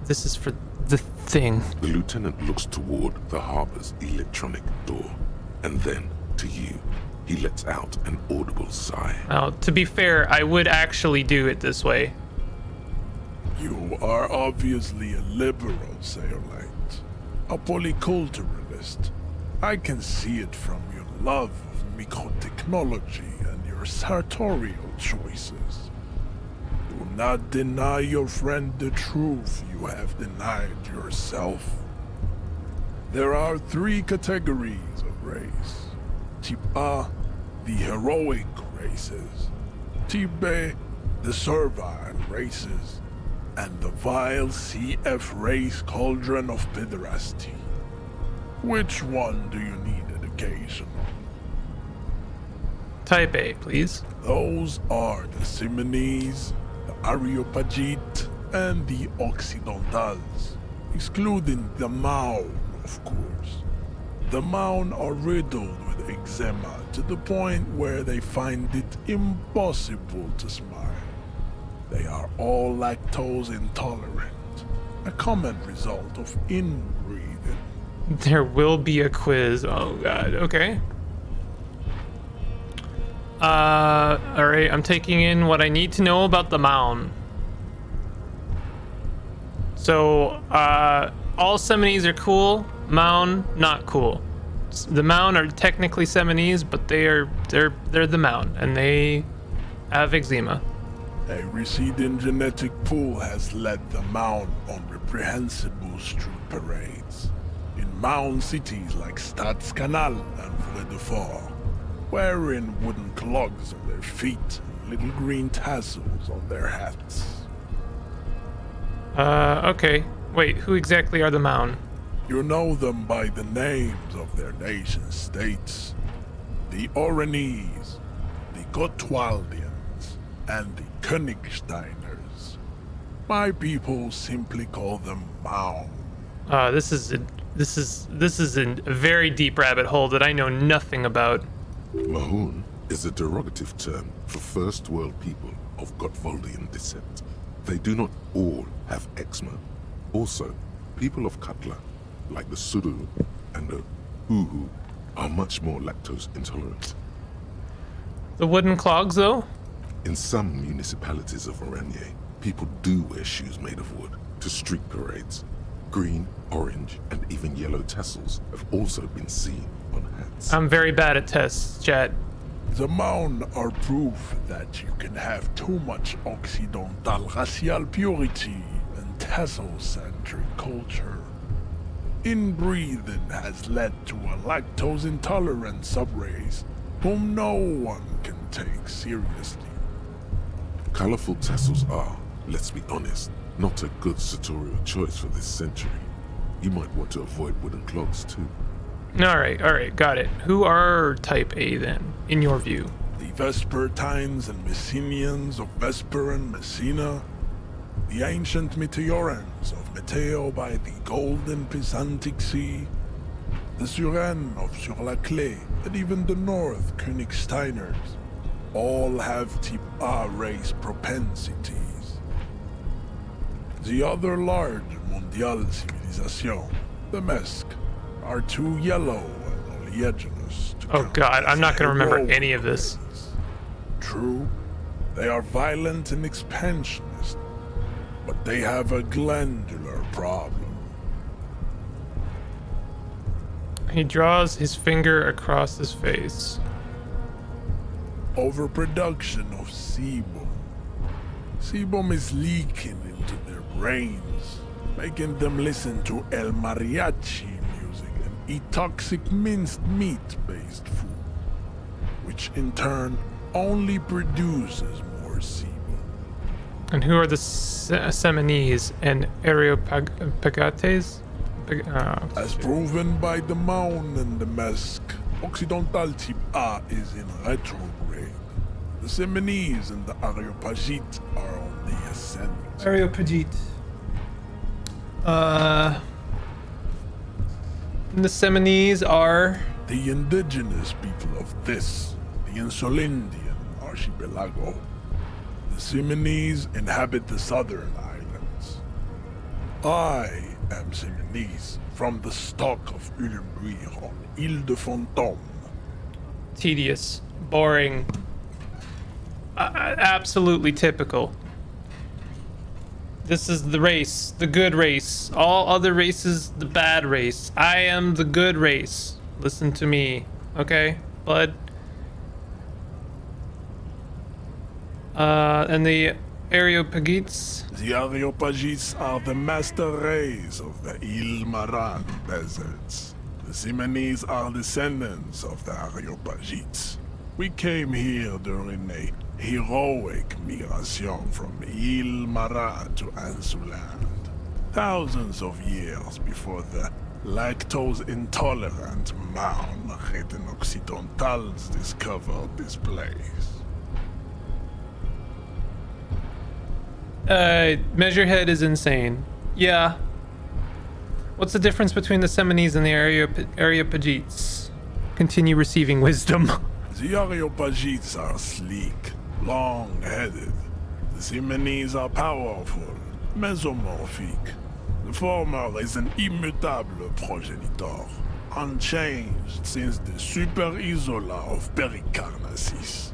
[SPEAKER 1] This is for the thing.
[SPEAKER 2] The lieutenant looks toward the harbor's electronic door, and then to you. He lets out an audible sigh.
[SPEAKER 1] Now, to be fair, I would actually do it this way.
[SPEAKER 12] You are obviously a liberal, Sayolite. A polyculturalist. I can see it from your love of microtechnology and your sartorial choices. Do not deny your friend the truth you have denied yourself. There are 3 categories of race. Type A, the heroic races. Type B, the servile races. And the vile CF race cauldron of pederasty. Which one do you need education on?
[SPEAKER 1] Type A, please.
[SPEAKER 12] Those are the Simonese, the Areopagite, and the Occidentals, excluding the Maun, of course. The Maun are riddled with eczema to the point where they find it impossible to smile. They are all lactose intolerant, a common result of inbreeding.
[SPEAKER 1] There will be a quiz. Oh god, okay. Alright, I'm taking in what I need to know about the Maun. So, all Seminese are cool, Maun not cool. The Maun are technically Seminese, but they're the Maun, and they have eczema.
[SPEAKER 12] A receding genetic pool has led the Maun on reprehensible street parades. In Maun cities like Stadskanal and Vredefort, wearing wooden clogs on their feet and little green tassels on their hats.
[SPEAKER 1] Okay. Wait, who exactly are the Maun?
[SPEAKER 12] You know them by the names of their nation states. The Oranese, the Gotwaldians, and the Königsteiners. My people simply call them Maun.
[SPEAKER 1] This is a very deep rabbit hole that I know nothing about.
[SPEAKER 2] Mahun is a derogative term for first world people of Gotwaldian descent. They do not all have eczema. Also, people of Katla, like the Suru and the Uhu, are much more lactose intolerant.
[SPEAKER 1] The wooden clogs, though?
[SPEAKER 2] In some municipalities of Oranje, people do wear shoes made of wood to street parades. Green, orange, and even yellow tassels have also been seen on hats.
[SPEAKER 1] I'm very bad at tests, chat.
[SPEAKER 12] The Maun are proof that you can have too much Occidental racial purity and tassel-centric culture. Inbreeding has led to a lactose-intolerant subrace whom no one can take seriously.
[SPEAKER 2] Colorful tassels are, let's be honest, not a good sartorial choice for this century. You might want to avoid wooden clogs too.
[SPEAKER 1] Alright, got it. Who are Type A then, in your view?
[SPEAKER 12] The Vespertines and Messenians of Vesper and Messina, the ancient Meteorans of Meteo by the golden Pisantic Sea, the Suren of Sur-la-Clé, and even the North Königsteiners. All have type A race propensities. The other large mondial civilization, the Mesk, are too yellow and oleaginous to
[SPEAKER 1] Oh
[SPEAKER 12] count
[SPEAKER 1] god,
[SPEAKER 12] as
[SPEAKER 1] I'm not gonna remember
[SPEAKER 12] heroic
[SPEAKER 1] any of this.
[SPEAKER 12] race. True, they are violent and expansionist, but they have a glandular problem.
[SPEAKER 1] He draws his finger across his face.
[SPEAKER 12] Overproduction of sebum. Sebum is leaking into their brains, making them listen to El Mariachi music and eat toxic minced meat-based food, which in turn only produces more sebum.
[SPEAKER 1] And who are the Seminese and Areopagites?
[SPEAKER 12] As proven by the Mound and the Mesk, Occidental type A is in retrograde. The Seminese and the Areopagite are on the ascent.
[SPEAKER 1] Areopagite. The Seminese are.
[SPEAKER 12] The indigenous people of this, the Insulindian archipelago. The Seminese inhabit the southern islands. I am Seminese, from the stock of Ulembuir on Ile de Fantôme.
[SPEAKER 1] Tedious, boring, absolutely typical. This is the race, the good race. All other races, the bad race. I am the good race. Listen to me, okay, bud? And the Areopagites.
[SPEAKER 12] The Areopagites are the master race of the Ile Maran deserts. The Seminese are descendants of the Areopagites. We came here during a heroic migration from Ile Maran to Ansuland, thousands of years before the lactose-intolerant Marne written Occidentals discovered this place.
[SPEAKER 1] Measurehead is insane. Yeah. What's the difference between the Seminese and the Areopagites? Continue receiving wisdom.
[SPEAKER 12] The Areopagites are sleek, long-headed. The Seminese are powerful, mesomorphic. The former is an immutable progenitor, unchanged since the Super Isola of Pericarnassus.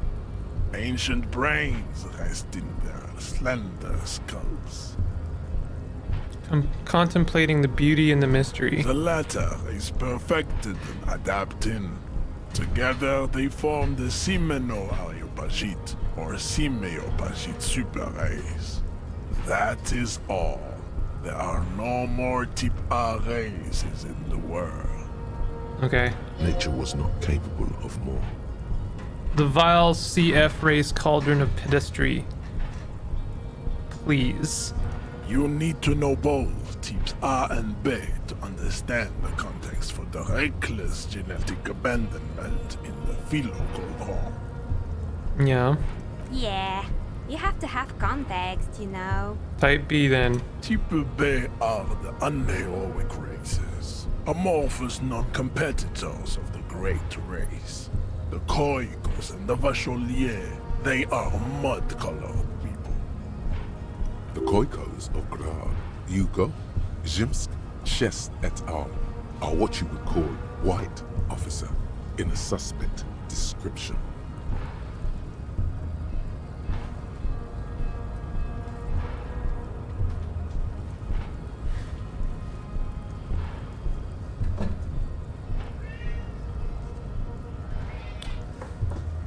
[SPEAKER 12] Ancient brains rest in their slender skulls.
[SPEAKER 1] I'm contemplating the beauty and the mystery.
[SPEAKER 12] The latter is perfected and adapting. Together they form the Simeno-Areopagite or Simeopagite super race. That is all. There are no more type A races in the world.
[SPEAKER 1] Okay.
[SPEAKER 2] Nature was not capable of more.
[SPEAKER 1] The vile CF race cauldron of pedestry. Please.
[SPEAKER 12] You need to know both types A and B to understand the context for the reckless genetic abandonment in the Philo-Cauldron.
[SPEAKER 1] Yeah.
[SPEAKER 13] Yeah, you have to have context, you know.
[SPEAKER 1] Type B then.
[SPEAKER 12] Type B are the unheroic races, amorphous non-competitors of the great race. The Koikos and the Vacholiers, they are mud-colored people.
[SPEAKER 2] The Koikos of Grad, Yugo, Zimsk, Shest et al. Are what you would call white officer in a suspect description.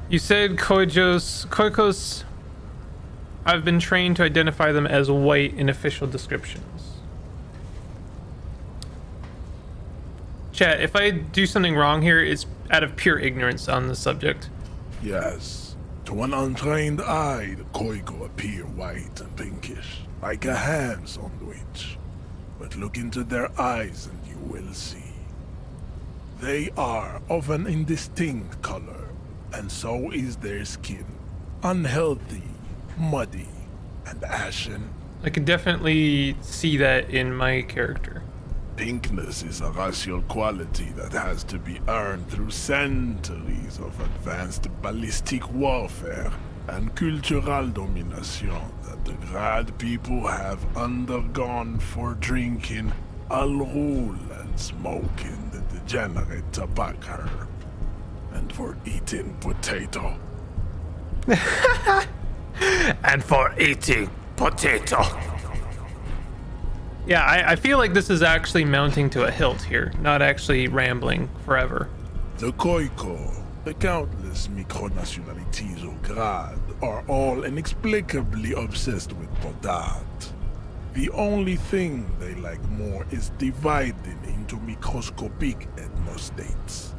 [SPEAKER 1] You said Koikos. I've been trained to identify them as white in official descriptions. Chat, if I do something wrong here, it's out of pure ignorance on the subject.
[SPEAKER 12] Yes. To an untrained eye, the Koiko appear white and pinkish, like a ham sandwich. But look into their eyes and you will see. They are of an indistinct color, and so is their skin. Unhealthy, muddy, and ashen.
[SPEAKER 1] I could definitely see that in my character.
[SPEAKER 12] Pinkness is a racial quality that has to be earned through centuries of advanced ballistic warfare and cultural domination that the Grad people have undergone for drinking alcohol and smoking the degenerate tobacco, and for eating potato.
[SPEAKER 1] And for eating potato. Yeah, I feel like this is actually mounting to a hilt here, not actually rambling forever.
[SPEAKER 12] The Khoikhoi, the countless micronationalities of Grad, are all inexplicably obsessed with Podat. The only thing they like more is dividing into microscopic ethnostates,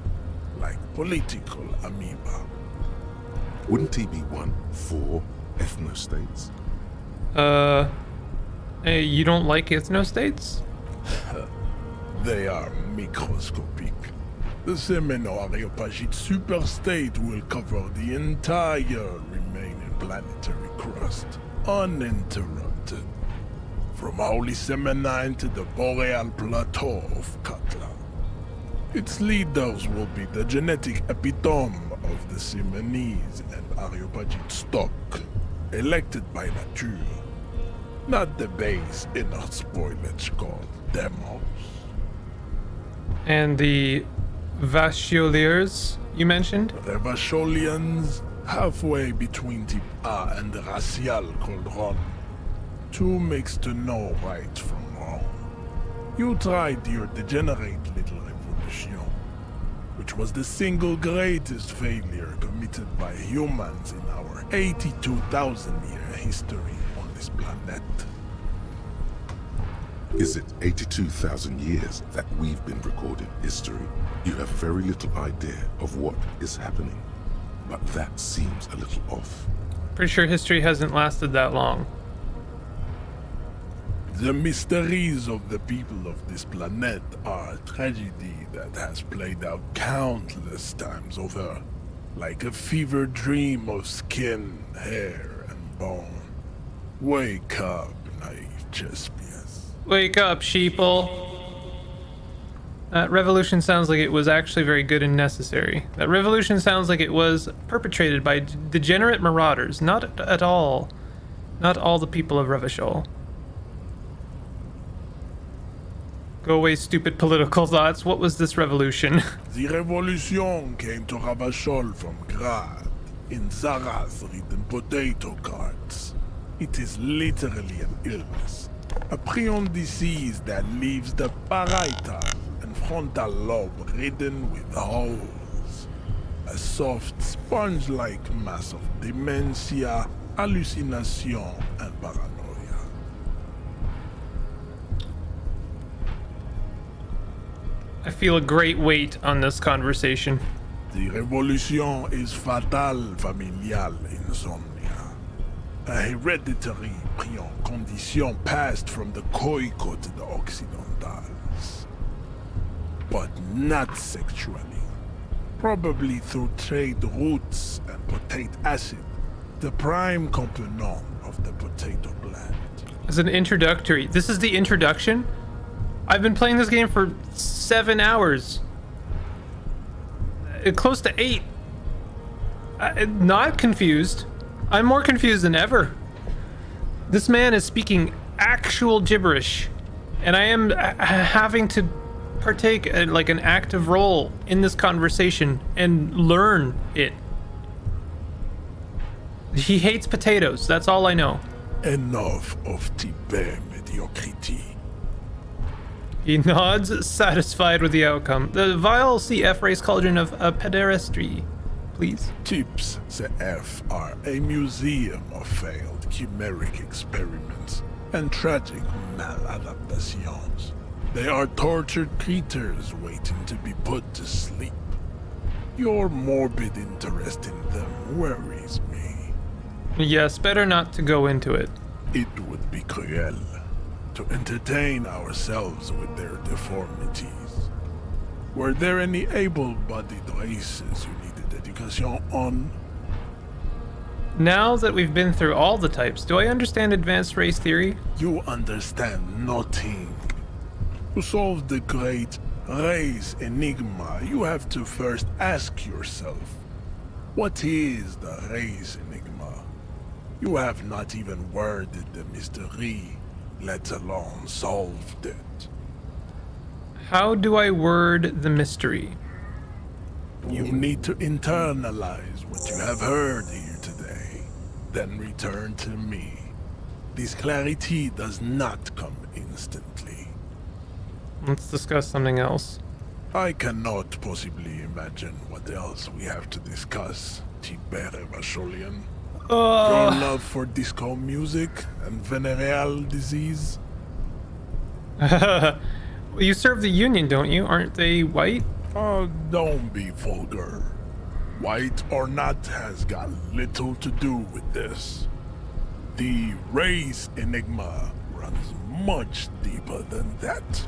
[SPEAKER 12] like political amoeba.
[SPEAKER 2] Wouldn't he be one for ethnostates?
[SPEAKER 1] Hey, you don't like ethnostates?
[SPEAKER 12] They are microscopic. The Semeno-Areopagite superstate will cover the entire remaining planetary crust, uninterrupted. From Holy Semenine to the Boreal Plateau of Katla. Its leaders will be the genetic epitome of the Semenese and Areopagite stock, elected by nature, not the base inner spoilage called demos.
[SPEAKER 1] And the Vacholiers you mentioned?
[SPEAKER 12] The Vacholians, halfway between Type A and the Racial Cauldron. Two makes to know right from wrong. You tried your degenerate little revolution, which was the single greatest failure committed by humans in our 82,000-year history on this planet.
[SPEAKER 2] Is it 82,000 years that we've been recording history? You have very little idea of what is happening, but that seems a little off.
[SPEAKER 1] Pretty sure history hasn't lasted that long.
[SPEAKER 12] The mysteries of the people of this planet are a tragedy that has played out countless times over, like a fever dream of skin, hair, and bone. Wake up, naive Chespias.
[SPEAKER 1] Wake up, sheeple. That revolution sounds like it was actually very good and necessary. That revolution sounds like it was perpetrated by degenerate marauders, not at all. Not all the people of Revachol. Go away, stupid political thoughts. What was this revolution?
[SPEAKER 12] The revolution came to Ravachol from Grad, in Zarath-ridden potato carts. It is literally an illness, a prion disease that leaves the parietal and frontal lobe ridden with holes. A soft, sponge-like mass of dementia, hallucination, and paranoia.
[SPEAKER 1] I feel a great weight on this conversation.
[SPEAKER 12] The revolution is fatal familial insomnia. A hereditary prion condition passed from the Khoikhoi to the Occidentals. But not sexually. Probably through trade routes and potate acid, the prime component of the potato plant.
[SPEAKER 1] As an introductory, this is the introduction? I've been playing this game for 7 hours. Close to 8. Not confused. I'm more confused than ever. This man is speaking actual gibberish, and I am having to partake like an active role in this conversation and learn it. He hates potatoes, that's all I know.
[SPEAKER 12] Enough of Tibet mediocrity.
[SPEAKER 1] He nods, satisfied with the outcome. The vile CF race cauldron of pederastry, please.
[SPEAKER 12] Tips CF are a museum of failed chimeric experiments and tragic maladaptations. They are tortured creatures waiting to be put to sleep. Your morbid interest in them worries me.
[SPEAKER 1] Yes, better not to go into it.
[SPEAKER 12] It would be cruel to entertain ourselves with their deformities. Were there any able-bodied races you needed education on?
[SPEAKER 1] Now that we've been through all the types, do I understand advanced race theory?
[SPEAKER 12] You understand nothing. To solve the great race enigma, you have to first ask yourself, what is the race enigma? You have not even worded the mystery, let alone solved it.
[SPEAKER 1] How do I word the mystery?
[SPEAKER 12] You need to internalize what you have heard here today, then return to me. This clarity does not come instantly.
[SPEAKER 1] Let's discuss something else.
[SPEAKER 12] I cannot possibly imagine what else we have to discuss, Tibere Vasholian. Your love for disco music and venereal disease?
[SPEAKER 1] You serve the Union, don't you? Aren't they white?
[SPEAKER 12] Don't be vulgar. White or not has got little to do with this. The race enigma runs much deeper than that.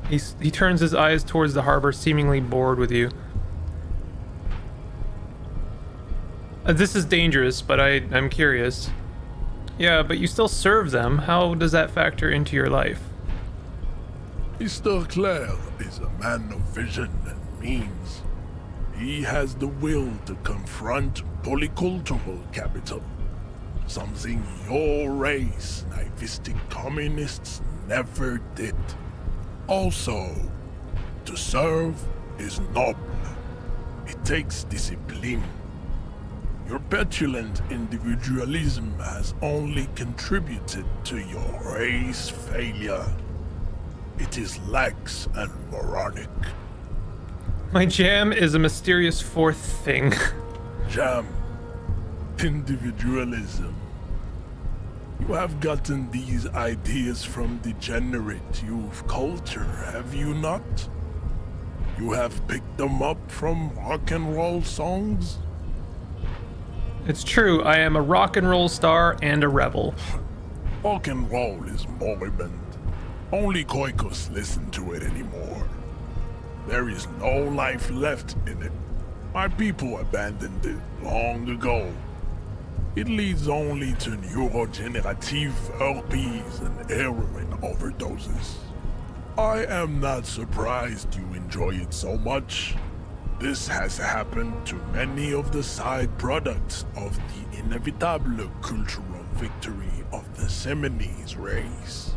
[SPEAKER 1] He turns his eyes towards the harbor, seemingly bored with you. This is dangerous, but I'm curious. Yeah, but you still serve them. How does that factor into your life?
[SPEAKER 12] Mr. Clare is a man of vision and means. He has the will to confront polycultural capital, something your race, naivistic communists, never did. Also, to serve is noble. It takes discipline. Your petulant individualism has only contributed to your race failure. It is lax and moronic.
[SPEAKER 1] My jam is a mysterious fourth thing.
[SPEAKER 12] Jam. Individualism. You have gotten these ideas from degenerate youth culture, have you not? You have picked them up from rock and roll songs?
[SPEAKER 1] It's true, I am a rock and roll star and a rebel.
[SPEAKER 12] Rock and roll is moribund. Only Koikos listen to it anymore. There is no life left in it. My people abandoned it long ago. It leads only to neurodegenerative herpes and heroin overdoses. I am not surprised you enjoy it so much. This has happened to many of the side products of the inevitable cultural victory of the Seminoles race.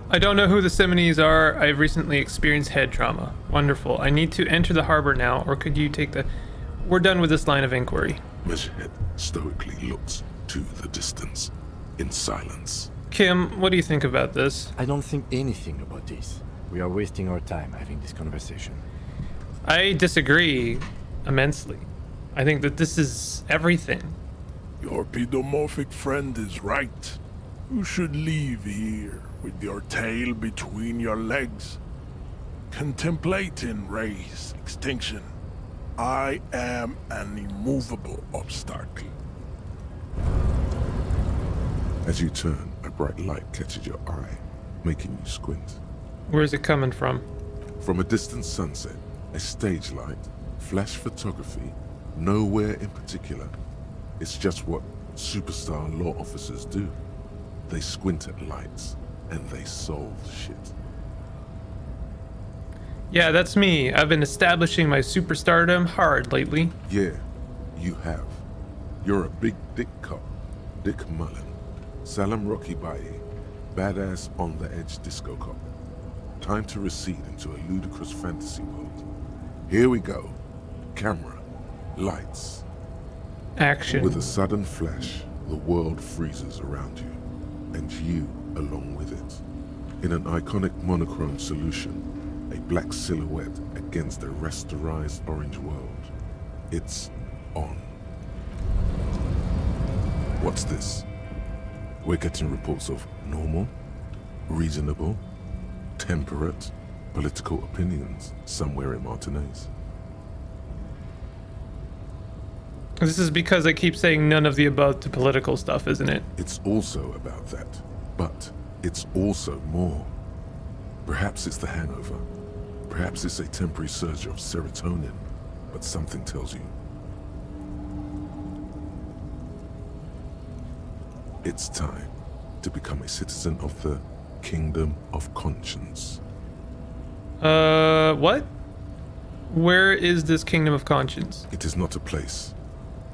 [SPEAKER 1] I don't know who the Seminoles are. I've recently experienced head trauma. Wonderful. I need to enter the harbor now, or could you take the... We're done with this line of inquiry.
[SPEAKER 2] Measurehead stoically looks to the distance, in silence.
[SPEAKER 1] Kim, what do you think about this?
[SPEAKER 3] I don't think anything about this. We are wasting our time having this conversation.
[SPEAKER 1] I disagree immensely. I think that this is everything.
[SPEAKER 12] Your pedomorphic friend is right. You should leave here with your tail between your legs, contemplating race extinction. I am an immovable obstacle.
[SPEAKER 2] As you turn, a bright light catches your eye, making you squint.
[SPEAKER 1] Where's it coming from?
[SPEAKER 2] From a distant sunset, a stage light, flash photography, nowhere in particular. It's just what superstar law officers do. They squint at lights, and they solve shit.
[SPEAKER 1] Yeah, that's me. I've been establishing my superstardom hard lately.
[SPEAKER 2] Yeah, you have. You're a big dick cop. Dick Mullen. Salam Rocky Baye. Badass on the edge disco cop. Time to recede into a ludicrous fantasy world. Here we go. Camera. Lights.
[SPEAKER 1] Action.
[SPEAKER 2] With a sudden flash, the world freezes around you, and you along with it. In an iconic monochrome solution, a black silhouette against a rasterized orange world. It's on. What's this? We're getting reports of normal, reasonable, temperate, political opinions somewhere in Martinez.
[SPEAKER 1] This is because I keep saying none of the above to political stuff, isn't it?
[SPEAKER 2] It's also about that, but it's also more. Perhaps it's the hangover. Perhaps it's a temporary surge of serotonin, but something tells you. It's time. to become a citizen of the Kingdom of Conscience.
[SPEAKER 1] What? Where is this Kingdom of Conscience?
[SPEAKER 2] It is not a place.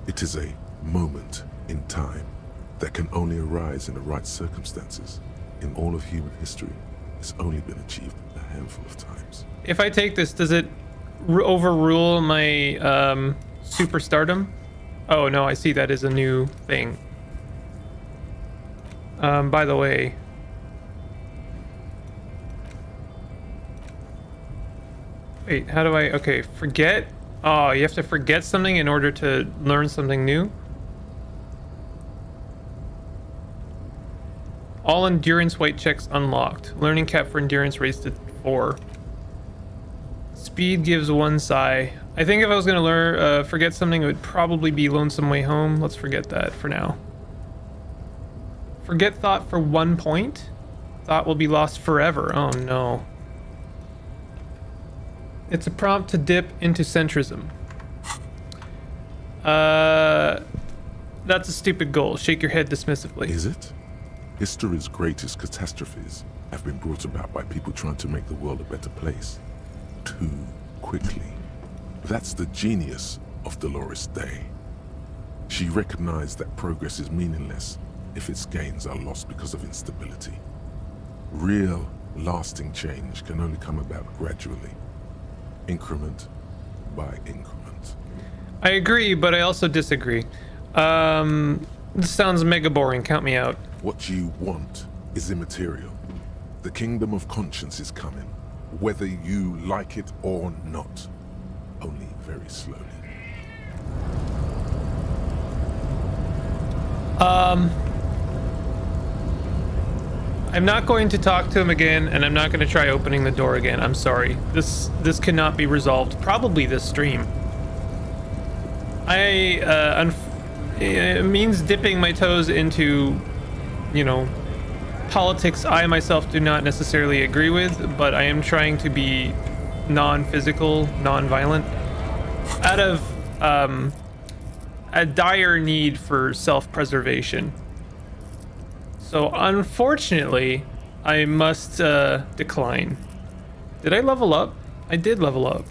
[SPEAKER 2] It is a moment in time that can only arise in the right circumstances. In all of human history, it's only been achieved a handful of times.
[SPEAKER 1] If I take this, does it overrule my superstardom? Oh no, I see that is a new thing. By the way, wait, how do I, okay, forget? Oh, you have to forget something in order to learn something new? All endurance weight checks unlocked. Learning cap for endurance raised to 4. Speed gives 1 psi. I think if I was gonna learn, forget something, it would probably be Lonesome Way Home. Let's forget that for now. Forget thought for 1 point? Thought will be lost forever. Oh no. It's a prompt to dip into centrism. That's a stupid goal. Shake your head dismissively.
[SPEAKER 2] Is it? History's greatest catastrophes have been brought about by people trying to make the world a better place. Too quickly. That's the genius of Dolores Day. She recognized that progress is meaningless if its gains are lost because of instability. Real, lasting change can only come about gradually. Increment by increment.
[SPEAKER 1] I agree, but I also disagree. This sounds mega boring. Count me out.
[SPEAKER 2] What you want is immaterial. The Kingdom of Conscience is coming, whether you like it or not. Only very slowly.
[SPEAKER 1] I'm not going to talk to him again, and I'm not going to try opening the door again. I'm sorry. This cannot be resolved. Probably this stream. It means dipping my toes into, you know, politics I myself do not necessarily agree with, but I am trying to be non-physical, non-violent, out of a dire need for self-preservation. So unfortunately, I must decline. Did I level up? I did level up.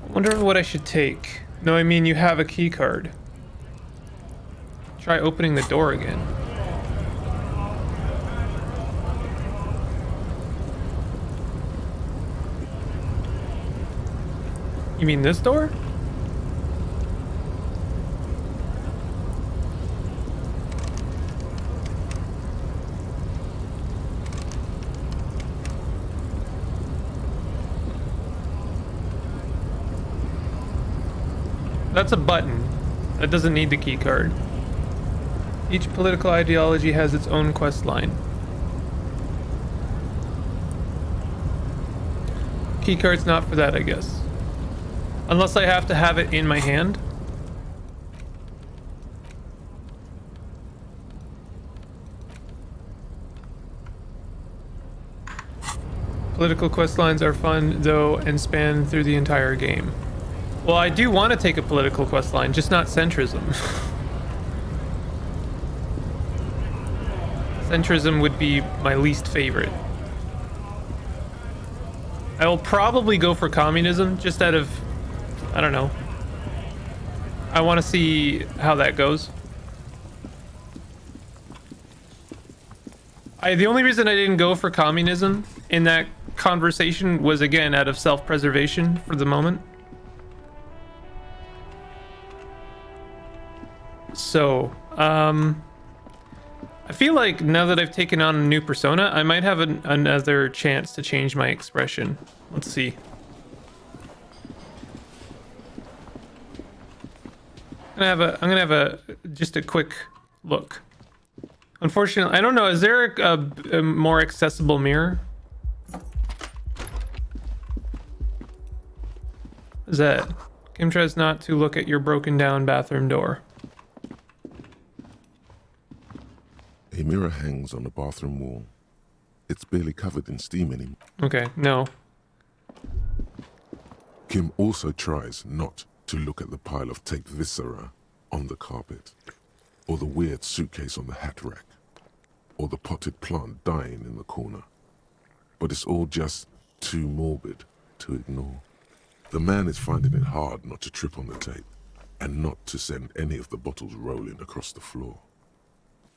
[SPEAKER 1] I wonder what I should take. No, I mean you have a key card. Try opening the door again. You mean this door? That's a button. That doesn't need the key card. Each political ideology has its own quest line. Key card's not for that, I guess. Unless I have to have it in my hand. Political quest lines are fun, though, and span through the entire game. Well, I do want to take a political quest line, just not centrism. Centrism would be my least favorite. I will probably go for communism, just out of, I don't know. I want to see how that goes. The only reason I didn't go for communism in that conversation was, again, out of self-preservation for the moment. So, I feel like now that I've taken on a new persona, I might have another chance to change my expression. Let's see. I'm gonna have just a quick look. Unfortunately, I don't know. Is there a more accessible mirror? What is that? Game tries not to look at your broken down bathroom door.
[SPEAKER 2] A mirror hangs on the bathroom wall. It's barely covered in steam anymore.
[SPEAKER 1] Okay, no.
[SPEAKER 2] Kim also tries not to look at the pile of taped viscera on the carpet. or the weird suitcase on the hat rack, or the potted plant dying in the corner. But it's all just too morbid to ignore. The man is finding it hard not to trip on the tape, and not to send any of the bottles rolling across the floor.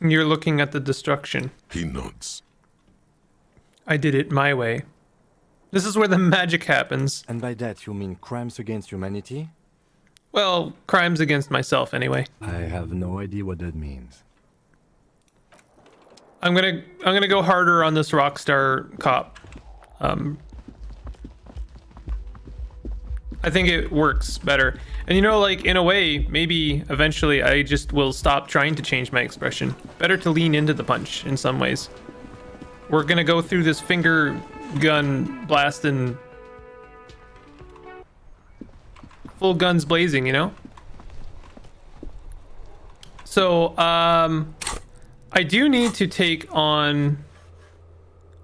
[SPEAKER 1] You're looking at the destruction.
[SPEAKER 2] He nods.
[SPEAKER 1] I did it my way. This is where the magic happens.
[SPEAKER 3] And by that you mean crimes against humanity?
[SPEAKER 1] Well, crimes against myself anyway.
[SPEAKER 3] I have no idea what that means.
[SPEAKER 1] I'm gonna go harder on this Rockstar cop. I think it works better. And you know, like, in a way, maybe eventually I just will stop trying to change my expression. Better to lean into the punch in some ways. We're gonna go through this finger gun blasting, full guns blazing, you know? So, I do need to take on...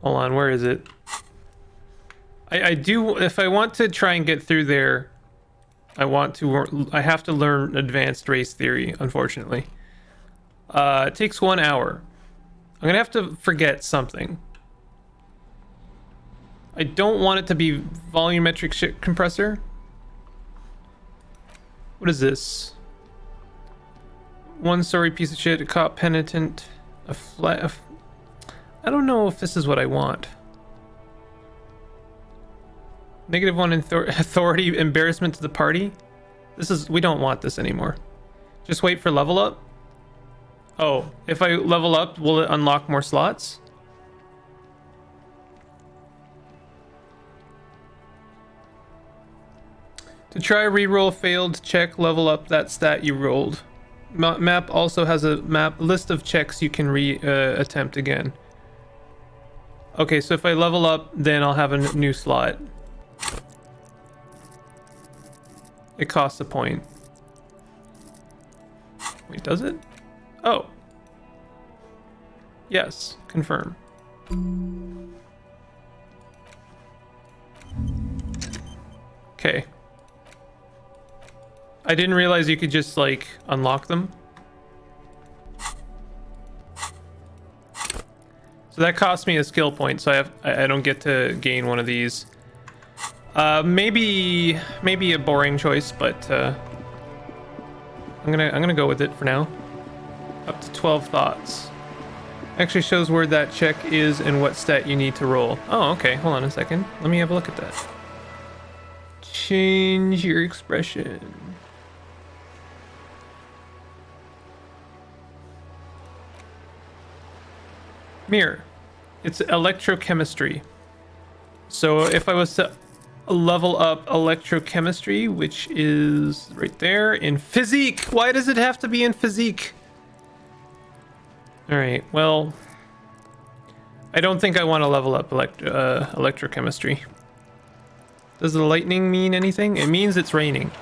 [SPEAKER 1] Hold on, where is it? I do, if I want to try and get through there, I have to learn advanced race theory, unfortunately. It takes 1 hour. I'm gonna have to forget something. I don't want it to be volumetric shit compressor. What is this? One sorry piece of shit, a cop penitent, a flat... I don't know if this is what I want. -1 authority, embarrassment to the party. We don't want this anymore. Just wait for level up. Oh, if I level up, will it unlock more slots? To try reroll failed, check level up that stat you rolled. Map also has a list of checks you can attempt again. Okay, so if I level up, then I'll have a new slot. It costs a point. Wait, does it? Oh. Yes, confirm. Okay. I didn't realize you could just, like, unlock them. So that cost me a skill point, so I don't get to gain one of these. Maybe a boring choice, but I'm gonna go with it for now. Up to 12 thoughts. Actually shows where that check is and what stat you need to roll. Oh, okay. Hold on a second. Let me have a look at that. Change your expression. Mirror. It's electrochemistry. So if I was to level up electrochemistry, which is right there in physique. Why does it have to be in physique? All right, well, I don't think I want to level up electrochemistry. Does the lightning mean anything? It means it's raining.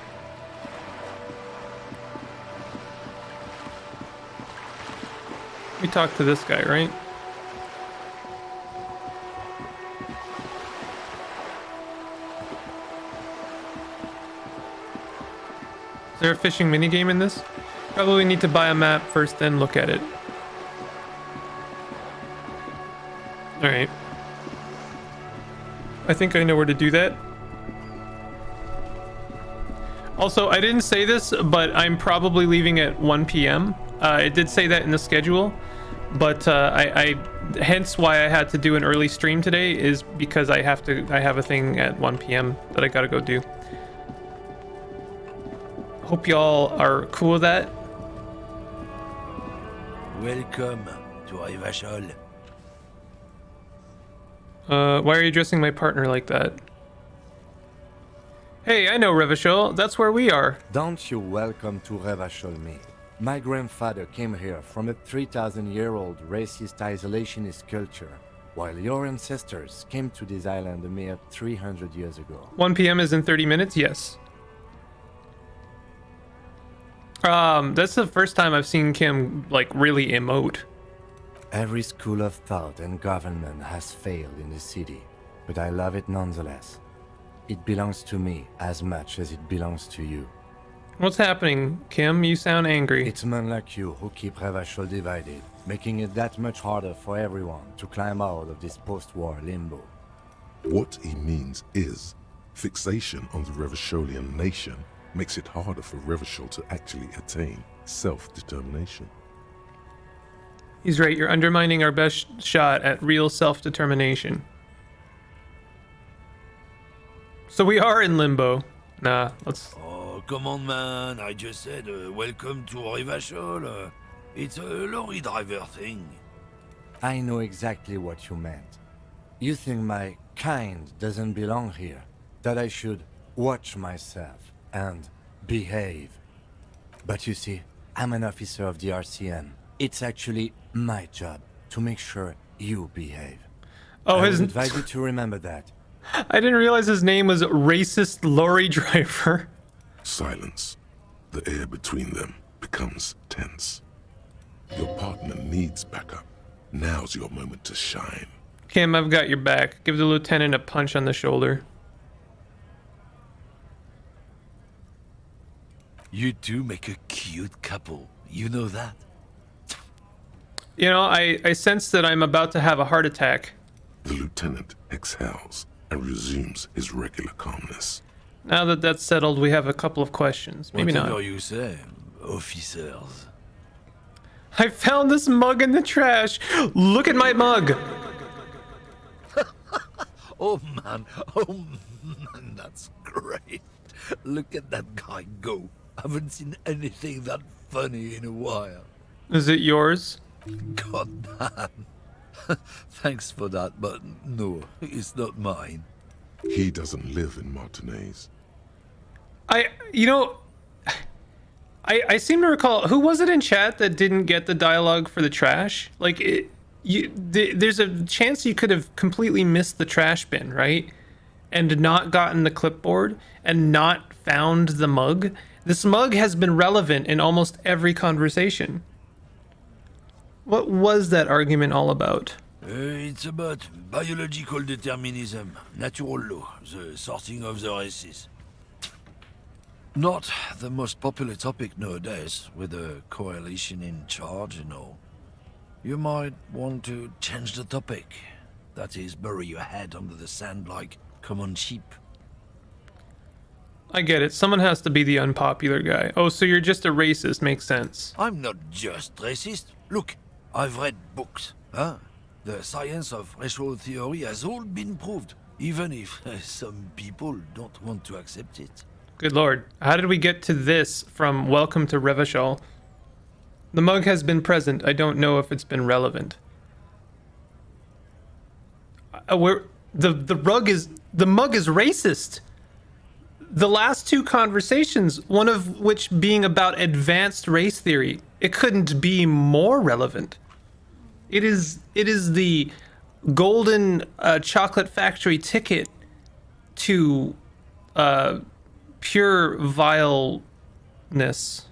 [SPEAKER 1] We talked to this guy, right? Is there a fishing minigame in this? Probably need to buy a map first, then look at it. Alright. I think I know where to do that. Also, I didn't say this, but I'm probably leaving at 1 p.m. It did say that in the schedule, but hence why I had to do an early stream today is because I have a thing at 1 p.m. that I gotta go do. Hope y'all are cool with that.
[SPEAKER 14] Welcome to Revachol.
[SPEAKER 1] Why are you addressing my partner like that? Hey, I know Revachol. That's where we are.
[SPEAKER 3] Don't you welcome to Revachol me. My grandfather came here from a 3,000-year-old racist isolationist culture, while your ancestors came to this island a mere 300 years ago.
[SPEAKER 1] 1 p.m. is in 30 minutes? Yes. That's the first time I've seen Kim, like, really emote.
[SPEAKER 3] Every school of thought and government has failed in the city, but I love it nonetheless. It belongs to me as much as it belongs to you.
[SPEAKER 1] What's happening, Kim? You sound angry.
[SPEAKER 3] It's men like you who keep Revachol divided, making it that much harder for everyone to climb out of this post-war limbo.
[SPEAKER 2] What he means is, fixation on the Revacholian nation makes it harder for Revachol to actually attain self-determination.
[SPEAKER 1] He's right. You're undermining our best shot at real self-determination. So we are in limbo. Nah, let's...
[SPEAKER 14] Oh, come on, man. I just said, welcome to Revachol. It's a lorry driver thing.
[SPEAKER 3] I know exactly what you meant. You think my kind doesn't belong here, that I should watch myself and behave. But you see, I'm an officer of the RCM. It's actually my job to make sure you behave.
[SPEAKER 1] Oh,
[SPEAKER 3] I would advise you to remember that.
[SPEAKER 1] I didn't realize his name was Racist Lorry Driver.
[SPEAKER 2] Silence. The air between them becomes tense. Your partner needs backup. Now's your moment to shine.
[SPEAKER 1] Kim, I've got your back. Give the lieutenant a punch on the shoulder.
[SPEAKER 14] You two make a cute couple. You know that?
[SPEAKER 1] You know, I sense that I'm about to have a heart attack.
[SPEAKER 2] The lieutenant exhales and resumes his regular calmness.
[SPEAKER 1] Now that that's settled, we have a couple of questions. Maybe
[SPEAKER 14] Whatever
[SPEAKER 1] not.
[SPEAKER 14] you say, officers.
[SPEAKER 1] I found this mug in the trash. Look at my mug.
[SPEAKER 14] Oh man, that's great. Look at that guy go. Haven't seen anything that funny in a while.
[SPEAKER 1] Is it yours?
[SPEAKER 14] God damn. Thanks for that, but no, it's not mine.
[SPEAKER 2] He doesn't live in Martinez.
[SPEAKER 1] I seem to recall, who was it in chat that didn't get the dialogue for the trash? Like, there's a chance you could have completely missed the trash bin, right? And not gotten the clipboard and not found the mug. This mug has been relevant in almost every conversation. What was that argument all about?
[SPEAKER 14] It's about biological determinism, natural law, the sorting of the races. Not the most popular topic nowadays, with the coalition in charge and all. You might want to change the topic. That is, bury your head under the sand like common sheep.
[SPEAKER 1] I get it. Someone has to be the unpopular guy. Oh, so you're just a racist. Makes sense.
[SPEAKER 14] I'm not just racist. Look, I've read books, huh? The science of racial theory has all been proved, even if some people don't want to accept it.
[SPEAKER 1] Good lord. How did we get to this from Welcome to Revachol? The mug has been present. I don't know if it's been relevant. The mug is racist. The last two conversations, one of which being about advanced race theory, it couldn't be more relevant. It is the golden chocolate factory ticket to pure vileness.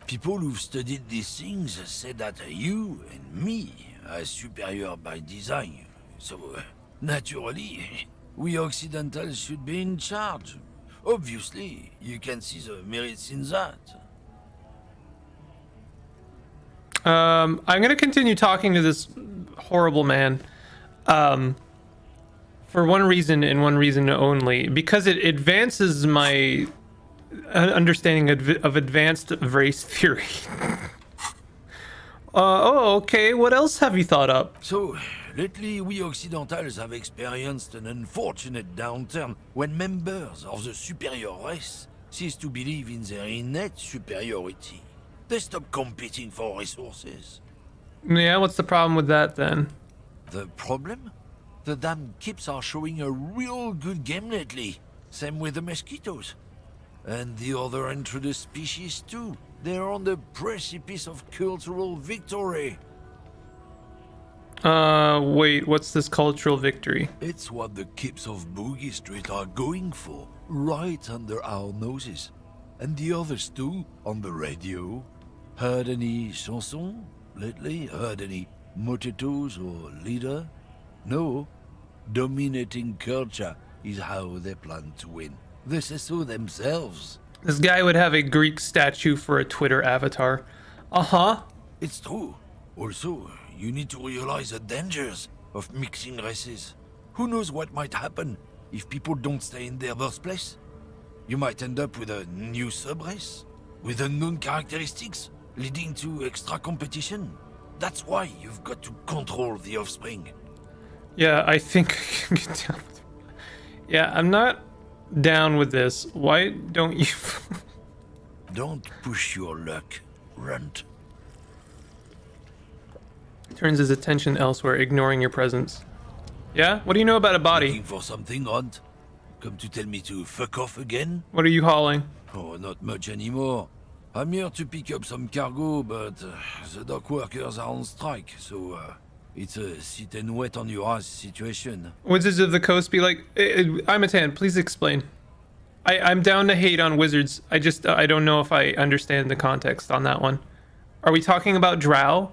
[SPEAKER 14] People who've studied these things say that you and me are superior by design. So, naturally, we Occidentals should be in charge. Obviously, you can see the merits in that.
[SPEAKER 1] I'm gonna continue talking to this horrible man. For one reason and one reason only. Because it advances my understanding of advanced race theory. Okay, what else have you thought up?
[SPEAKER 14] So, lately we Occidentals have experienced an unfortunate downturn when members of the superior race cease to believe in their innate superiority. They stop competing for resources.
[SPEAKER 1] Yeah, what's the problem with that then?
[SPEAKER 14] The problem? The damn Kips are showing a real good game lately. Same with the mosquitoes. And the other introduced species too. They're on the precipice of cultural victory.
[SPEAKER 1] Wait, what's this cultural victory?
[SPEAKER 14] It's what the Kips of Boogie Street are going for, right under our noses. And the others too, on the radio. Heard any chansons lately? Heard any motetos or leader? No. Dominating culture is how they plan to win. They say so themselves.
[SPEAKER 1] This guy would have a Greek statue for a Twitter avatar. Uh-huh.
[SPEAKER 14] It's true. Also, you need to realize the dangers of mixing races. Who knows what might happen if people don't stay in their birthplace? You might end up with a new sub-race, with unknown characteristics, leading to extra competition. That's why you've got to control the offspring.
[SPEAKER 1] Yeah, I think I can get down with it. Yeah, I'm not down with this. Why don't you...
[SPEAKER 14] Don't push your luck, Runt.
[SPEAKER 1] Turns his attention elsewhere, ignoring your presence. Yeah? What do you know about a body?
[SPEAKER 14] Looking for something, Runt? Come to tell me to fuck off again?
[SPEAKER 1] What are you hauling?
[SPEAKER 14] Oh, not much anymore. I'm here to pick up some cargo, but the dock workers are on strike, so it's a sit and wait on your ass situation.
[SPEAKER 1] Wizards of the Coast be like... I'm a tan, please explain. I'm down to hate on wizards. I don't know if I understand the context on that one. Are we talking about drow?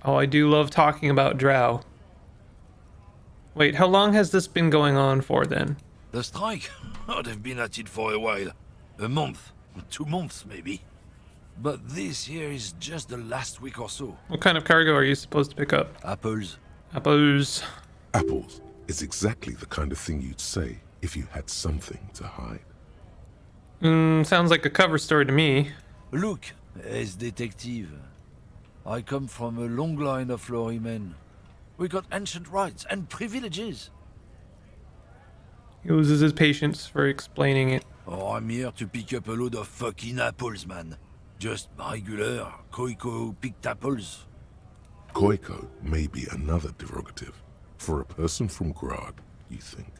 [SPEAKER 1] Oh, I do love talking about drow. Wait, how long has this been going on for then?
[SPEAKER 14] The strike? Oh, they've been at it for a while. A month. 2 months, maybe. But this here is just the last week or so.
[SPEAKER 1] What kind of cargo are you supposed to pick up?
[SPEAKER 14] Apples.
[SPEAKER 1] Apples.
[SPEAKER 2] Apples is exactly the kind of thing you'd say if you had something to hide.
[SPEAKER 1] Sounds like a cover story to me.
[SPEAKER 14] Look, as detective. I come from a long line of lorrymen. We got ancient rights and privileges.
[SPEAKER 1] He loses his patience for explaining it.
[SPEAKER 14] Oh, I'm here to pick up a load of fucking apples, man. Just regular, Koiko-picked apples.
[SPEAKER 2] Koiko may be another derogative. For a person from Grad, you think?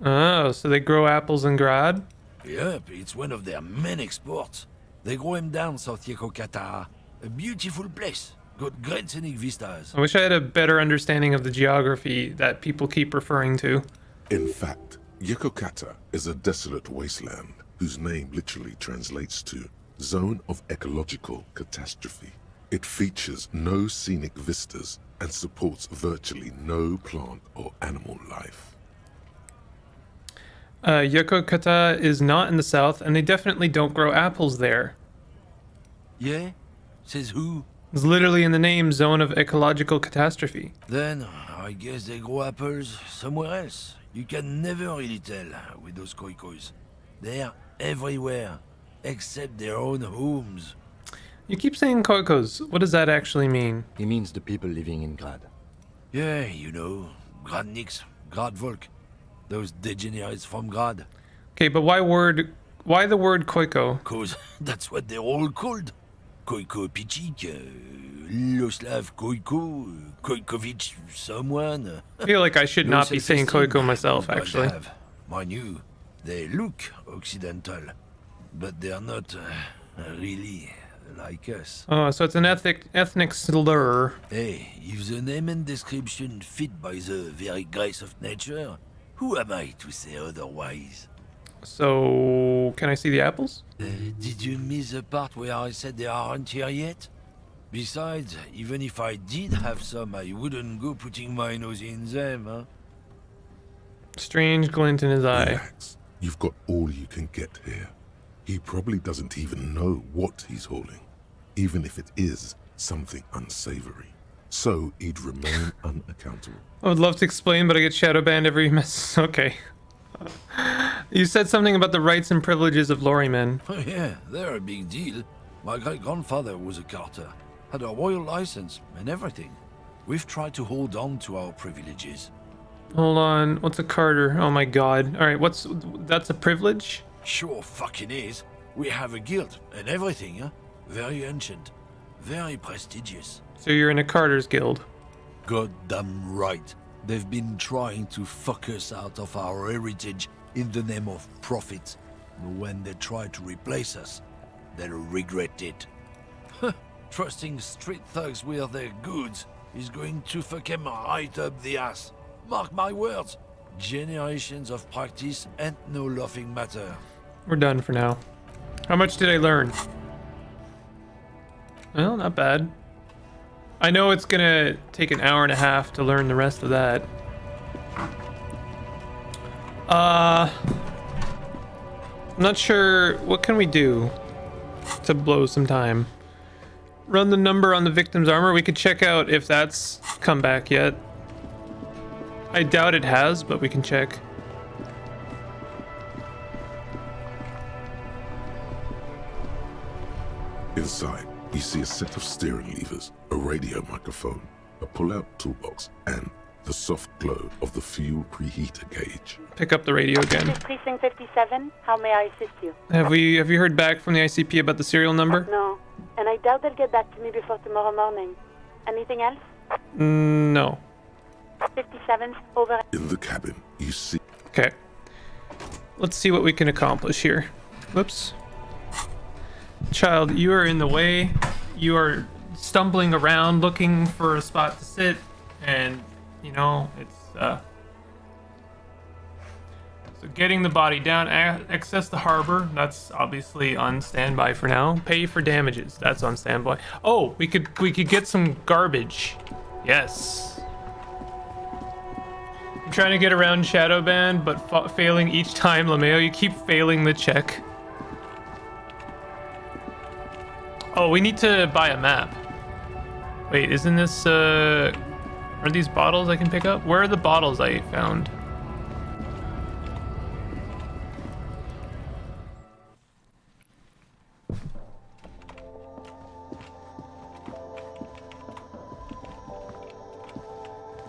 [SPEAKER 1] Oh, so they grow apples in Grad?
[SPEAKER 14] Yep, it's one of their main exports. They grow them down South Yekokata. A beautiful place. Got great scenic vistas.
[SPEAKER 1] I wish I had a better understanding of the geography that people keep referring to.
[SPEAKER 2] In fact, Yekokata is a desolate wasteland whose name literally translates to Zone of Ecological Catastrophe. It features no scenic vistas and supports virtually no plant or animal life.
[SPEAKER 1] Yokokata is not in the south, and they definitely don't grow apples there.
[SPEAKER 14] Yeah? Says who?
[SPEAKER 1] It's literally in the name, Zone of Ecological Catastrophe.
[SPEAKER 14] Then, I guess they grow apples somewhere else. You can never really tell with those koikos. They're everywhere, except their own homes.
[SPEAKER 1] You keep saying koikos. What does that actually mean?
[SPEAKER 3] He means the people living in Grad.
[SPEAKER 14] Yeah, you know, Gradniks, Gradvolk. Those degenerates from Grad.
[SPEAKER 1] Okay, but why the word koiko?
[SPEAKER 14] 'Cause that's what they're all called. Koiko Pichik, Loslav Koiko, Koikovic someone.
[SPEAKER 1] I feel like I should not be saying koiko myself,
[SPEAKER 14] But
[SPEAKER 1] actually.
[SPEAKER 14] Mind you, they look Occidental, but they're not really like us.
[SPEAKER 1] Oh, so it's an ethnic slur.
[SPEAKER 14] Hey, if the name and description fit by the very grace of nature, who am I to say otherwise?
[SPEAKER 1] So, can I see the apples?
[SPEAKER 14] Did you miss the part where I said they aren't here yet? Besides, even if I did have some, I wouldn't go putting my nose in them, huh?
[SPEAKER 1] Strange glint in his eye.
[SPEAKER 2] Relax. You've got all you can get here. He probably doesn't even know what he's hauling, even if it is something unsavory. So he'd remain unaccountable.
[SPEAKER 1] I would love to explain, but I get shadow banned every mess. Okay. You said something about the rights and privileges of lorrymen.
[SPEAKER 14] Oh yeah, they're a big deal. My great-grandfather was a carter, had a royal license and everything. We've tried to hold on to our privileges.
[SPEAKER 1] Hold on, what's a carter? Oh my god. Alright, that's a privilege?
[SPEAKER 14] Sure fucking is. We have a guild and everything, huh? Very ancient, very prestigious.
[SPEAKER 1] So you're in a carter's guild.
[SPEAKER 14] Goddamn right. They've been trying to fuck us out of our heritage in the name of profit. But when they try to replace us, they'll regret it. Trusting street thugs with their goods is going to fuck them right up the ass. Mark my words. Generations of practice and no laughing matter.
[SPEAKER 1] We're done for now. How much did I learn? Well, not bad. I know it's gonna take an hour and a half to learn the rest of that. I'm not sure. What can we do to blow some time? Run the number on the victim's armor. We could check out if that's come back yet. I doubt it has, but we can check.
[SPEAKER 2] Inside, you see a set of steering levers, a radio microphone, a pull-out toolbox, and the soft glow of the fuel preheater gauge.
[SPEAKER 1] Pick up the radio again.
[SPEAKER 15] This is Precinct 57. How may I assist you?
[SPEAKER 1] Have you heard back from the ICP about the serial number?
[SPEAKER 15] No, and I doubt they'll get back to me before tomorrow morning. Anything else?
[SPEAKER 1] No.
[SPEAKER 15] 57, over.
[SPEAKER 2] In the cabin, you see...
[SPEAKER 1] Okay. Let's see what we can accomplish here. Whoops. Child, you are in the way. You are stumbling around looking for a spot to sit, and you know it's so getting the body down. Access the harbor. That's obviously on standby for now. Pay for damages. That's on standby. Oh, we could get some garbage. Yes. I'm trying to get around Shadowban, but failing each time. Lameo, you keep failing the check. Oh, we need to buy a map. Wait, isn't this, are these bottles I can pick up? Where are the bottles I found?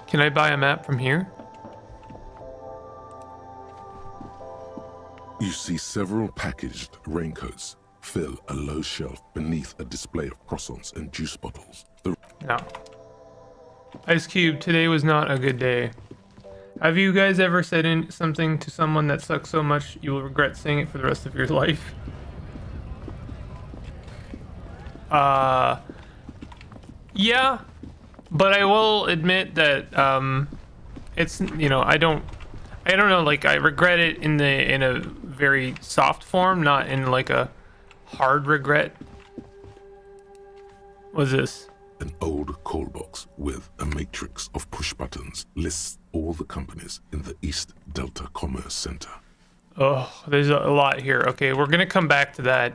[SPEAKER 1] Can I buy a map from here?
[SPEAKER 2] You see several packaged raincoats fill a low shelf beneath a display of croissants and juice bottles.
[SPEAKER 1] No. Ice Cube, today was not a good day. Have you guys ever said something to someone that sucks so much you will regret saying it for the rest of your life? Yeah, but I will admit that it's, you know, I don't know, like I regret it in a very soft form, not in like a hard regret. What's this?
[SPEAKER 2] An old call box with a matrix of push buttons lists all the companies in the East Delta Commerce Center.
[SPEAKER 1] Oh, there's a lot here. Okay, we're gonna come back to that.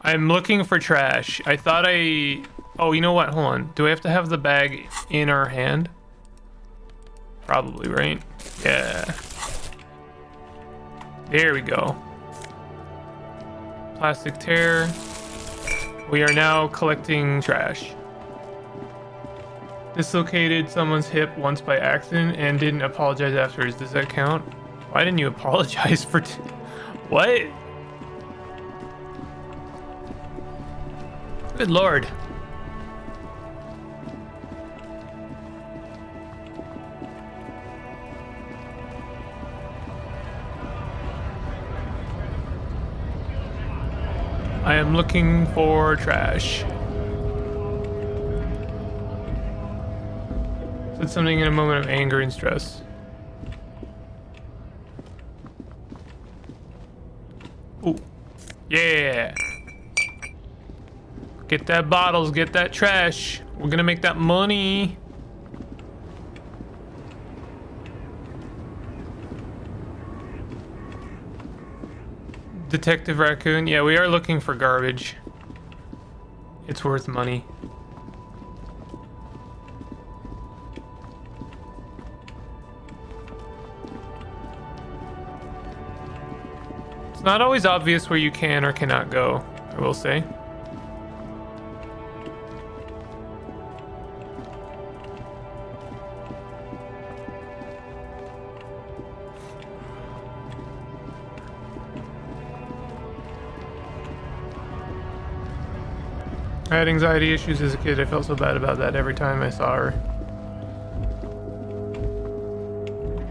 [SPEAKER 1] I'm looking for trash. I thought oh, you know what? Hold on. Do I have to have the bag in our hand? Probably, right? Yeah. There we go. Plastic tear. We are now collecting trash. Dislocated someone's hip once by accident and didn't apologize afterwards. Does that count? Why didn't you apologize for what? Good lord. I am looking for trash. Said something in a moment of anger and stress. Ooh. Yeah. Get that bottles, get that trash. We're gonna make that money. Detective Raccoon. Yeah, we are looking for garbage. It's worth money. It's not always obvious where you can or cannot go, I will say. I had anxiety issues as a kid. I felt so bad about that every time I saw her.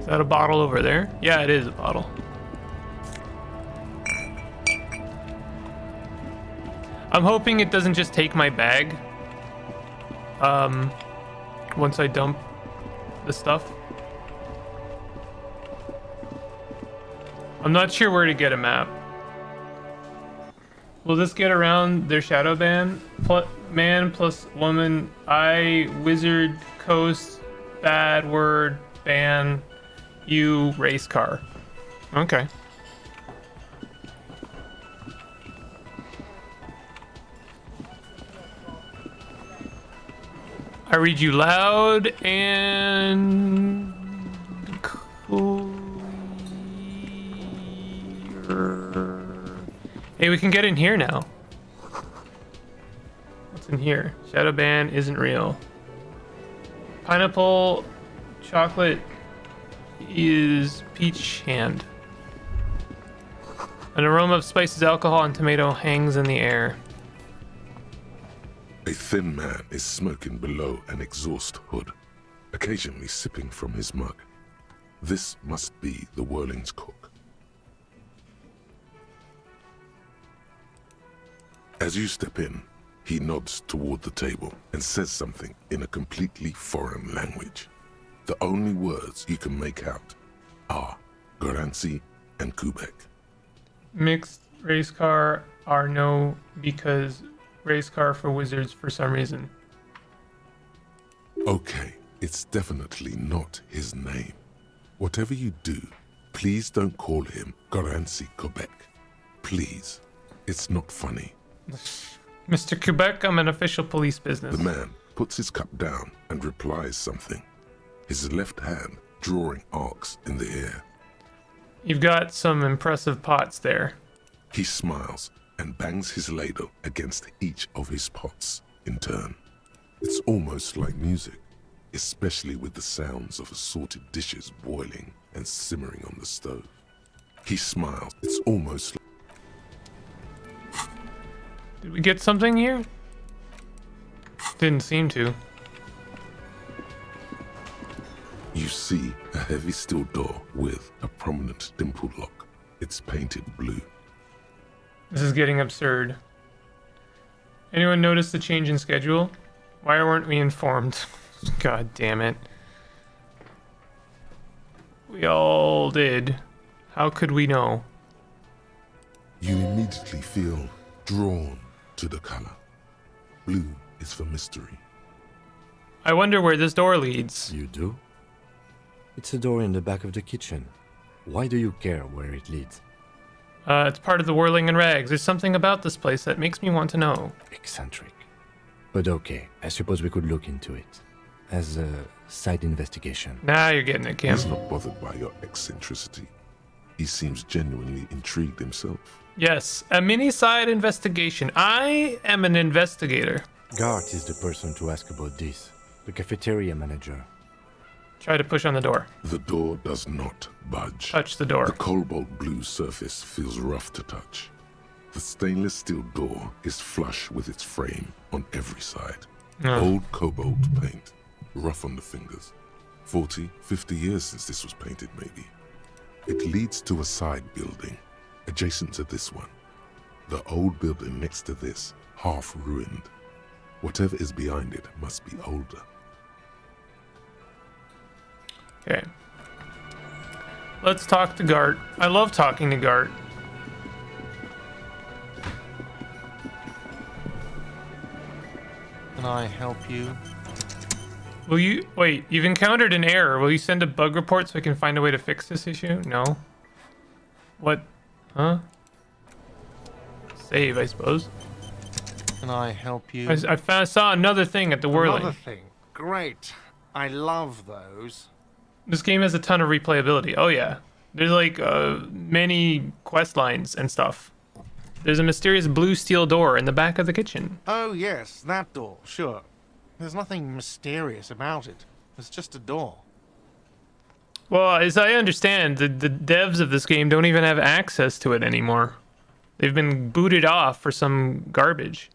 [SPEAKER 1] Is that a bottle over there? Yeah, it is a bottle. I'm hoping it doesn't just take my bag. Once I dump the stuff. I'm not sure where to get a map. Will this get around their shadow ban? Man plus woman, wizard, coast, bad word, ban, you, race car. Okay. I read you loud and clear. Hey, we can get in here now. What's in here? Shadow ban isn't real. Pineapple chocolate is peach hand. An aroma of spices, alcohol, and tomato hangs in the air.
[SPEAKER 2] A thin man is smoking below an exhaust hood, occasionally sipping from his mug. This must be the Whirling's cook. As you step in, he nods toward the table and says something in a completely foreign language. The only words you can make out are Garancy and Kubek.
[SPEAKER 1] Mixed race car are no because race car for wizards for some reason.
[SPEAKER 2] Okay, it's definitely not his name. Whatever you do, please don't call him Garancy Kubek. Please. It's not funny.
[SPEAKER 1] Mr. Quebec, I'm an official police business.
[SPEAKER 2] The man puts his cup down and replies something, his left hand drawing arcs in the air.
[SPEAKER 1] You've got some impressive pots there.
[SPEAKER 2] He smiles and bangs his ladle against each of his pots in turn. It's almost like music, especially with the sounds of assorted dishes boiling and simmering on the stove. He smiles. It's almost like...
[SPEAKER 1] Did we get something here? Didn't seem to.
[SPEAKER 2] You see a heavy steel door with a prominent dimple lock. It's painted blue.
[SPEAKER 1] This is getting absurd. Anyone notice the change in schedule? Why weren't we informed? God damn it. We all did. How could we know?
[SPEAKER 2] You immediately feel drawn to the color. Blue is for mystery.
[SPEAKER 1] I wonder where this door leads.
[SPEAKER 3] You do? It's a door in the back of the kitchen. Why do you care where it leads?
[SPEAKER 1] It's part of the Whirling and Rags. There's something about this place that makes me want to know.
[SPEAKER 3] Eccentric. But okay, I suppose we could look into it. As a side investigation.
[SPEAKER 1] Nah, you're getting it, Kim.
[SPEAKER 2] He's not bothered by your eccentricity. He seems genuinely intrigued himself.
[SPEAKER 1] Yes, a mini side investigation. I am an investigator.
[SPEAKER 3] Gart is the person to ask about this. The cafeteria manager.
[SPEAKER 1] Try to push on the door.
[SPEAKER 2] The door does not budge.
[SPEAKER 1] Touch the door.
[SPEAKER 2] The cobalt blue surface feels rough to touch. The stainless steel door is flush with its frame on every side. Old cobalt paint, rough on the fingers. 40, 50 years since this was painted, maybe. It leads to a side building, adjacent to this one. The old building next to this, half ruined. Whatever is behind it must be older.
[SPEAKER 1] Okay. Let's talk to Gart. I love talking to Gart.
[SPEAKER 5] Can I help you?
[SPEAKER 1] Will you... Wait, you've encountered an error. Will you send a bug report so I can find a way to fix this issue? No. What? Huh? Save, I suppose.
[SPEAKER 5] Can I help you?
[SPEAKER 1] I saw another thing at the Whirling.
[SPEAKER 5] Another thing. Great. I love those.
[SPEAKER 1] This game has a ton of replayability. Oh yeah. There's like many quest lines and stuff. There's a mysterious blue steel door in the back of the kitchen.
[SPEAKER 5] Oh yes, that door, sure. There's nothing mysterious about it. It's just a door.
[SPEAKER 1] Well, as I understand, the devs of this game don't even have access to it anymore. They've been booted off for some garbage.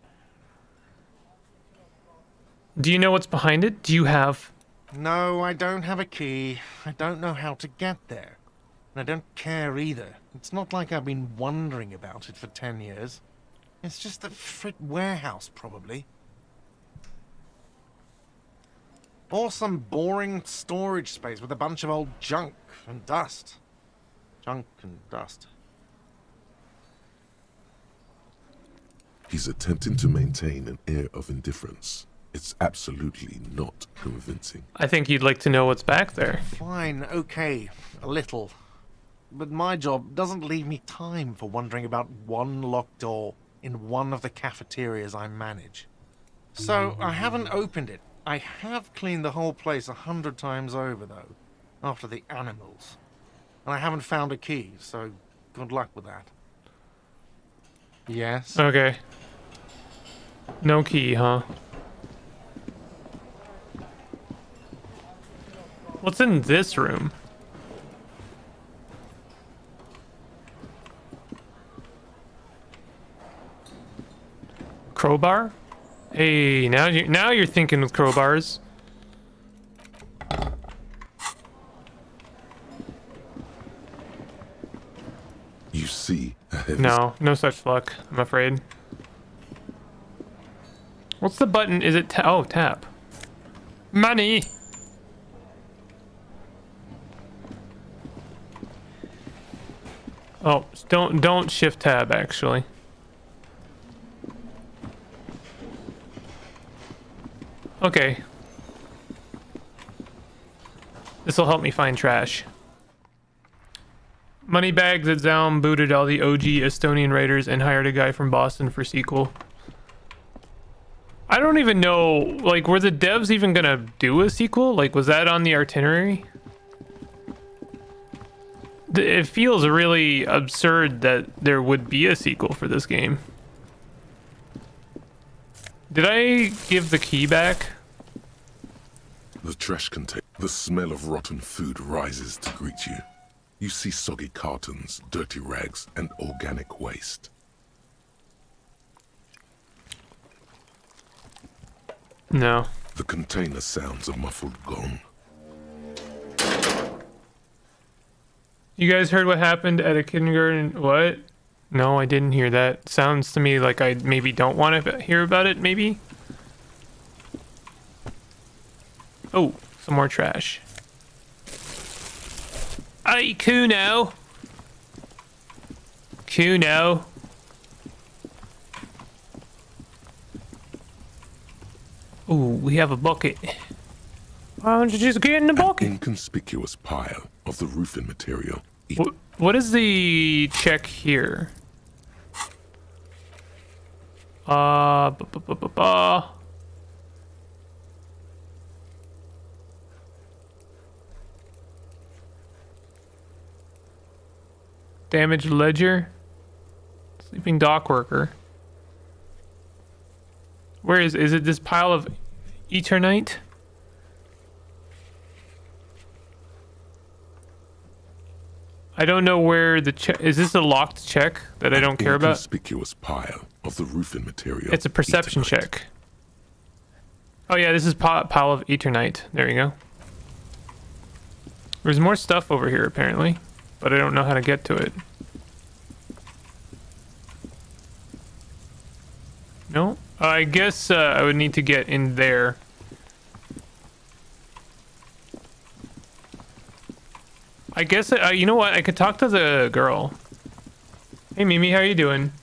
[SPEAKER 1] Do you know what's behind it? Do you have...
[SPEAKER 5] No, I don't have a key. I don't know how to get there. And I don't care either. It's not like I've been wondering about it for 10 years. It's just a frick warehouse, probably. Or some boring storage space with a bunch of old junk and dust. Junk and dust.
[SPEAKER 2] He's attempting to maintain an air of indifference. It's absolutely not convincing.
[SPEAKER 1] I think you'd like to know what's back there.
[SPEAKER 5] Fine, okay. A little. but my job doesn't leave me time for wondering about one locked door in one of the cafeterias I manage. So I haven't opened it. I have cleaned the whole place 100 times over, though, after the animals. And I haven't found a key, so good luck with that. Yes?
[SPEAKER 1] Okay. No key, huh? What's in this room? Crowbar? Hey, now you're thinking with crowbars.
[SPEAKER 2] You see a heavy
[SPEAKER 1] No such luck, I'm afraid. What's the button? Is it oh, tap. Money! Oh, don't shift tab actually. Okay. This'll help me find trash. Moneybags at Zaum booted all the OG Estonian writers and hired a guy from Boston for sequel. I don't even know, like, were the devs even gonna do a sequel? Like, was that on the itinerary? It feels really absurd that there would be a sequel for this game. Did I give the key back?
[SPEAKER 2] The trash container. The smell of rotten food rises to greet you. You see soggy cartons, dirty rags, and organic waste.
[SPEAKER 1] No.
[SPEAKER 2] The container sounds a muffled gong.
[SPEAKER 1] You guys heard what happened at a kindergarten? What? No, I didn't hear that. Sounds to me like I maybe don't want to hear about it, maybe? Oh, some more trash. Hey, Kuno! Kuno! Ooh, we have a bucket. Why don't you just get in the bucket?
[SPEAKER 2] An inconspicuous pile of the roofing material.
[SPEAKER 1] What is the check here? Damaged ledger. Sleeping dock worker. Where is it this pile of Eternite? I don't know where the check is. This a locked check that I don't care about?
[SPEAKER 2] Inconspicuous pile of the roofing material.
[SPEAKER 1] It's a perception check. Oh yeah, this is pile of Eternite. There you go. There's more stuff over here apparently, but I don't know how to get to it. No? I guess I would need to get in there. I guess, you know what? I could talk to the girl. Hey Mimi, how are you doing?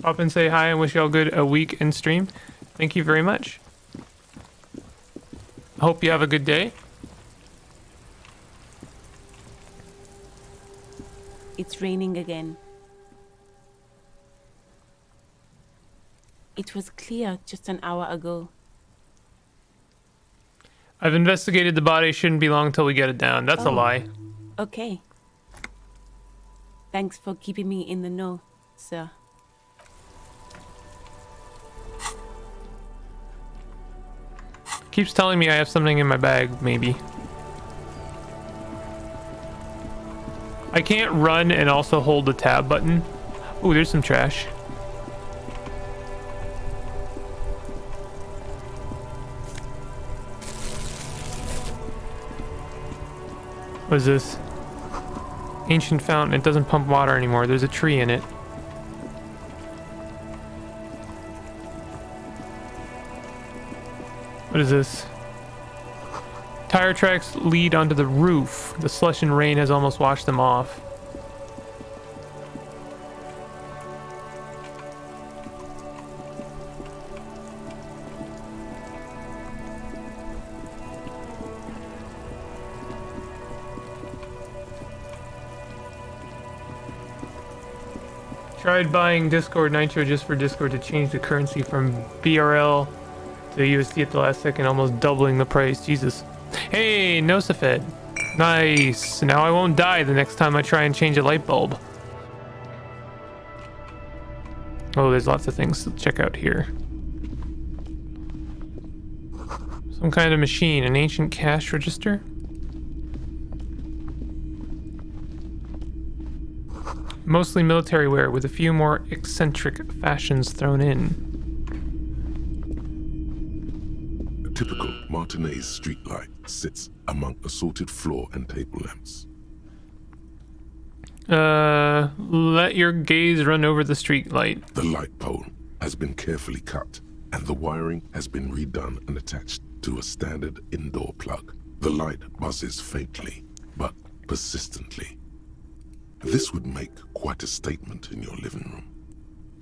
[SPEAKER 1] Pop and say hi and wish y'all a week in stream. Thank you very much. Hope you have a good day.
[SPEAKER 16] It's raining again. It was clear just an hour ago.
[SPEAKER 1] I've investigated the body. Shouldn't be long till we get it down. That's a lie.
[SPEAKER 16] Okay. Thanks for keeping me in the know, sir.
[SPEAKER 1] Keeps telling me I have something in my bag, maybe. I can't run and also hold the tab button. Ooh, there's some trash. What is this? Ancient fountain. It doesn't pump water anymore. There's a tree in it. What is this? Tire tracks lead onto the roof. The slush and rain has almost washed them off. Tried buying Discord Nitro just for Discord to change the currency from BRL to USD at the last second, almost doubling the price. Jesus. Hey, Nosafed. Nice. Now I won't die the next time I try and change a light bulb. Oh, there's lots of things to check out here. Some kind of machine, an ancient cash register. Mostly military wear with a few more eccentric fashions thrown in.
[SPEAKER 2] A typical Martinez streetlight sits among assorted floor and table lamps.
[SPEAKER 1] Let your gaze run over the street light.
[SPEAKER 2] The light pole has been carefully cut, and the wiring has been redone and attached to a standard indoor plug. The light buzzes faintly, but persistently. This would make quite a statement in your living room.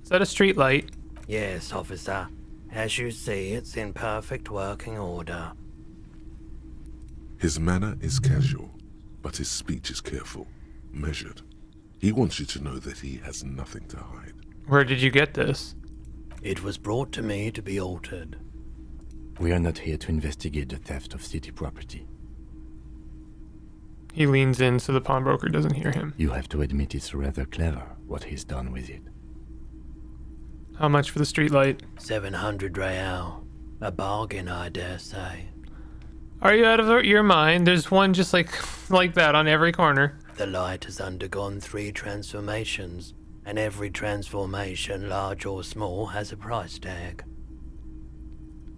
[SPEAKER 1] Is that a street light?
[SPEAKER 17] Yes, officer. As you see, it's in perfect working order.
[SPEAKER 2] His manner is casual, but his speech is careful, measured. He wants you to know that he has nothing to hide.
[SPEAKER 1] Where did you get this?
[SPEAKER 17] It was brought to me to be altered.
[SPEAKER 3] We are not here to investigate the theft of city property.
[SPEAKER 1] He leans in so the pawnbroker doesn't hear him.
[SPEAKER 3] You have to admit it's rather clever what he's done with it.
[SPEAKER 1] How much for the streetlight?
[SPEAKER 17] 700 real. A bargain, I dare say.
[SPEAKER 1] Are you out of your mind? There's one just like that on every corner.
[SPEAKER 17] The light has undergone 3 transformations, and every transformation, large or small, has a price tag.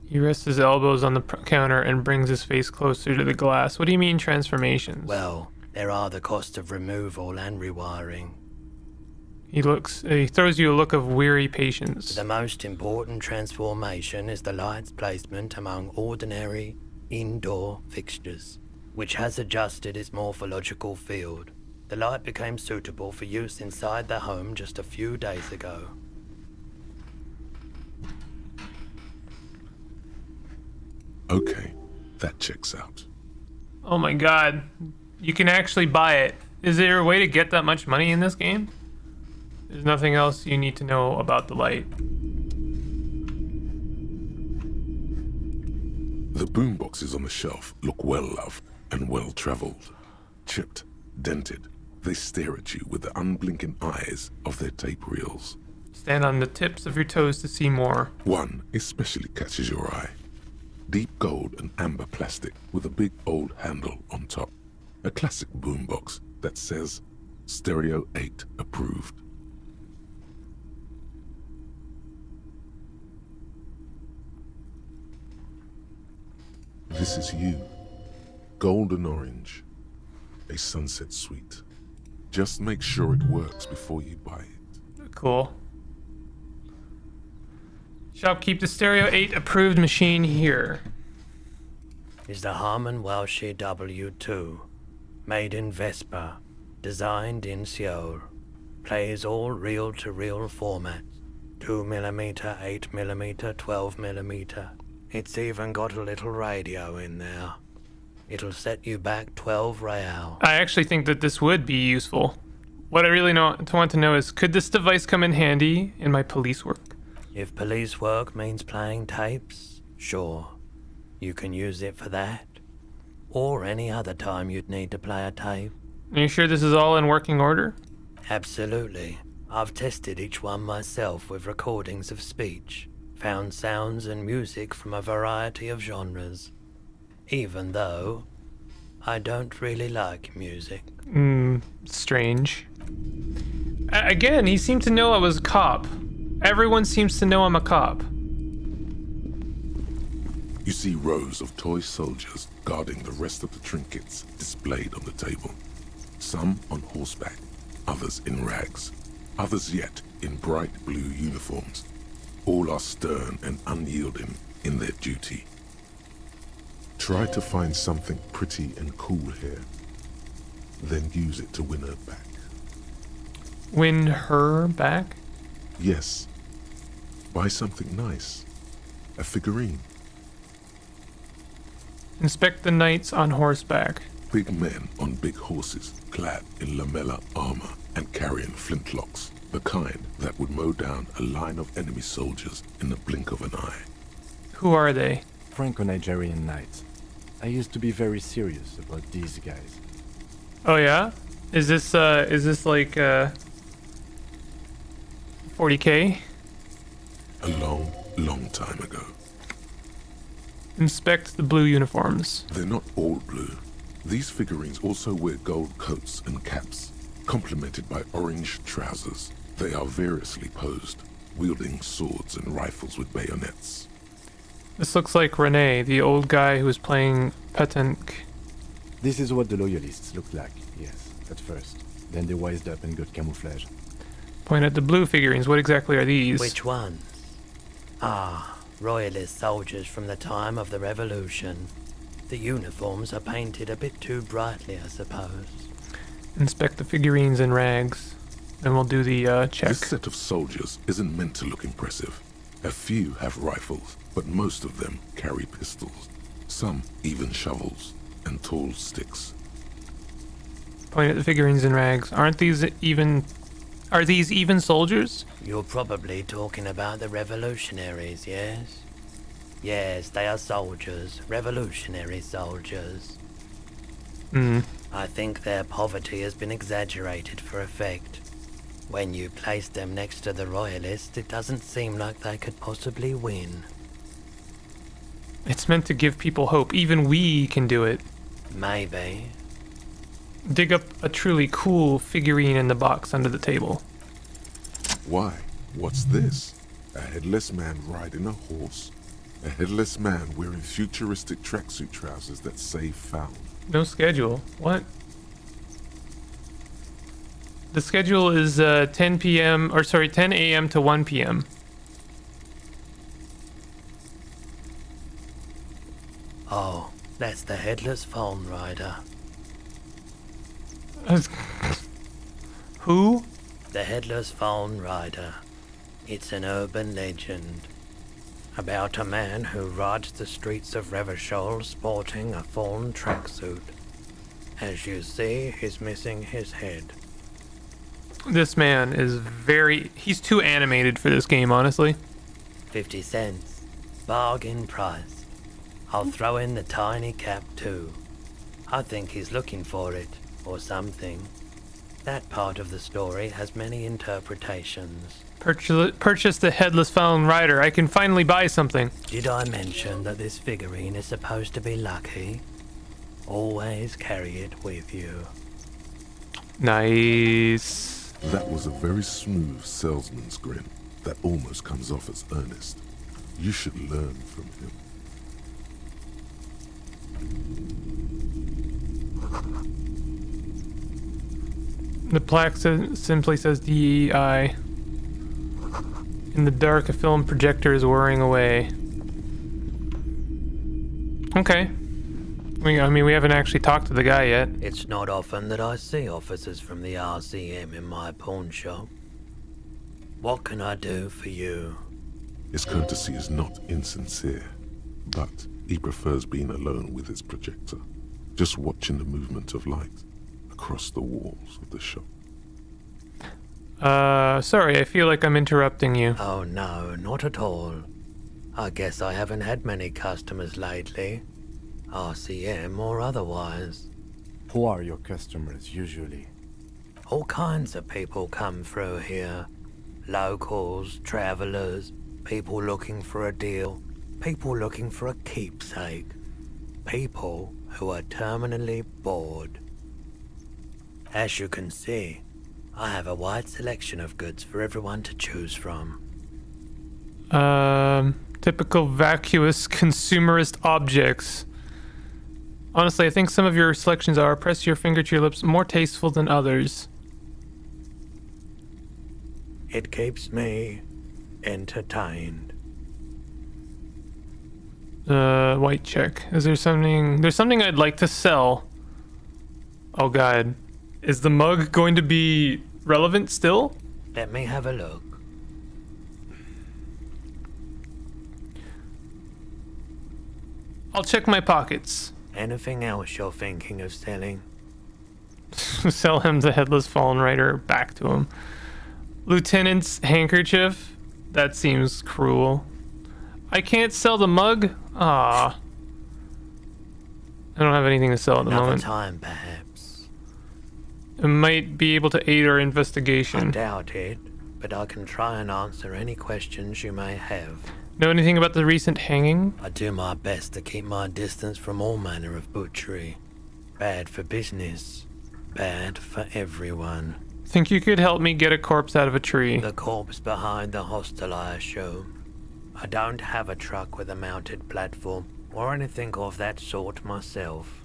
[SPEAKER 1] He rests his elbows on the counter and brings his face closer to the glass. What do you mean transformations?
[SPEAKER 17] Well, there are the cost of removal and rewiring.
[SPEAKER 1] He throws you a look of weary patience.
[SPEAKER 17] The most important transformation is the light's placement among ordinary indoor fixtures, which has adjusted its morphological field. The light became suitable for use inside the home just a few days ago.
[SPEAKER 2] Okay, that checks out.
[SPEAKER 1] Oh my god. You can actually buy it. Is there a way to get that much money in this game? There's nothing else you need to know about the light.
[SPEAKER 2] The boomboxes on the shelf look well-loved and well-traveled. Chipped, dented, they stare at you with the unblinking eyes of their tape reels.
[SPEAKER 1] Stand on the tips of your toes to see more.
[SPEAKER 2] One especially catches your eye. Deep gold and amber plastic with a big old handle on top. A classic boombox that says Stereo 8 approved. This is you. Golden orange. A sunset suite. Just make sure it works before you buy it.
[SPEAKER 1] Cool. Shopkeep the Stereo 8 approved machine here.
[SPEAKER 17] Is the Harman Welsh W2, made in Vespa, designed in Seoul, plays all reel-to-reel formats, 2mm, 8mm, 12mm. It's even got a little radio in there. It'll set you back 12 real.
[SPEAKER 1] I actually think that this would be useful. What I really want to know is, could this device come in handy in my police work?
[SPEAKER 17] If police work means playing tapes, sure. You can use it for that. Or any other time you'd need to play a tape.
[SPEAKER 1] Are you sure this is all in working order?
[SPEAKER 17] Absolutely. I've tested each one myself with recordings of speech, found sounds and music from a variety of genres. Even though I don't really like music.
[SPEAKER 1] Strange. Again, he seemed to know I was a cop. Everyone seems to know I'm a cop.
[SPEAKER 2] You see rows of toy soldiers guarding the rest of the trinkets displayed on the table. Some on horseback, others in rags, others yet in bright blue uniforms. All are stern and unyielding in their duty. Try to find something pretty and cool here, then use it to win her back.
[SPEAKER 1] Win her back?
[SPEAKER 2] Yes. Buy something nice. A figurine.
[SPEAKER 1] Inspect the knights on horseback.
[SPEAKER 2] Big men on big horses, clad in lamella armor and carrying flintlocks. The kind that would mow down a line of enemy soldiers in the blink of an eye.
[SPEAKER 1] Who are they?
[SPEAKER 3] Franco-Nigerian knights. I used to be very serious about these guys.
[SPEAKER 1] Oh yeah? Is this like 40k?
[SPEAKER 2] A long, long time ago.
[SPEAKER 1] Inspect the blue uniforms.
[SPEAKER 2] They're not all blue. These figurines also wear gold coats and caps, complemented by orange trousers. They are variously posed, wielding swords and rifles with bayonets.
[SPEAKER 1] This looks like Rene, the old guy who was playing Petanque.
[SPEAKER 3] This is what the loyalists looked like, yes, at first. Then they wised up and got camouflage.
[SPEAKER 1] Point at the blue figurines. What exactly are these?
[SPEAKER 17] Which ones? Ah, royalist soldiers from the time of the Revolution. The uniforms are painted a bit too brightly, I suppose.
[SPEAKER 1] Inspect the figurines and rags. Then we'll do the check.
[SPEAKER 2] This set of soldiers isn't meant to look impressive. A few have rifles, but most of them carry pistols. Some even shovels and tall sticks.
[SPEAKER 1] Point at the figurines and rags. Are these even soldiers?
[SPEAKER 17] You're probably talking about the revolutionaries, yes? Yes, they are soldiers. Revolutionary soldiers. I think their poverty has been exaggerated for effect. When you place them next to the royalists, it doesn't seem like they could possibly win.
[SPEAKER 1] It's meant to give people hope. Even we can do it.
[SPEAKER 17] Maybe.
[SPEAKER 1] Dig up a truly cool figurine in the box under the table.
[SPEAKER 2] Why? What's this? A headless man riding a horse? A headless man wearing futuristic tracksuit trousers that say found.
[SPEAKER 1] No schedule. What? The schedule is 10 a.m. to 1 p.m.
[SPEAKER 17] Oh, that's the headless phone rider.
[SPEAKER 1] Who?
[SPEAKER 17] The headless phone rider. It's an urban legend about a man who rides the streets of Revachol sporting a fawn tracksuit. As you see, he's missing his head.
[SPEAKER 1] This man is he's too animated for this game, honestly.
[SPEAKER 17] 50 cents. Bargain price. I'll throw in the tiny cap too. I think he's looking for it, or something. That part of the story has many interpretations.
[SPEAKER 1] Purchase the headless phone rider. I can finally buy something.
[SPEAKER 17] Did I mention that this figurine is supposed to be lucky? Always carry it with you.
[SPEAKER 1] Nice.
[SPEAKER 2] That was a very smooth salesman's grin that almost comes off as earnest. You should learn from him.
[SPEAKER 1] The plaque simply says DEI. In the dark, a film projector is whirring away. Okay. We haven't actually talked to the guy yet.
[SPEAKER 17] It's not often that I see officers from the RCM in my pawn shop. What can I do for you?
[SPEAKER 2] His courtesy is not insincere, but he prefers being alone with his projector, just watching the movement of light across the walls of the shop.
[SPEAKER 1] Sorry, I feel like I'm interrupting you.
[SPEAKER 17] Oh no, not at all. I guess I haven't had many customers lately. RCM or otherwise.
[SPEAKER 3] Who are your customers usually?
[SPEAKER 17] All kinds of people come through here. Locals, travelers, people looking for a deal, people looking for a keepsake, people who are terminally bored. As you can see, I have a wide selection of goods for everyone to choose from.
[SPEAKER 1] Typical vacuous consumerist objects. Honestly, I think some of your selections are, press your finger to your lips, more tasteful than others.
[SPEAKER 17] It keeps me entertained.
[SPEAKER 1] White check. Is there something... There's something I'd like to sell. Oh god. Is the mug going to be relevant still?
[SPEAKER 17] Let me have a look.
[SPEAKER 1] I'll check my pockets.
[SPEAKER 17] Anything else you're thinking of selling?
[SPEAKER 1] Sell him the headless fallen rider back to him. Lieutenant's handkerchief? That seems cruel. I can't sell the mug? Ah. I don't have anything to sell at the
[SPEAKER 17] Another
[SPEAKER 1] moment.
[SPEAKER 17] time, perhaps.
[SPEAKER 1] It might be able to aid our investigation.
[SPEAKER 17] I doubt it, but I can try and answer any questions you may have.
[SPEAKER 1] Know anything about the recent hanging?
[SPEAKER 17] I do my best to keep my distance from all manner of butchery. Bad for business. Bad for everyone.
[SPEAKER 1] Think you could help me get a corpse out of a tree?
[SPEAKER 17] The corpse behind the hostel, I assume. I don't have a truck with a mounted platform or anything of that sort myself.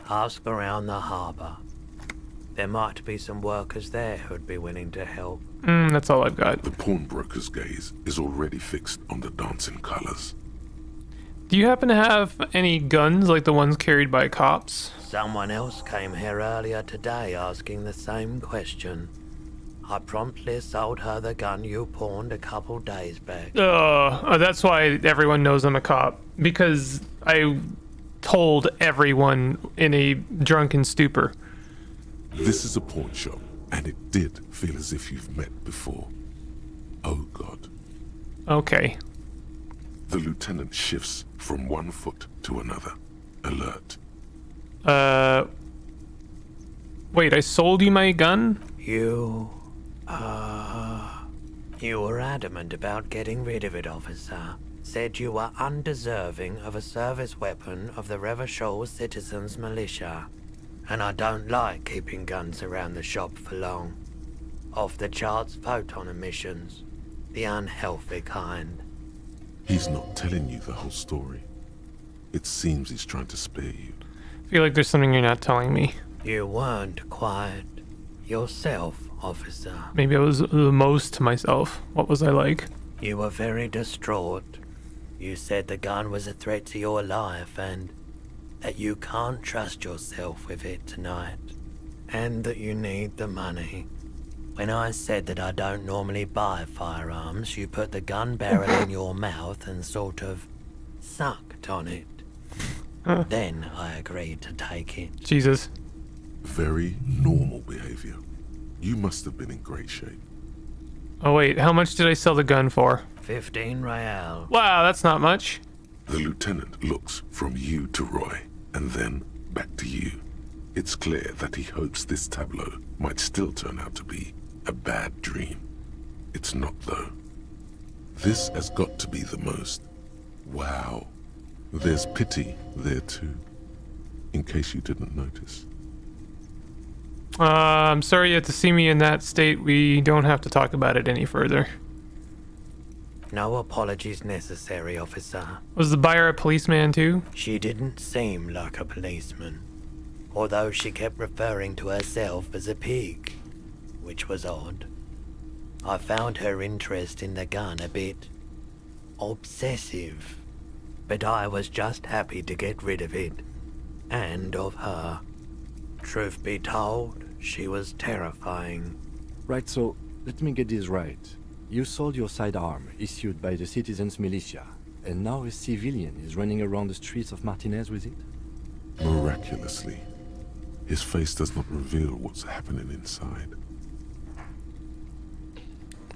[SPEAKER 17] Ask around the harbour. There might be some workers there who'd be willing to help.
[SPEAKER 1] That's all I've got.
[SPEAKER 2] The pawnbroker's gaze is already fixed on the dancing colors.
[SPEAKER 1] Do you happen to have any guns like the ones carried by cops?
[SPEAKER 17] Someone else came here earlier today asking the same question. I promptly sold her the gun you pawned a couple days back.
[SPEAKER 1] That's why everyone knows I'm a cop. Because I told everyone in a drunken stupor.
[SPEAKER 2] This is a pawn shop, and it did feel as if you've met before. Oh God.
[SPEAKER 1] Okay.
[SPEAKER 2] The lieutenant shifts from one foot to another, alert.
[SPEAKER 1] Wait, I sold you my gun?
[SPEAKER 17] You were adamant about getting rid of it, officer. Said you were undeserving of a service weapon of the Revachol Citizens Militia. And I don't like keeping guns around the shop for long. Off the charts photon emissions. The unhealthy kind.
[SPEAKER 2] He's not telling you the whole story. It seems he's trying to spare you.
[SPEAKER 1] I feel like there's something you're not telling me.
[SPEAKER 17] You weren't quiet yourself, officer.
[SPEAKER 1] Maybe I was the most to myself. What was I like?
[SPEAKER 17] You were very distraught. You said the gun was a threat to your life and that you can't trust yourself with it tonight. And that you need the money. When I said that I don't normally buy firearms, you put the gun barrel in your mouth and sort of sucked on it. Then I agreed to take it.
[SPEAKER 1] Jesus.
[SPEAKER 2] Very normal behavior. You must have been in great shape.
[SPEAKER 1] Oh wait, how much did I sell the gun for?
[SPEAKER 17] 15 real.
[SPEAKER 1] Wow, that's not much.
[SPEAKER 2] The lieutenant looks from you to Roy, and then back to you. It's clear that he hopes this tableau might still turn out to be a bad dream. It's not, though. This has got to be the most. Wow. There's pity there, too. In case you didn't notice.
[SPEAKER 1] I'm sorry you had to see me in that state. We don't have to talk about it any further.
[SPEAKER 17] No apologies necessary, officer.
[SPEAKER 1] Was the buyer a policeman too?
[SPEAKER 17] She didn't seem like a policeman. Although she kept referring to herself as a pig, which was odd. I found her interest in the gun a bit obsessive, but I was just happy to get rid of it, and of her. Truth be told, she was terrifying.
[SPEAKER 3] Right, so let me get this right. You sold your sidearm, issued by the Citizens Militia, and now a civilian is running around the streets of Martinez with it?
[SPEAKER 2] Miraculously, his face does not reveal what's happening inside.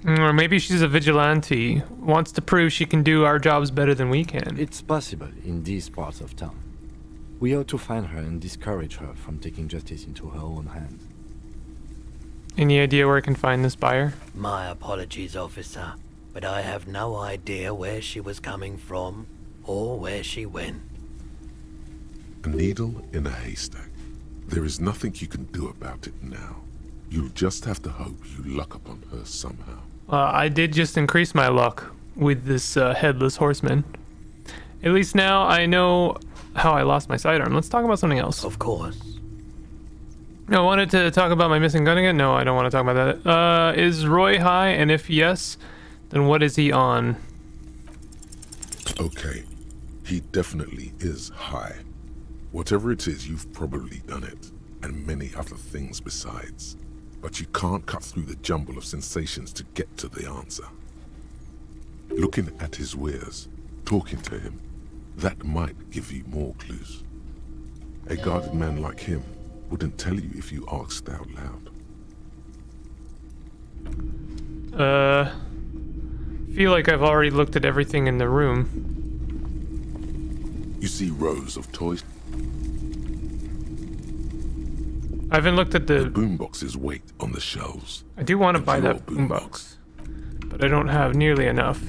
[SPEAKER 1] Or maybe she's a vigilante, wants to prove she can do our jobs better than we can.
[SPEAKER 3] It's possible in these parts of town. We ought to find her and discourage her from taking justice into her own hands.
[SPEAKER 1] Any idea where I can find this buyer?
[SPEAKER 17] My apologies, officer, but I have no idea where she was coming from or where she went.
[SPEAKER 2] A needle in a haystack. There is nothing you can do about it now. You'll just have to hope you luck upon her somehow.
[SPEAKER 1] I did just increase my luck with this headless horseman. At least now I know how I lost my sidearm. Let's talk about something else.
[SPEAKER 17] Of course.
[SPEAKER 1] I wanted to talk about my missing gun again. No, I don't want to talk about that. Is Roy high? And if yes, then what is he on?
[SPEAKER 2] Okay, he definitely is high. Whatever it is, you've probably done it, and many other things besides. But you can't cut through the jumble of sensations to get to the answer. Looking at his wares, talking to him, that might give you more clues. A guarded man like him wouldn't tell you if you asked out loud.
[SPEAKER 1] Feel like I've already looked at everything in the room.
[SPEAKER 2] You see rows of toys.
[SPEAKER 1] I haven't looked at the
[SPEAKER 2] boomboxes wait on the shelves.
[SPEAKER 1] I do want to buy that boombox, but I don't have nearly enough.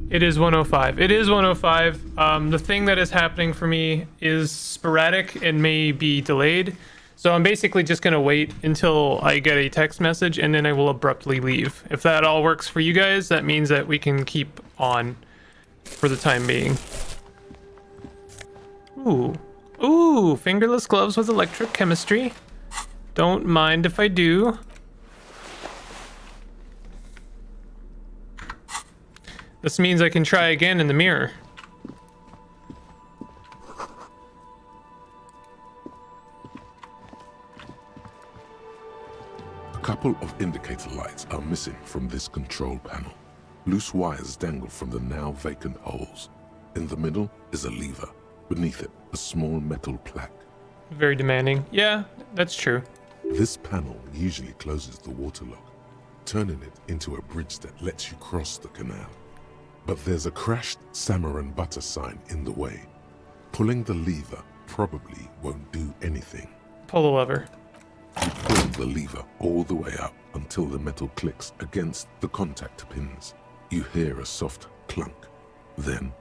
[SPEAKER 1] It is 105. It is 105. The thing that is happening for me is sporadic and may be delayed. So I'm basically just going to wait until I get a text message and then I will abruptly leave. If that all works for you guys, that means that we can keep on for the time being. Ooh. Ooh, fingerless gloves with electrochemistry. Don't mind if I do. This means I can try again in the mirror.
[SPEAKER 2] A couple of indicator lights are missing from this control panel. Loose wires dangle from the now vacant holes. In the middle is a lever. Beneath it, a small metal plaque.
[SPEAKER 1] Very demanding. Yeah, that's true.
[SPEAKER 2] This panel usually closes the waterlock, turning it into a bridge that lets you cross the canal. But there's a crashed salmon and butter sign in the way. Pulling the lever probably won't do anything.
[SPEAKER 1] Pull the lever.
[SPEAKER 2] You pull the lever all the way up until the metal clicks against the contact pins. You hear a soft clunk. Then,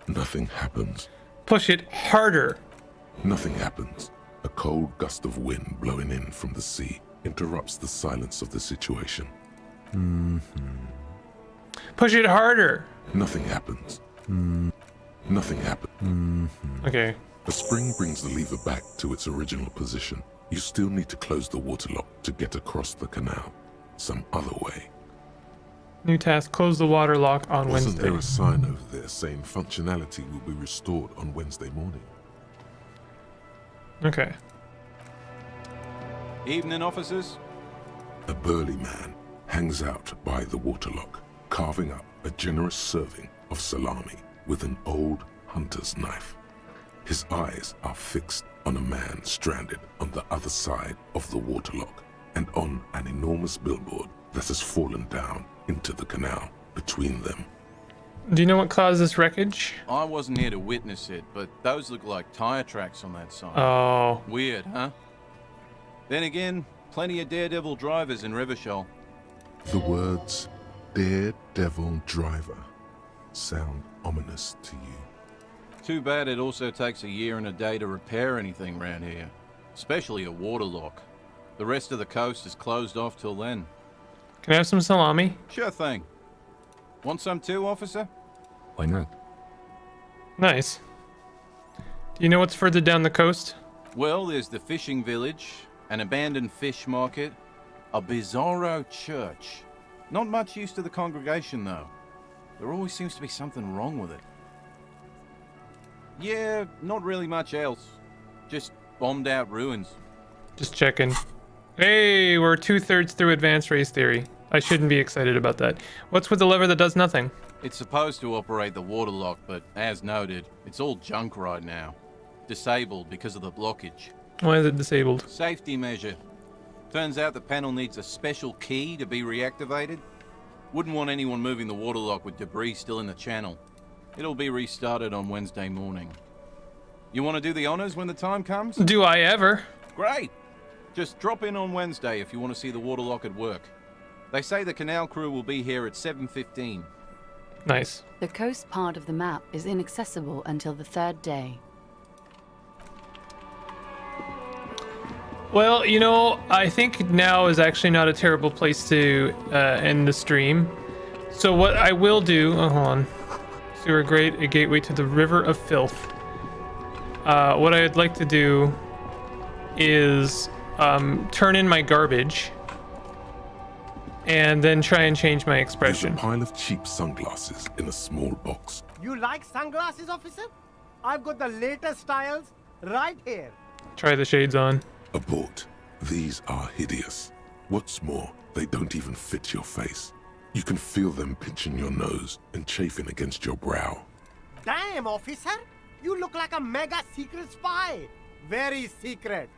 [SPEAKER 2] nothing happens.
[SPEAKER 1] Push it harder.
[SPEAKER 2] Nothing happens. A cold gust of wind blowing in from the sea interrupts the silence of the situation.
[SPEAKER 1] Push it harder.
[SPEAKER 2] Nothing happens. Nothing happens.
[SPEAKER 1] Okay.
[SPEAKER 2] A spring brings the lever back to its original position. You still need to close the waterlock to get across the canal. Some other way.
[SPEAKER 1] New task, close the water lock on
[SPEAKER 2] Wasn't
[SPEAKER 1] Wednesday.
[SPEAKER 2] there a sign over there saying functionality will be restored on Wednesday morning?
[SPEAKER 1] Okay.
[SPEAKER 18] Evening, officers.
[SPEAKER 2] A burly man hangs out by the waterlock, carving up a generous serving of salami with an old hunter's knife. His eyes are fixed on a man stranded on the other side of the waterlock and on an enormous billboard that has fallen down into the canal between them.
[SPEAKER 1] Do you know what caused this wreckage?
[SPEAKER 18] I wasn't here to witness it, but those look like tire tracks on that sign.
[SPEAKER 1] Oh.
[SPEAKER 18] Weird, huh? Then again, plenty of daredevil drivers in Rivershoal.
[SPEAKER 2] The words Daredevil Driver sound ominous to you.
[SPEAKER 18] Too bad it also takes a year and a day to repair anything around here, especially a waterlock. The rest of the coast is closed off till then.
[SPEAKER 1] Can I have some salami?
[SPEAKER 18] Sure thing. Want some too, officer?
[SPEAKER 3] Why not?
[SPEAKER 1] Nice. Do you know what's further down the coast?
[SPEAKER 18] Well, there's the fishing village, an abandoned fish market, a bizarro church. Not much use to the congregation, though. There always seems to be something wrong with it. Yeah, not really much else. Just bombed out ruins.
[SPEAKER 1] Just checking. Hey, we're 2/3 through advanced race theory. I shouldn't be excited about that. What's with the lever that does nothing?
[SPEAKER 18] It's supposed to operate the waterlock, but as noted, it's all junk right now. Disabled because of the blockage.
[SPEAKER 1] Why is it disabled?
[SPEAKER 18] Safety measure. Turns out the panel needs a special key to be reactivated. Wouldn't want anyone moving the waterlock with debris still in the channel. It'll be restarted on Wednesday morning. You want to do the honors when the time comes?
[SPEAKER 1] Do I ever?
[SPEAKER 18] Great! Just drop in on Wednesday if you want to see the waterlock at work. They say the canal crew will be here at 7:15.
[SPEAKER 1] Nice.
[SPEAKER 4] The coast part of the map is inaccessible until the third day.
[SPEAKER 1] Well, you know, I think now is actually not a terrible place to end the stream. So what I will do... Oh, hold on. Sewer grate, a gateway to the River of Filth. What I'd like to do is turn in my garbage and then try and change my expression.
[SPEAKER 2] There's a pile of cheap sunglasses in a small box.
[SPEAKER 19] You like sunglasses, officer? I've got the latest styles right here.
[SPEAKER 1] Try the shades on.
[SPEAKER 2] Abort. These are hideous. What's more, they don't even fit your face. You can feel them pinching your nose and chafing against your brow.
[SPEAKER 19] Damn, officer! You look like a mega secret spy. Very secret.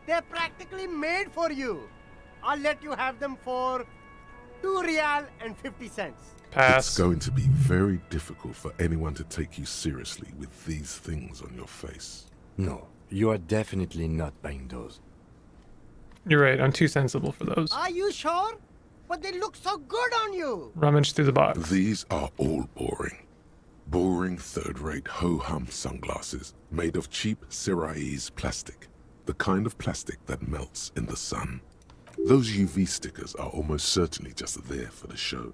[SPEAKER 19] They're practically made for you. I'll let you have them for 2 real and 50 cents.
[SPEAKER 2] It's going to be very difficult for anyone to take you seriously with these things on your face.
[SPEAKER 3] No, you are definitely not buying those.
[SPEAKER 1] You're right. I'm too sensible for those.
[SPEAKER 19] Are you sure? But they look so good on you.
[SPEAKER 1] Rummage through the box.
[SPEAKER 2] These are all boring. Boring third-rate ho-hum sunglasses made of cheap Syrahese plastic. The kind of plastic that melts in the sun. Those UV stickers are almost certainly just there for the show.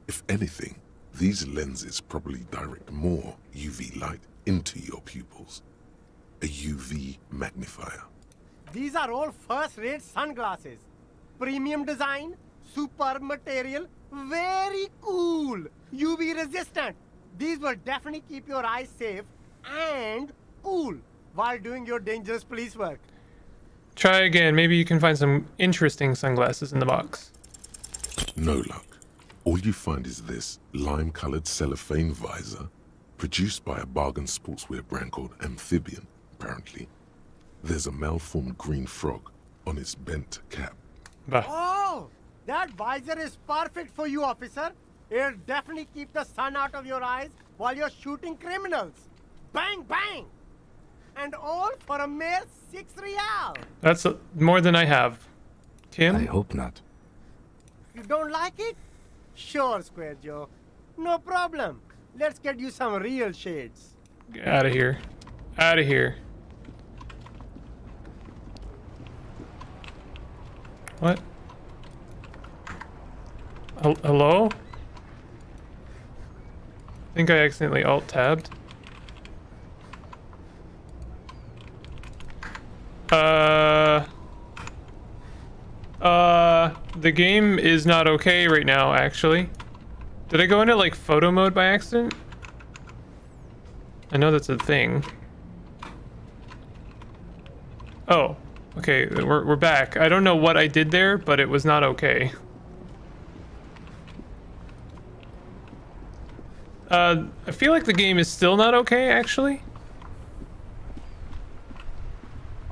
[SPEAKER 2] If anything, these lenses probably direct more UV light into your pupils. A UV magnifier.
[SPEAKER 19] These are all first-rate sunglasses. Premium design, superb material, very cool. UV resistant. These will definitely keep your eyes safe and cool while doing your dangerous police work.
[SPEAKER 1] Try again. Maybe you can find some interesting sunglasses in the box.
[SPEAKER 2] No luck. All you find is this lime-colored cellophane visor, produced by a bargain sportswear brand called Amphibian, apparently. There's a malformed green frog on its bent cap.
[SPEAKER 19] Oh, that visor is perfect for you, officer. It'll definitely keep the sun out of your eyes while you're shooting criminals. Bang, bang! And all for a mere 6 real.
[SPEAKER 1] That's more than I have. Tim?
[SPEAKER 3] I hope not.
[SPEAKER 19] You don't like it? Sure, Square Joe. No problem. Let's get you some real shades.
[SPEAKER 1] Get out of here. Out of here. What? Hello? I think I accidentally alt-tabbed. The game is not okay right now, actually. Did I go into, like, photo mode by accident? I know that's a thing. Oh, okay, we're back. I don't know what I did there, but it was not okay. I feel like the game is still not okay, actually.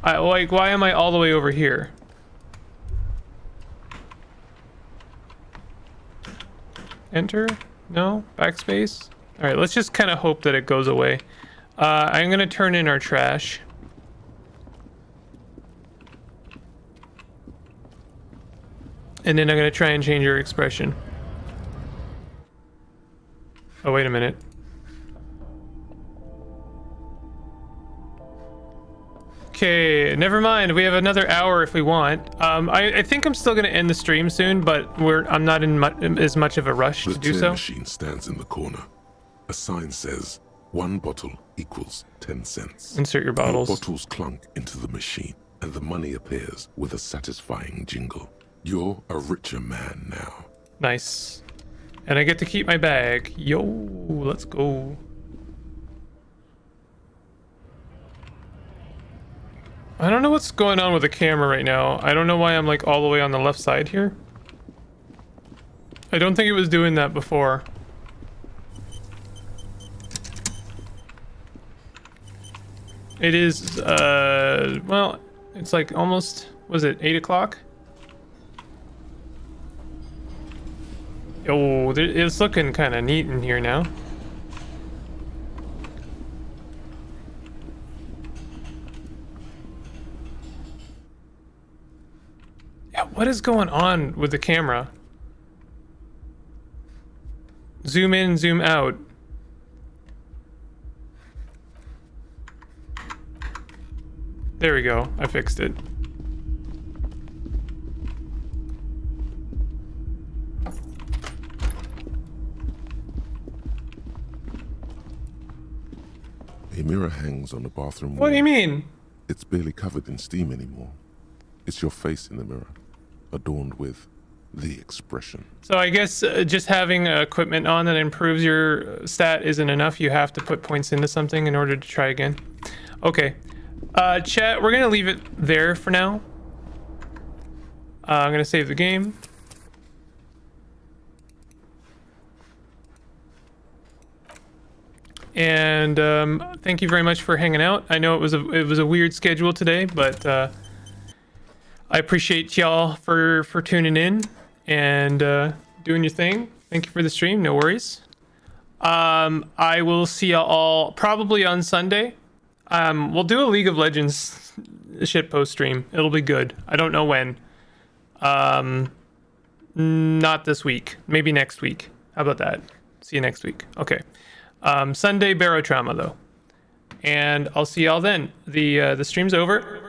[SPEAKER 1] Like, why am I all the way over here? Enter? No? Backspace? Alright, let's just kind of hope that it goes away. I'm gonna turn in our trash. And then I'm gonna try and change your expression. Oh, wait a minute. Okay, never mind. We have another hour if we want. I think I'm still gonna end the stream soon, but I'm not in as much of a rush to do so.
[SPEAKER 2] The machine stands in the corner. A sign says, 1 bottle equals 10 cents.
[SPEAKER 1] Insert your bottles.
[SPEAKER 2] Your bottles clunk into the machine, and the money appears with a satisfying jingle. You're a richer man now.
[SPEAKER 1] Nice. And I get to keep my bag. Yo, let's go. I don't know what's going on with the camera right now. I don't know why I'm like all the way on the left side here. I don't think it was doing that before. It is, well, it's like almost, was it 8 o'clock? Oh, it's looking kind of neat in here now. Yeah, what is going on with the camera? Zoom in, zoom out. There we go. I fixed it.
[SPEAKER 2] A mirror hangs on the bathroom wall.
[SPEAKER 1] What do you mean?
[SPEAKER 2] It's barely covered in steam anymore. It's your face in the mirror, adorned with the expression.
[SPEAKER 1] So I guess just having equipment on that improves your stat isn't enough. You have to put points into something in order to try again. Okay. Chat, we're gonna leave it there for now. I'm gonna save the game. and thank you very much for hanging out. I know it was a weird schedule today, but I appreciate y'all for tuning in and doing your thing. Thank you for the stream. No worries. I will see y'all all probably on Sunday. We'll do a League of Legends shitpost stream. It'll be good. I don't know when. Not this week. Maybe next week. How about that? See you next week. Okay. Sunday Barotrauma though. And I'll see y'all then. The stream's over.